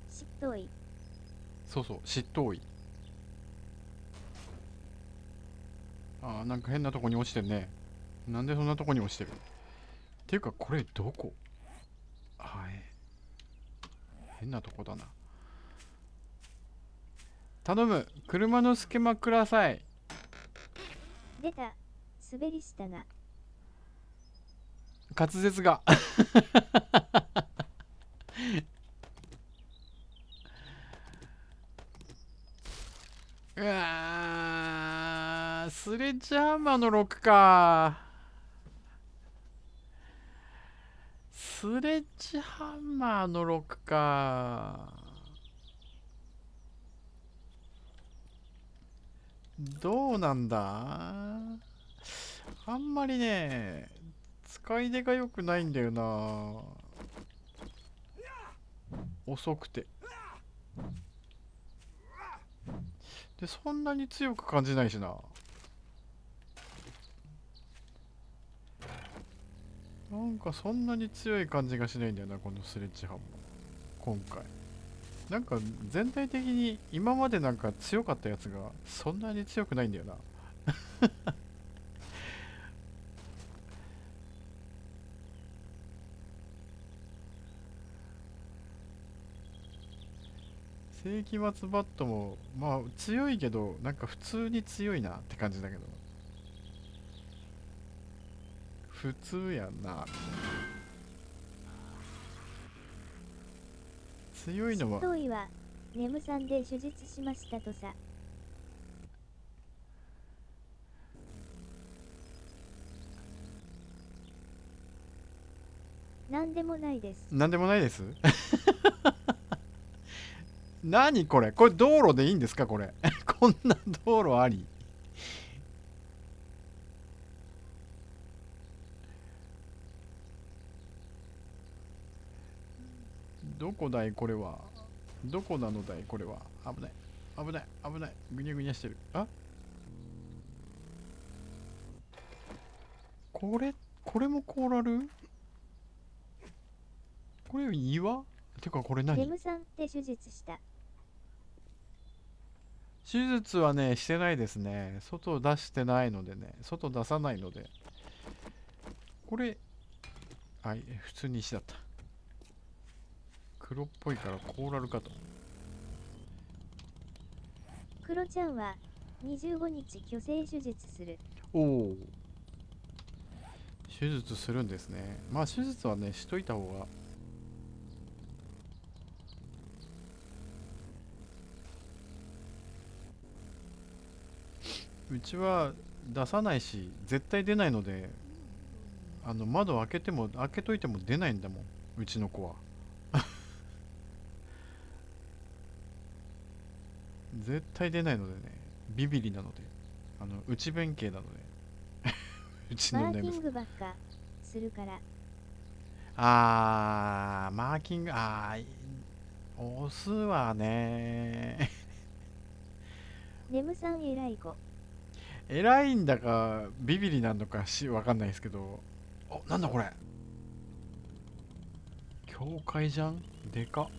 しっとい。そうそう執刀医。あーなんか変なとこに落ちてるね。なんでそんなとこに落ちてるっていうかこれどこ。はい変なとこだな。頼む車の隙間ください。出た。滑りしたな。滑舌がうわースレッジハンマーの6か。スレッジハンマーの6か。どうなんだ。あんまりね使い出が良くないんだよな。遅くてでそんなに強く感じないしな。なんかそんなに強い感じがしないんだよなこのスレッジハンマー今回。なんか全体的に今までなんか強かったやつがそんなに強くないんだよな。世紀末バットもまあ強いけどなんか普通に強いなって感じだけど普通やんな。強いしっのはといは、ネムさんで手術しましたとさ。なんでもないです。なんでもないです何これこれ道路でいいんですかこれこんな道路あり。どこだいこれは。どこなのだいこれは。危ない危ない危ないぐにゃぐにゃしてる。あこれこれもコーラル。これ岩てかこれ何。ネムさんって手術した。手術はねしてないですね。外出してないのでね外出さないので。これ普通に石だった。黒っぽいからコーラルかと。クロちゃんは、25日去勢手術する。おお手術するんですね。まあ手術はねしといた方が。うちは出さないし絶対出ないので窓開けといても出ないんだもんうちの子は。絶対出ないのでねビビリなので内弁慶なのでうちのマーキンネムさん。グばっか、するから。マーキングオスはねネムさん偉い子。偉いんだかビビリなのかわかんないですけど。なんだこれ教会じゃんでかっ。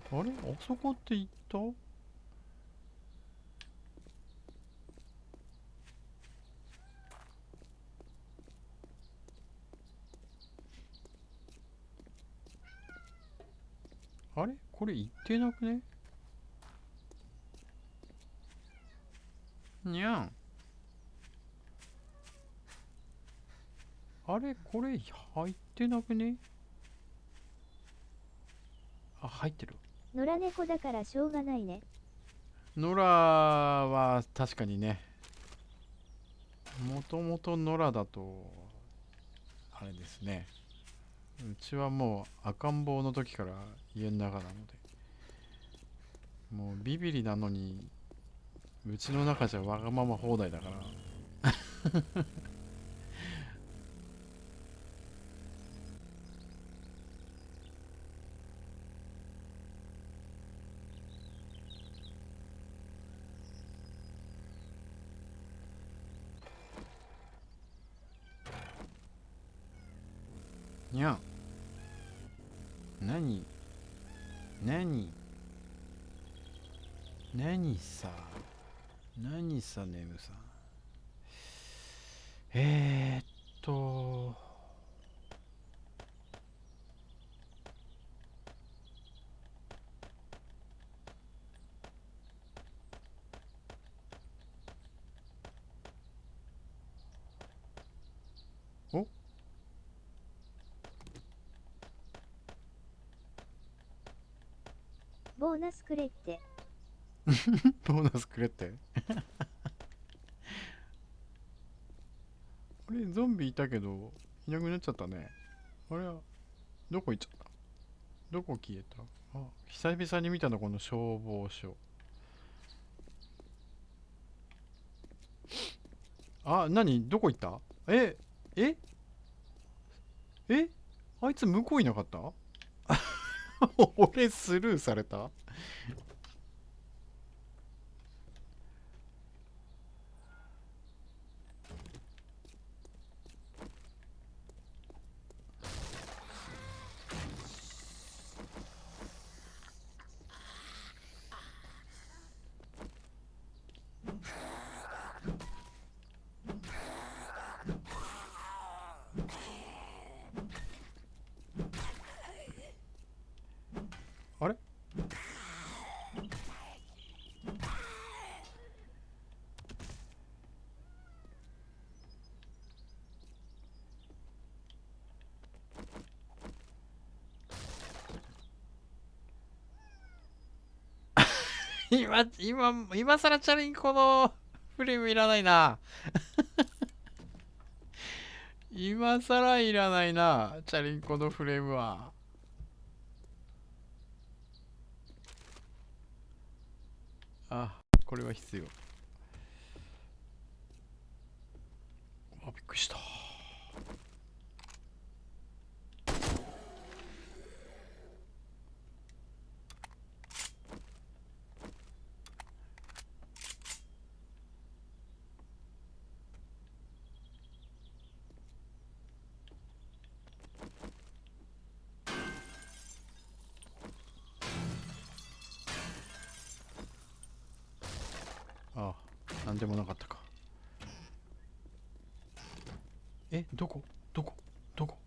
あれあそこって行った。あれこれ言ってなくね？にゃん。あれこれ入ってなくね？あ、入ってる。野良猫だからしょうがないね。野良は確かにね、もともと野良だと、あれですね。うちはもう赤ん坊の時から家の中なので、もうビビリなのに、うちの中じゃわがまま放題だから。にゃん。何何何さ。何さ、ネムさん。えー、っと、おボーナスくれって。ボーナスくれって。あれ、ゾンビいたけど、いなくなっちゃったね。あれは、どこ行っちゃった？どこ消えた？あ、久々に見たの、この消防署。あ、何？どこ行った？えええあいつ向こういなかった？俺スルーされた？あれ？今更チャリンコのフレームいらないな。今更いらないな、チャリンコのフレームは。あ、これは必要。あ、びっくりした。あ、なんでもなかったか。どこ？どこ？どこ？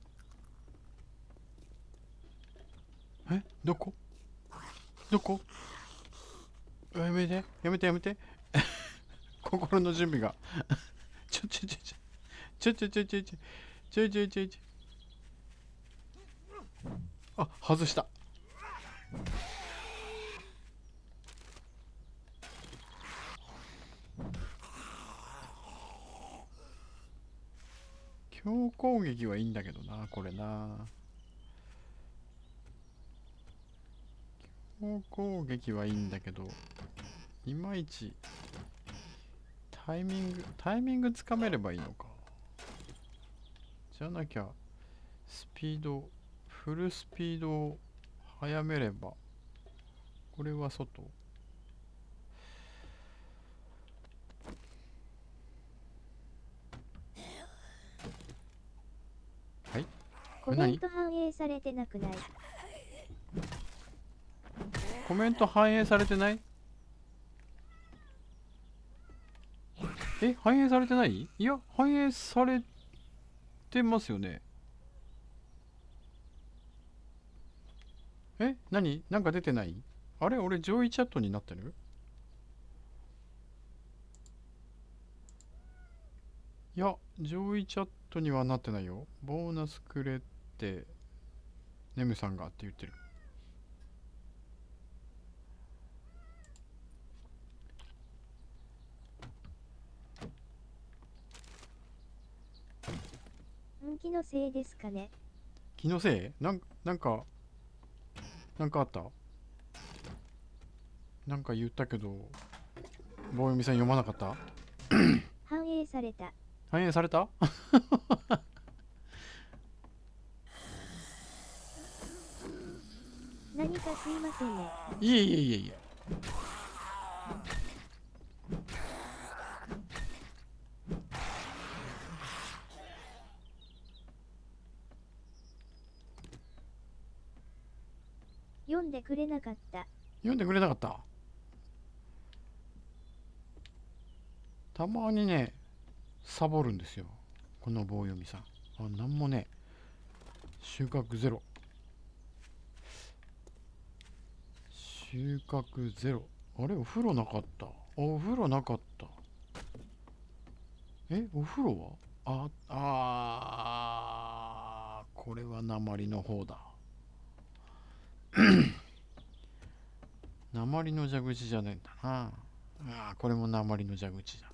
どこ？どこ？やめて、やめて、やめて。心の準備が。ちょちょちょちょちょちょちょちょちょちょちょちょ。あ、外した。強攻撃はいいんだけどな、これな。強攻撃はいいんだけど、いまいちタイミングつかめればいいのか。じゃなきゃ、フルスピードを速めれば、これは外。はい。コメント反映されてなくない？コメント反映されてない？反映されてない？いや、反映されてますよね。何なんか出てない？あれ俺上位チャットになってる？いや、上位チャットにはなってないよ。ボーナスくれってネムさんがって言ってる。気のせいですかね。気のせい？なんかあった？なんか言ったけど、棒読みさん読まなかった？反映された。反映された？何かすいませんね。いえいえいえいえ。読んでくれなかった。読んでくれなかった？たまにね、サボるんですよ。この棒読みさん。なんもね、収穫ゼロ。収穫ゼロ。あれお風呂なかった。お風呂なかった。お風呂はこれは鉛の方だ。鉛の蛇口じゃないんだな。これも鉛の蛇口だ。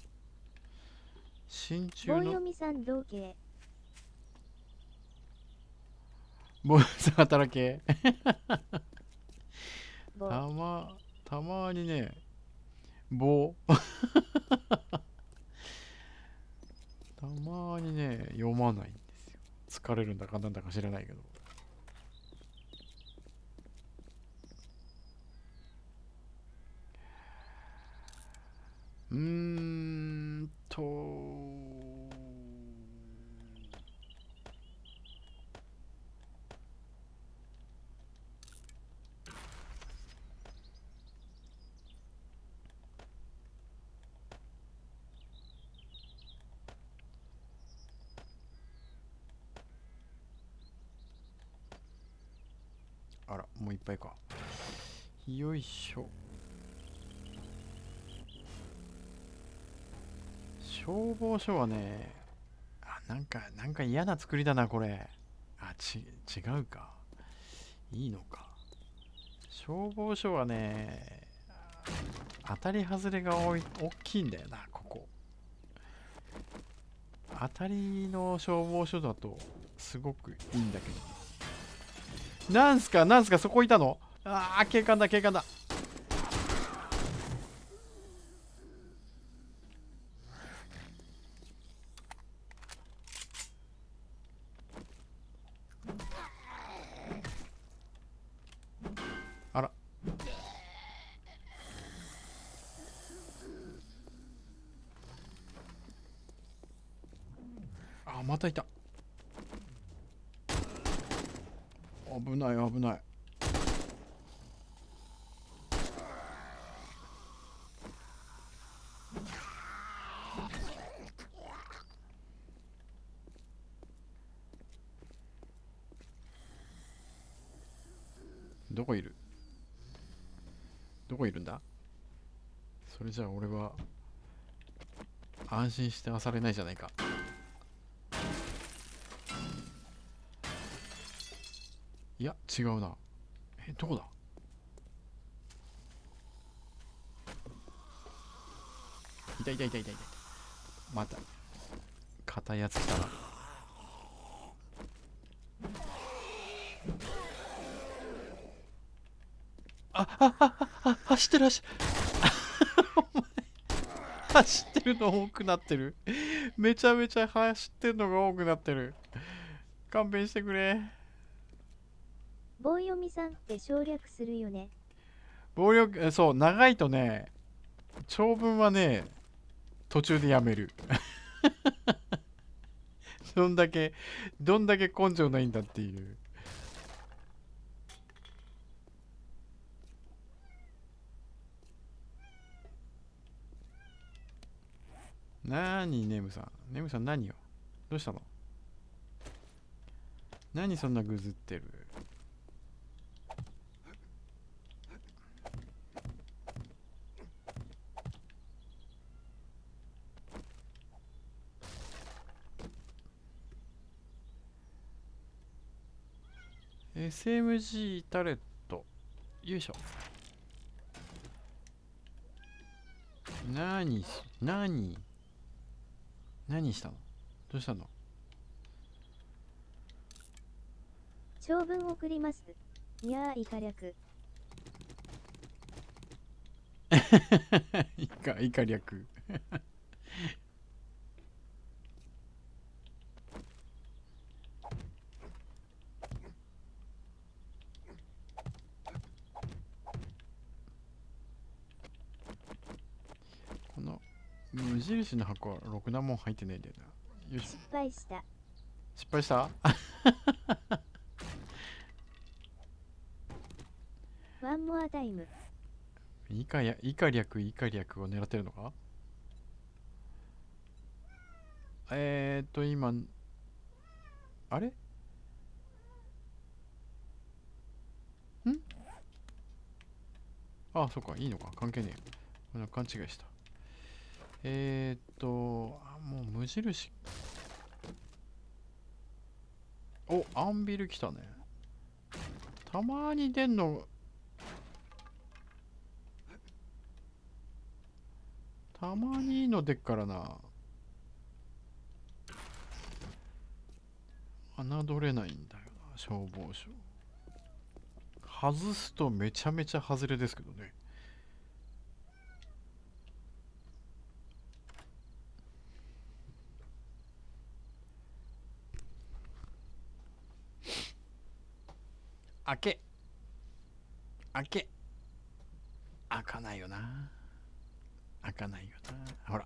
真鍮の棒読みさん同系。棒さ働け。棒。たまにね、棒たまにね、読まないんですよ。疲れるんだかなんだか知らないけど。うーんと、あら、もういっぱいか。よいしょ。消防署はね、なんか嫌な作りだな、これ。違うか。いいのか。消防署はね、当たり外れが大きいんだよな、ここ。当たりの消防署だとすごくいいんだけど。なんすか、そこいたの？警官だ、警官だ。あら。またいた。危ない、危ない。どこいる？どこいるんだ？それじゃあ俺は安心して漁れないじゃないか。いや違うな。どこだ？いたいたいたいたいた。また硬いやつ来たな。走ってる走ってるの多くなってる。めちゃめちゃ走ってるのが多くなってる。勘弁してくれ。棒読みさんって省略するよね。暴力、そう、長いとね、長文はね、途中でやめる。どんだけ、どんだけ根性ないんだっていう。ネムさん。ネムさん何よ？どうしたの？何そんなぐずってる？ SMG タレット。よいしょ。何したの？どうしたの？長文送ります。いやー、イカ略。イカ略。この無印の箱はろくなもん入ってないんだよな。よいしょ。失敗した。失敗した？ワンモアタイム。イカ略を狙ってるのか？今、あれ？あ、そうか、いいのか、関係ねえよ。勘違いした。もう無印。お、アンビル来たね。たまに出んの。たまにいいの出っからな。侮れないんだよな、消防署。外すとめちゃめちゃ外れですけどね。開け開かないよな。開かないよな。ほら。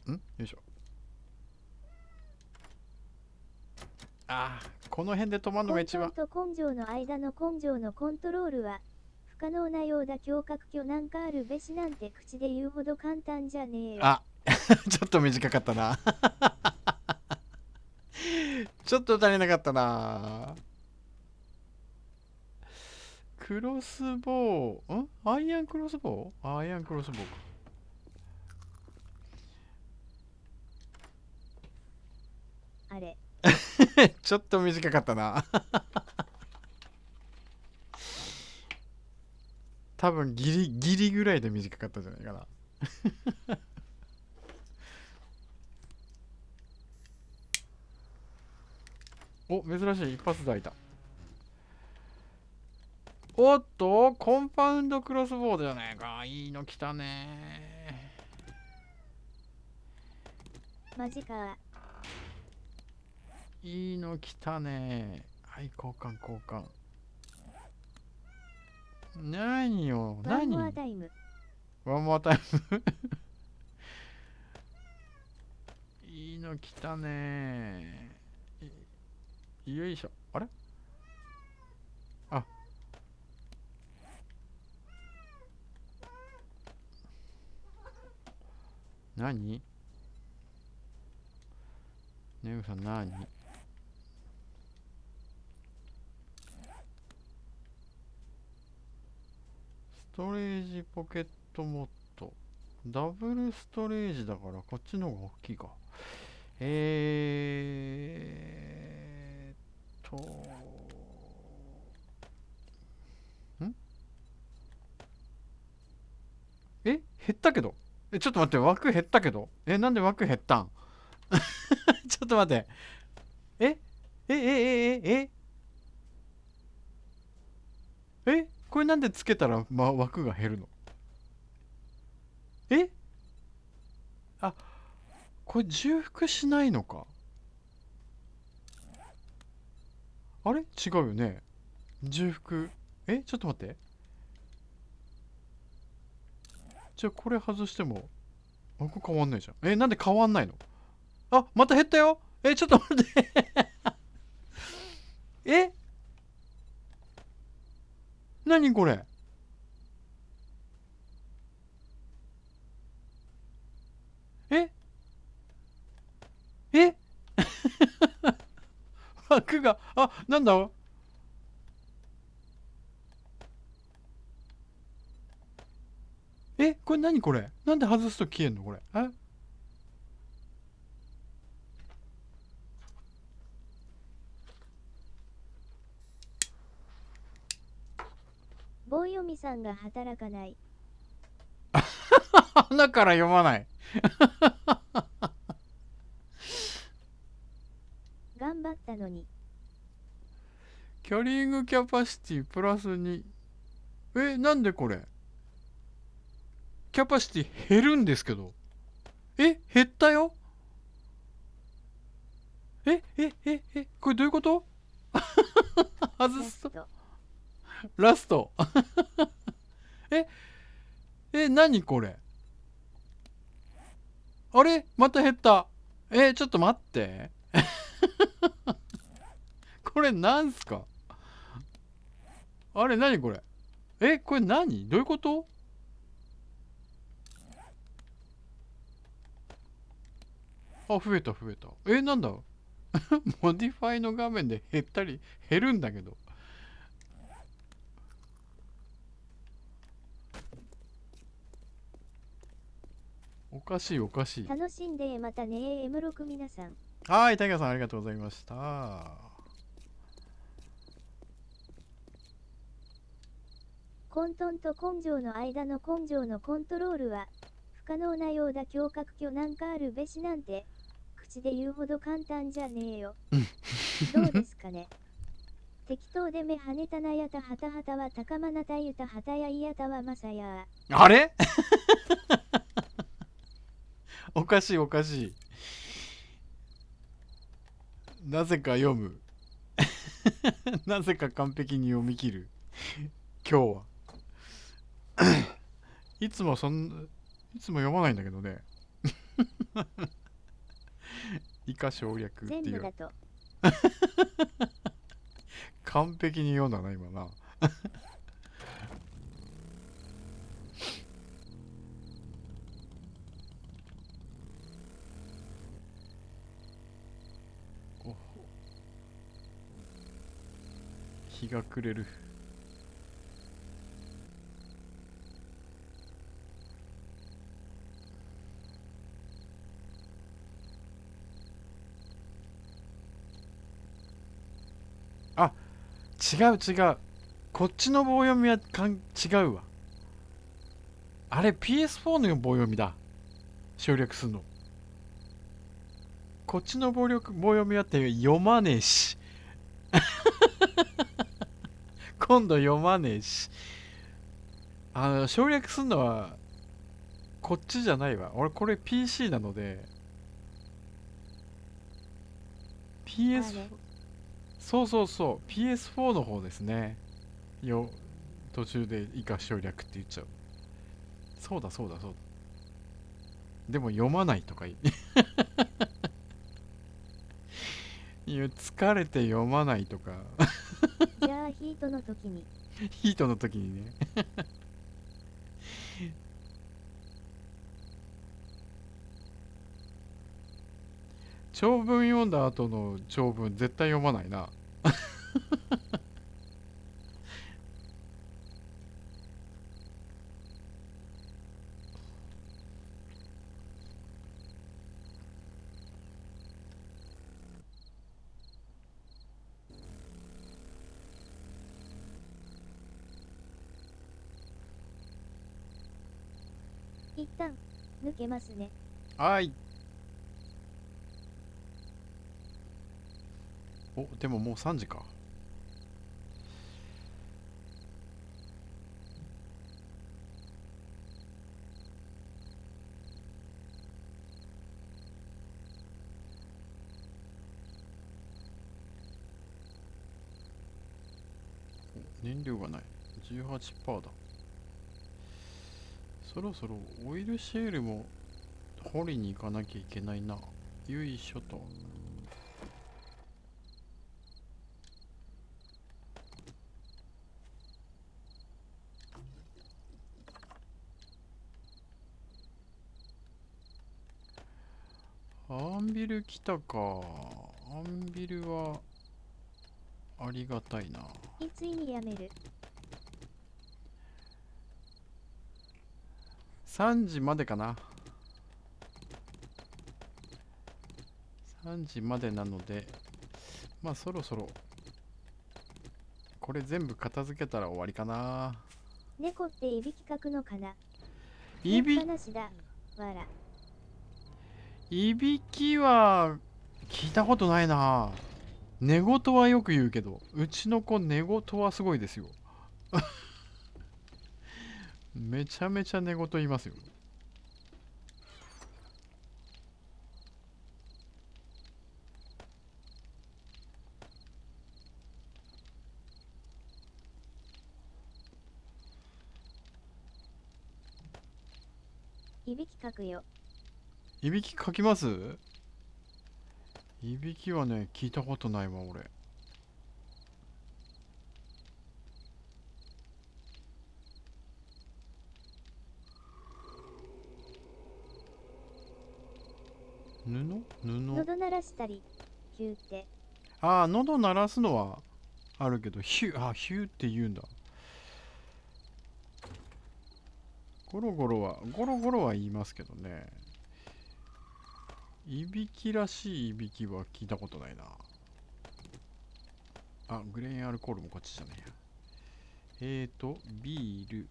よいしょ。この辺で止まるのが一番。根と根性の間の根性のコントロールは不可能なようだ。胸郭虚なんかあるべしなんて口で言うほど簡単じゃねえよ。ちょっと短かったな。ちょっと足りなかったな。クロスボウ、アイアンクロスボウ？アイアンクロスボウか。あれ。ちょっと短かったな。多分ギリぐらいで短かったんじゃないかな。お、珍しい。一発で開いた。おっと、コンパウンドクロスボウじゃないか。いいの来たね。マジか。いいの来たね。はい、交換。何よ、ワンモアタイム。ワンモアタイム。いいの来たね。よいしょ。あれ？何？ネグさん何？ストレージポケットモッド。ダブルストレージだからこっちの方が大きいか。と、減ったけど。ちょっと待って、枠減ったけど。なんで枠減ったん？ちょっと待って。ええええええこれなんでつけたら、枠が減るの？えこれ重複しないのか？あれ違うよね。重複。ちょっと待って。じゃあこれ外しても枠変わんないじゃん。なんで変わんないの？また減ったよ。ちょっと待って。え何これ？ええ枠が、なんだ？これ何これ？なんで外すと消えんのこれ？棒読みさんが働かない。だから読まない。頑張ったのに。キャリングキャパシティプラス2。なんでこれキャパシティ減るんですけど。減ったよ。これどういうこと？外すとラスト。何これ？あれまた減った。ちょっと待って。これなんすか？あれ何これ？これ何？どういうこと？あ、増えた増えた。なんだモディファイの画面で減ったり、減るんだけど。おかしいおかしい。楽しんでまたねー M6 皆さん。はい、タイガーさんありがとうございました。混沌と根性の間の根性のコントロールは不可能なようだ。胸郭虚なんかあるべしなんて口で言うほど簡単じゃねえよ。どうですかね。適当で目跳ねたなやたはたはたは高まなたゆたはたやいやたはまさや。あれおかしいおかしい。なぜか読む。なぜか完璧に読み切る。今日は。いつも読まないんだけどね。以下省略っていう。全部だと。完璧に読んだな、今な。お、日が暮れる。あ、違う違う。こっちの棒読みは違うわ。あれ PS4 の棒読みだ。省略するの。こっちの棒読みはって読まねえし。今度読まねえし。省略するのはこっちじゃないわ。俺これ PC なので PS、そうそうそう、 PS4 の方ですね。途中で以下省略って言っちゃう。そうだそうだそうだ。でも読まないとかいいや、疲れて読まないとか。じゃあヒートの時に。ヒートの時にね。長文読んだ後の長文絶対読まないな。一旦抜けますね。はい。でももう3時か。燃料がない。18%だ。そろそろオイルシェールも掘りに行かなきゃいけないな。よいしょと。アンビル来たか。アンビルはありがたいな。いついにやめる。3時までかな。3時までなので、まあそろそろこれ全部片付けたら終わりかな。猫っていびきかくのかな。いび話だ。わら。いびきは聞いたことないな。寝言はよく言うけど、うちの子寝言はすごいですよ。めちゃめちゃ寝言言いますよ。いびきかくよ。いびきかきます？いびきはね、聞いたことないわ、俺。布。喉鳴らしたり、ヒューって。ああ、喉鳴らすのはあるけど、ヒューって言うんだ。ゴロゴロは言いますけどね。いびきらしいいびきは聞いたことないな。あ、グレーンアルコールもこっちじゃないや。ビール。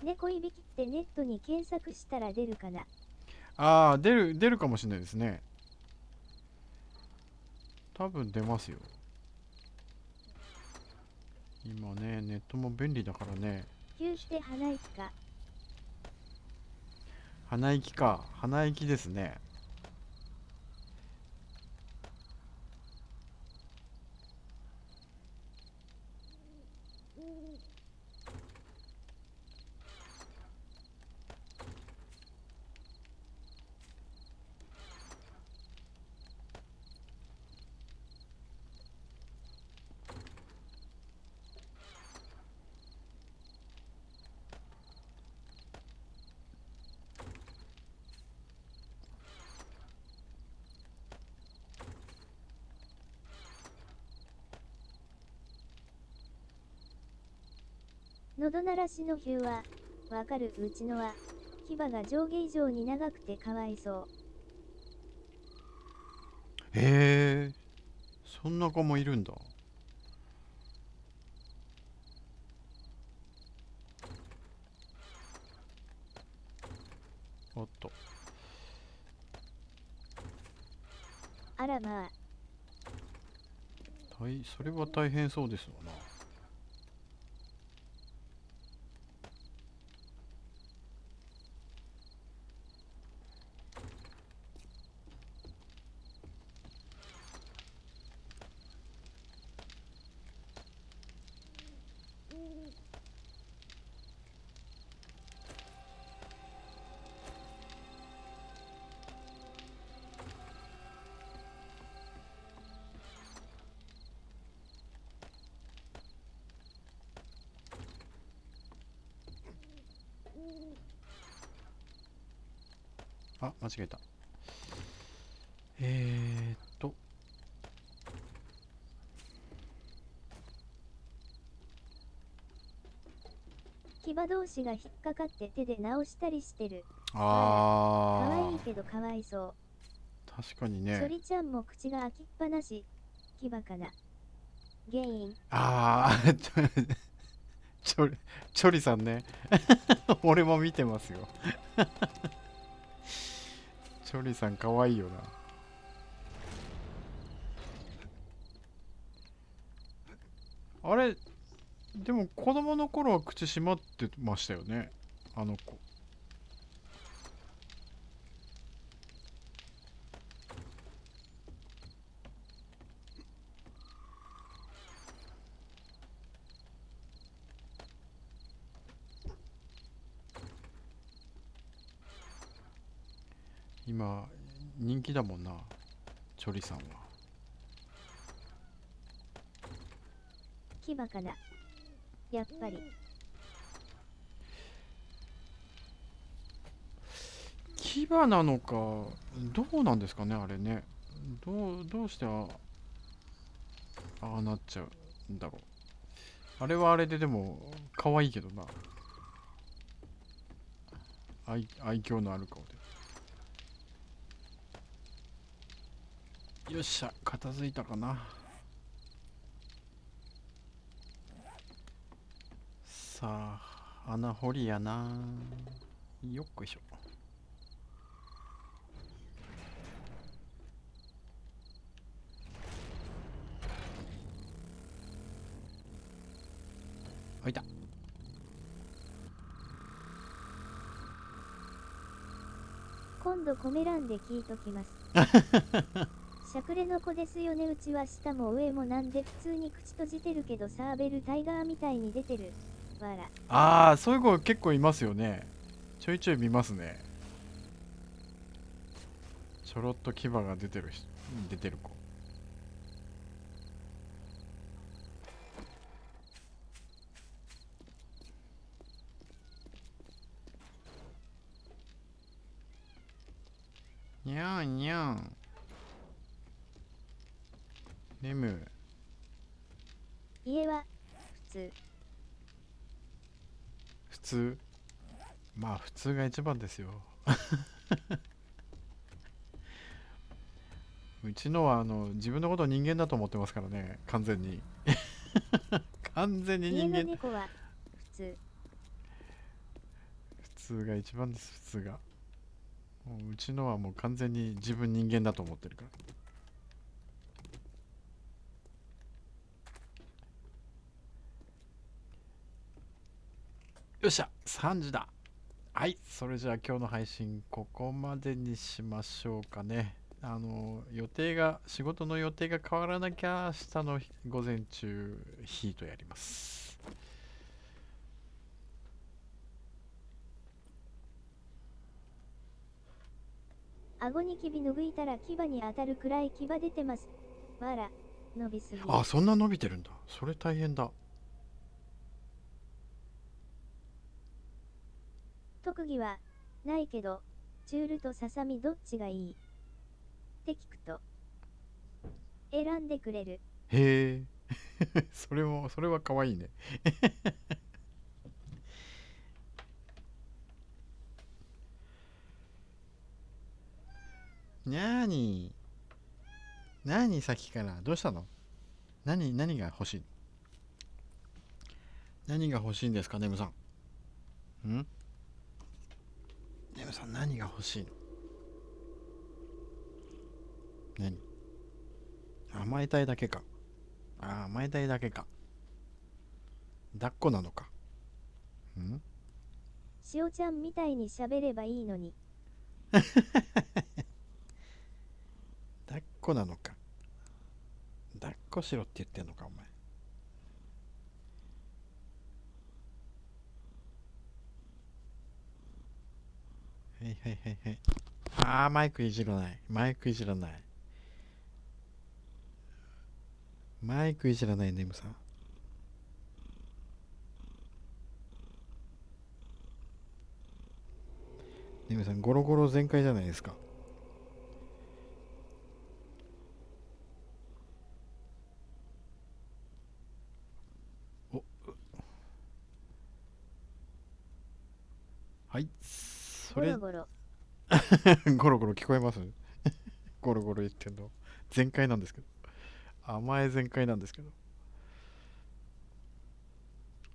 猫いびきってネットに検索したら出るかな。ああ、出るかもしれないですね。多分出ますよ。今ね、ネットも便利だからね。ヒューって鼻息か。鼻息か。鼻息ですね。喉鳴らしのヒューは、わかる。うちのは、牙が上下以上に長くてかわいそう。へえ、そんな子もいるんだ。おっと。あらまあ。それは大変そうですわな。あ、間違えた。えーっと、牙同士が引っかかって手で直したりしてる。かわいいあけどかわいそう。ー、確かにチョね。リちゃんも口が開きっぱなし。牙かな。原因。あー、チョリさんね。俺も見てますよ。チョリさんかわいいよな。あれ、でも子供の頃は口閉まってましたよね。あの子。今、人気だもんな。チョリさんは。牙かな。やっぱり。牙なのか、どうなんですかね、あれね。どうしてああなっちゃうんだろう。あれはあれででも、可愛いけどな。愛嬌のある顔で。よっしゃ、片付いたかな。ささあ、穴掘りやな。よっこいしょ。あ、いた。今度コメ欄で聞いときます。しゃくれの子ですよね。うちは下も上もなんで普通に口閉じてるけどサーベルタイガーみたいに出てる。わら。ああ、そういう子結構いますよね。ちょいちょい見ますね。ちょろっと牙が出てる人、出てる子。にゃんにゃん。眠。家は普通。普通。まあ普通が一番ですよ。うちのは自分のことを人間だと思ってますからね、完全に。完全に家人間。の猫は普通。普通が一番です、普通が。もううちのはもう完全に自分人間だと思ってるから。よっしゃ、3時だ。はい、それじゃあ今日の配信ここまでにしましょうかね。仕事の予定が変わらなきゃ明日の午前中ヒートやります。顎にキビ拭いたら牙に当たるくらい牙出てます。わら。伸びすぎ。あ、そんな伸びてるんだ。それ大変だ。特技はないけど、チュールとささみどっちがいいって聞くと、選んでくれる。へえ。それは可愛いね。にゃーにさっきからどうしたの？何が欲しい？何が欲しいんですか、ネムさん。ネムさん、何が欲しいの？何？甘えたいだけか。甘えたいだけか。抱っこなのか。んしおちゃんみたいに喋ればいいのに。抱っこなのか。抱っこしろって言ってんのか、お前。はいはいはいはい。マイクいじらない。マイクいじらない。マイクいじらない、ネムさん。ネムさん、ゴロゴロ全開じゃないですか。お、はい。それ、ゴロゴロ。ゴロゴロ聞こえます？ゴロゴロ言ってんの。全開なんですけど。甘え全開なんですけど。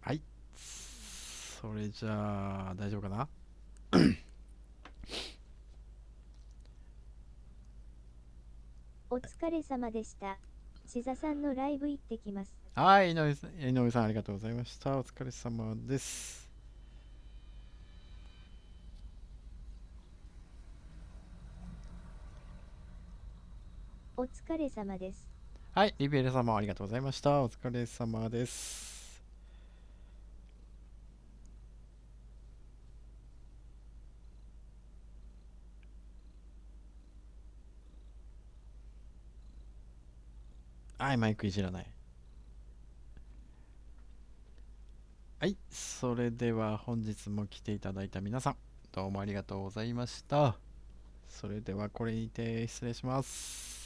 はい。それじゃあ、大丈夫かな？お疲れ様でした。千座さんのライブ行ってきます。はい、井上さんありがとうございました。お疲れ様です。お疲れ様です。はい、リベル様ありがとうございました。お疲れ様です。はい、マイクいじらない。はい、それでは本日も来ていただいた皆さん、どうもありがとうございました。それではこれにて失礼します。